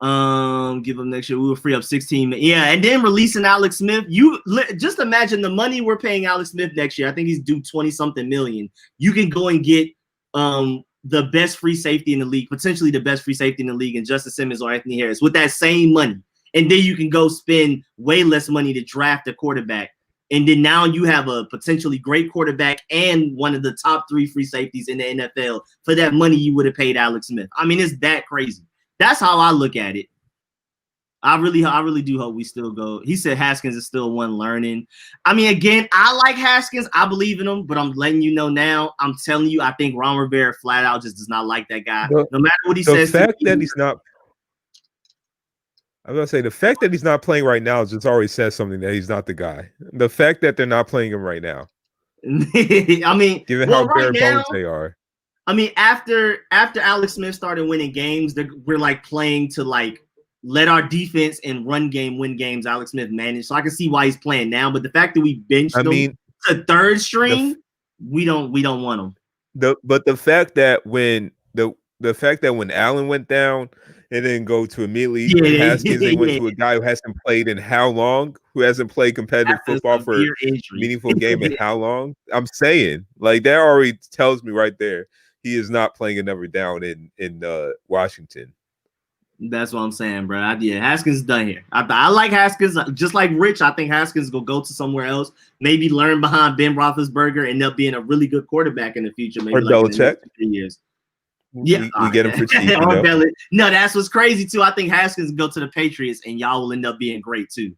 Give him next year. We will free up 16. Yeah, and then releasing Alex Smith. You just imagine the money we're paying Alex Smith next year. I think he's due 20-something million. You can go and get the best free safety in the league, potentially the best free safety in the league, and Justin Simmons or Anthony Harris with that same money. And then you can go spend way less money to draft a quarterback. And then now you have a potentially great quarterback and one of the top 3 free safeties in the NFL for that money you would have paid Alex Smith. I mean, it's that crazy. That's how I look at it. I really do hope we still go. He said Haskins is still one learning. I mean, again, I like Haskins. I believe in him, but I'm letting you know now. I'm telling you, I think Ron Rivera flat out just does not like that guy. No matter what he says. The fact that he's not. I was gonna say the fact that he's not playing right now just already says something that he's not the guy. The fact that they're not playing him right now. I mean, Given well, how right bare now, bones they are. I mean, after Alex Smith started winning games, we're like playing to like let our defense and run game win games. Alex Smith managed, so I can see why he's playing now. But the fact that we benched him to third string, we don't want him. The fact that when the fact that when Allen went down and then go to immediately Haskins, they went to a guy who hasn't played in how long, who hasn't played competitive football for a meaningful game in how long? I'm saying, like, that already tells me right there he is not playing another down in Washington. That's what I'm saying, bro. Haskins is done here. I like Haskins, just like Rich. I think Haskins will go to somewhere else, maybe learn behind Ben Roethlisberger, end up being a really good quarterback in the future. Maybe or like Belichick. In 3 years. Yeah, we get him for cheap. No, that's what's crazy too. I think Haskins will go to the Patriots, and y'all will end up being great too.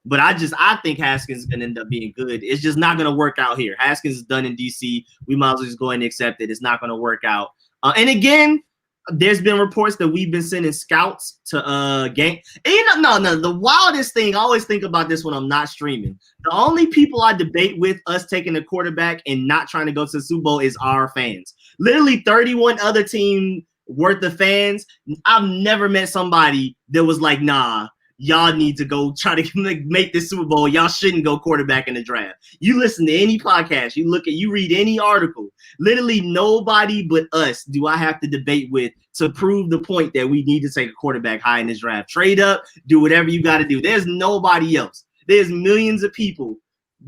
But I think Haskins is gonna end up being good. It's just not gonna work out here. Haskins is done in DC. We might as well just go ahead and accept it. It's not gonna work out. And again, there's been reports that we've been sending scouts to game. And no. The wildest thing, I always think about this when I'm not streaming. The only people I debate with us taking a quarterback and not trying to go to the Super Bowl is our fans. Literally 31 other team worth of fans. I've never met somebody that was like, nah, y'all need to go try to make this Super Bowl. Y'all shouldn't go quarterback in the draft. You listen to any podcast, you read any article. Literally nobody but us do I have to debate with to prove the point that we need to take a quarterback high in this draft. Trade up, do whatever you got to do. There's nobody else. There's millions of people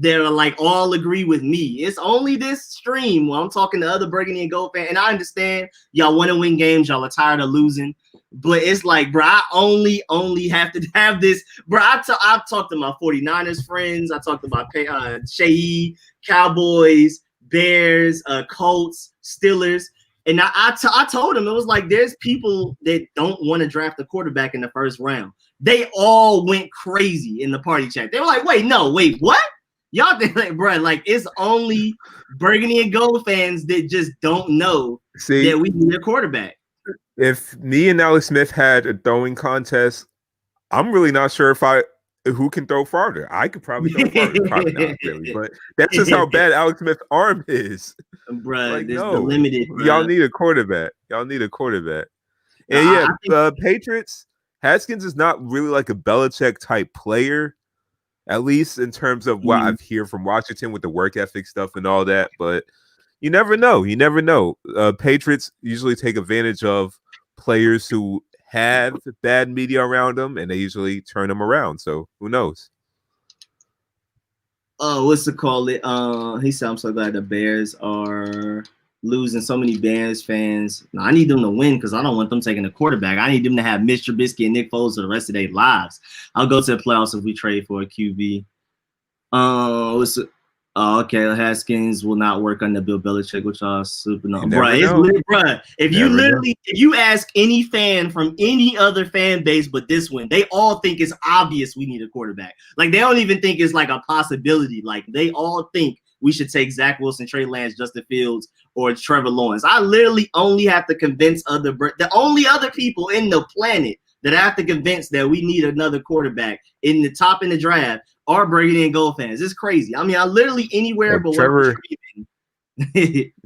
that are like all agree with me. It's only this stream where I'm talking to other Burgundy and Gold fans, and I understand y'all want to win games, y'all are tired of losing. But it's like, bro, I only have to have this. Bro, I've talked to my 49ers friends. I talked about Seyi, Cowboys, Bears, Colts, Steelers. And I told them, it was like, there's people that don't want to draft a quarterback in the first round. They all went crazy in the party chat. They were like, wait, what? Y'all think, like, bro, like, it's only Burgundy and Gold fans that just don't know that we need a quarterback. If me and Alex Smith had a throwing contest, I'm really not sure who can throw farther. I could probably throw farther, probably not really, but that's just how bad Alex Smith's arm is. Bro, like, no, the limited. Bro. Y'all need a quarterback. And Patriots, Haskins is not really like a Belichick type player, at least in terms of what I've heard from Washington with the work ethic stuff and all that. But you never know. Patriots usually take advantage of players who have bad media around them, and they usually turn them around. So who knows? What's it called? He said, I'm so glad the Bears are losing. So many Bears fans. No, I need them to win because I don't want them taking a quarterback. I need them to have Mitch Trubisky and Nick Foles for the rest of their lives. I'll go to the playoffs if we trade for a QB. Okay, Haskins will not work under Bill Belichick, which are super no. Bruh, if you ask any fan from any other fan base but this one, they all think it's obvious we need a quarterback. Like, they don't even think it's like a possibility. Like, they all think we should take Zach Wilson, Trey Lance, Justin Fields, or Trevor Lawrence. I literally only have to convince the only other people in the planet that I have to convince that we need another quarterback in the top in the draft are Burgundy and Gold fans. It's crazy. I mean, I literally anywhere but Trevor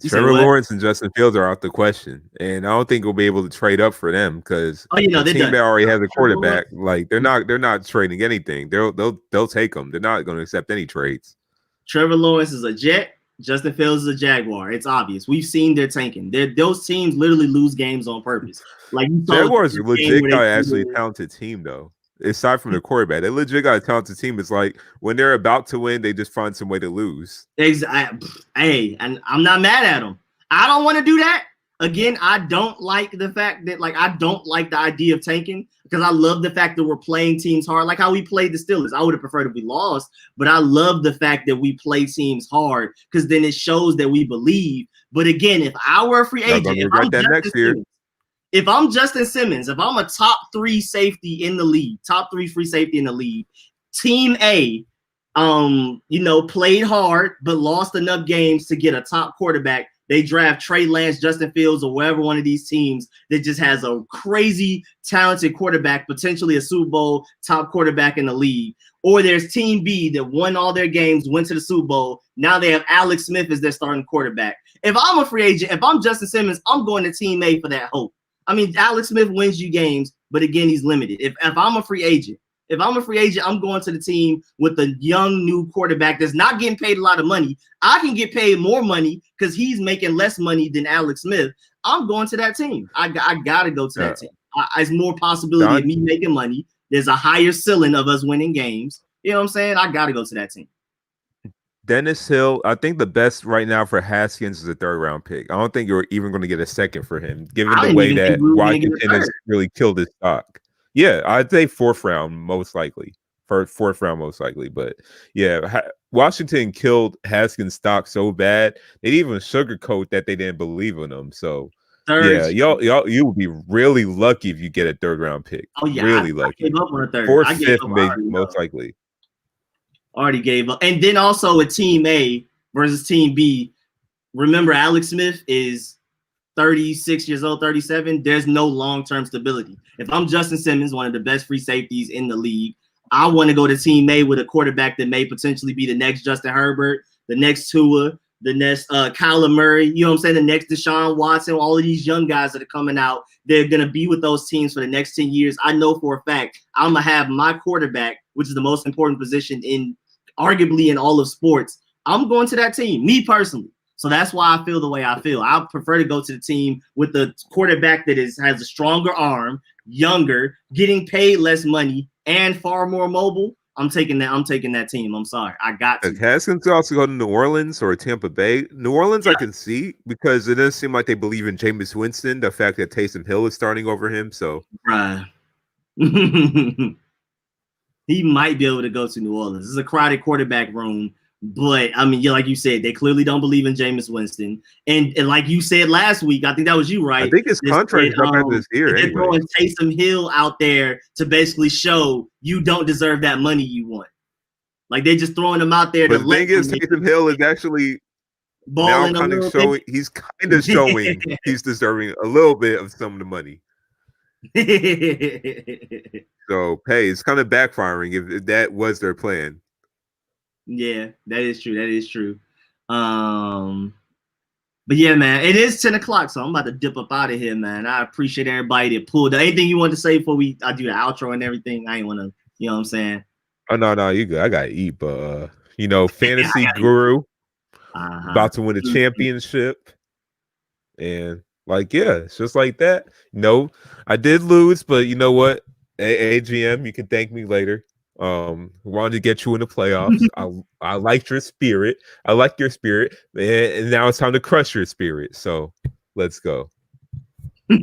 Lawrence and Justin Fields are out the question, and I don't think we'll be able to trade up for them because the team that already has a quarterback, like they're not trading anything. They'll take them. They're not going to accept any trades. Trevor Lawrence is a Jet. Justin Fields is a Jaguar. It's obvious. We've seen their tanking. Those teams literally lose games on purpose. Like, Jaguars legit got actually a talented team though. Aside from the quarterback, they legit got a talented team. It's like when they're about to win, they just find some way to lose. Hey, and I'm not mad at them. I don't want to do that. Again, I don't like the fact that, like, I don't like the idea of tanking because I love the fact that we're playing teams hard, like how we played the Steelers. I would have preferred if we lost, but I love the fact that we play teams hard because then it shows that we believe. But again, if I were a free agent, if I'm Justin Simmons, if I'm a top 3 safety in the league, top 3 free safety in the league, Team A, played hard but lost enough games to get a top quarterback they draft Trey Lance, Justin Fields, or whatever one of these teams that just has a crazy talented quarterback, potentially a Super Bowl top quarterback in the league. Or there's Team B that won all their games, went to the Super Bowl. Now they have Alex Smith as their starting quarterback. If I'm a free agent, if I'm Justin Simmons, I'm going to Team A for that hope. I mean, Alex Smith wins you games, but again, he's limited. If I'm a free agent, I'm going to the team with a young new quarterback that's not getting paid a lot of money. I can get paid more money because he's making less money than Alex Smith. I'm going to that team. I got to go to that team. There's more possibility of me making money. There's a higher ceiling of us winning games. You know what I'm saying? I got to go to that team. Dennis Hill, I think the best right now for Haskins is a 3rd round pick. I don't think you're even going to get a 2nd for him, given the way that Washington has really killed his stock. Yeah, I'd say 4th round most likely. For 4th round most likely. But yeah, Washington killed Haskins' stock so bad they didn't even sugarcoat that they didn't believe in him. So yeah, y'all, you would be really lucky if you get a 3rd round pick. Oh yeah, really lucky. I gave up on a 3rd. 4th, 5th, most likely. Already gave up. And then also with Team A versus Team B, remember Alex Smith is 36 years old, 37. There's no long-term stability. If I'm Justin Simmons, one of the best free safeties in the league, I want to go to Team A with a quarterback that may potentially be the next Justin Herbert, the next Tua, the next Kyler Murray, you know what I'm saying, the next Deshaun Watson, all of these young guys that are coming out. They're going to be with those teams for the next 10 years. I know for a fact I'm going to have my quarterback, which is the most important position in arguably in all of sports. I'm going to that team, me personally. So that's why I feel the way I feel. I prefer to go to the team with the quarterback that has a stronger arm, younger, getting paid less money, and far more mobile. I'm taking that team. I'm sorry. I got to. Haskins also go to New Orleans or Tampa Bay. New Orleans, yeah. I can see because it doesn't seem like they believe in Jameis Winston, the fact that Taysom Hill is starting over him. So right. He might be able to go to New Orleans. It's a crowded quarterback room. But, I mean, like you said, they clearly don't believe in Jameis Winston. And like you said last week, I think that was you, right? I think his contract is up this year. They're throwing Taysom Hill out there to basically show you don't deserve that money you want. Like, they're just throwing him out there. But the thing is, Taysom Hill is actually balling now kind of showing. He's kind of showing he's deserving a little bit of some of the money. So, hey, it's kind of backfiring if that was their plan. Yeah, that is true. That is true. But yeah, man, it is 10 o'clock, so I'm about to dip up out of here, man. I appreciate everybody that pulled. Anything you want to say before I do the outro and everything? I ain't want to, you know what I'm saying? Oh, no, you good. I got to eat, but, fantasy guru, about to win a championship. And, it's just like that. No, I did lose, but you know what? AGM, you can thank me later. Wanted to get you in the playoffs. I liked your spirit. I like your spirit, and now it's time to crush your spirit. So let's go. All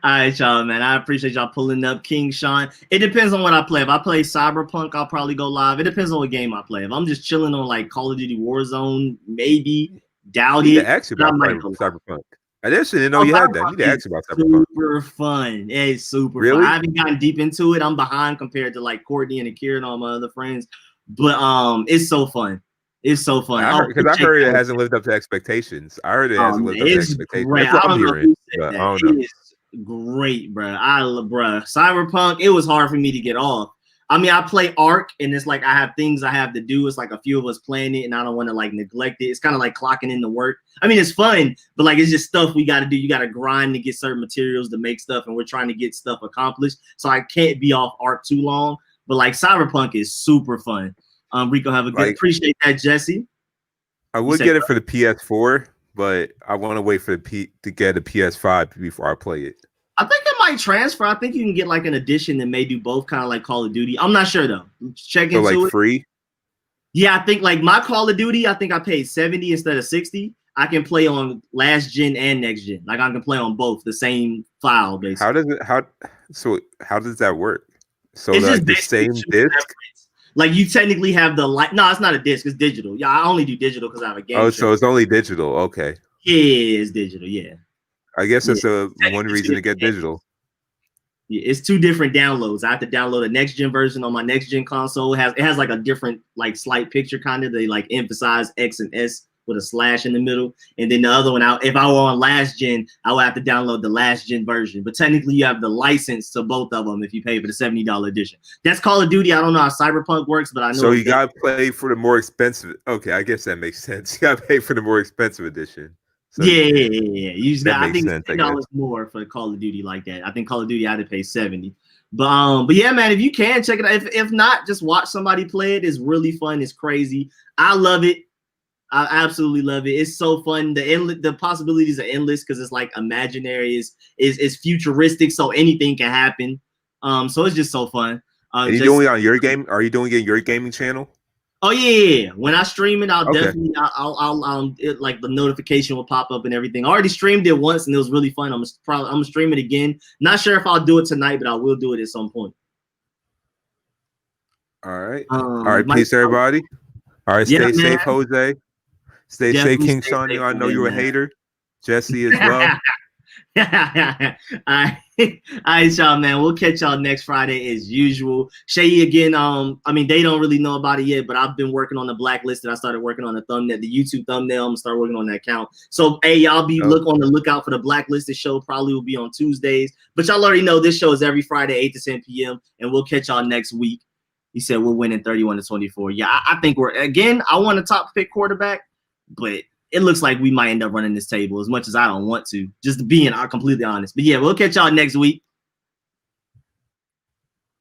right, y'all, man. I appreciate y'all pulling up. King Sean. It depends on what I play. If I play Cyberpunk, I'll probably go live. It depends on what game I play. If I'm just chilling on like Call of Duty Warzone, maybe doubt it. Ask you about Cyberpunk. I didn't know you had that. You need to ask about Cyberpunk. Super fun. It's super really? fun. I haven't gotten deep into it. I'm behind compared to like Courtney and Akira and all my other friends. But it's so fun. It's so fun. Because I heard it hasn't lived up to expectations. I heard it hasn't lived up to expectations. That's what I'm hearing. I don't know. It's great, bro. Cyberpunk, it was hard for me to get off. I mean, I play Ark, and it's like I have things I have to do. It's like a few of us playing it, and I don't want to like neglect it. It's kind of like clocking in the work. I mean, it's fun, but like it's just stuff we got to do. You got to grind to get certain materials to make stuff, and we're trying to get stuff accomplished. So I can't be off Ark too long. But like Cyberpunk is super fun. Rico, have a good. Appreciate that, Jesse. I would get it for the PS4, but I want to wait for to get a PS5 before I play it. I think it might transfer. I think you can get like an edition that may do both, kind of like Call of Duty. I'm not sure though. Check into it. Free? Yeah, I think like my Call of Duty, I think I paid 70 instead of 60. I can play on last gen and next gen. Like I can play on both the same file, basically. How does that work? So it's just the same disc? Like you technically have the no, it's not a disc, it's digital. Yeah, I only do digital because I have a game. Oh, so it's only digital. Okay. Yeah, it's digital, yeah. I guess that's one reason to get digital. Yeah, it's two different downloads. I have to download a next gen version on my next gen console. It has like a different like slight picture kind of. They like emphasize X and S with a slash in the middle. And then the other one, if I were on last gen, I would have to download the last gen version. But technically, you have the license to both of them if you pay for the $70 edition. That's Call of Duty. I don't know how Cyberpunk works, but I know. So you got to pay for the more expensive. Okay, I guess that makes sense. You got to pay for the more expensive edition. So yeah. Usually, I think sense, it's $10 more for Call of Duty like that. I think Call of Duty I had to pay $70. But yeah, man, if you can check it out. If not, just watch somebody play it. It's really fun. It's crazy. I love it. I absolutely love it. It's so fun. The possibilities are endless because it's like imaginary, is futuristic, so anything can happen. So it's just so fun. Are you doing it on your game? Are you doing it in your gaming channel? Oh yeah. When I stream it, I'll Okay. definitely like the notification will pop up and everything. I already streamed it once and it was really fun. I'm gonna stream it again. Not sure if I'll do it tonight, but I will do it at some point. All right. All right. Peace, everybody. All right. Yeah, Stay safe, Jose. Stay safe, King Sean. I know you're a hater. Jesse as well. All right, y'all, man. We'll catch y'all next Friday as usual. Seyi again. I mean, they don't really know about it yet, but I've been working on the blacklisted. I started working on the thumbnail, the YouTube thumbnail. I'm gonna start working on that account. So, hey, y'all be on the lookout for the blacklisted show. Probably will be on Tuesdays, but y'all already know this show is every Friday, 8 to 10 p.m. And we'll catch y'all next week. He said we're winning 31-24. Yeah, I think I want a top pick quarterback, but it looks like we might end up running this table as much as I don't want to, just being completely honest. But yeah, we'll catch y'all next week.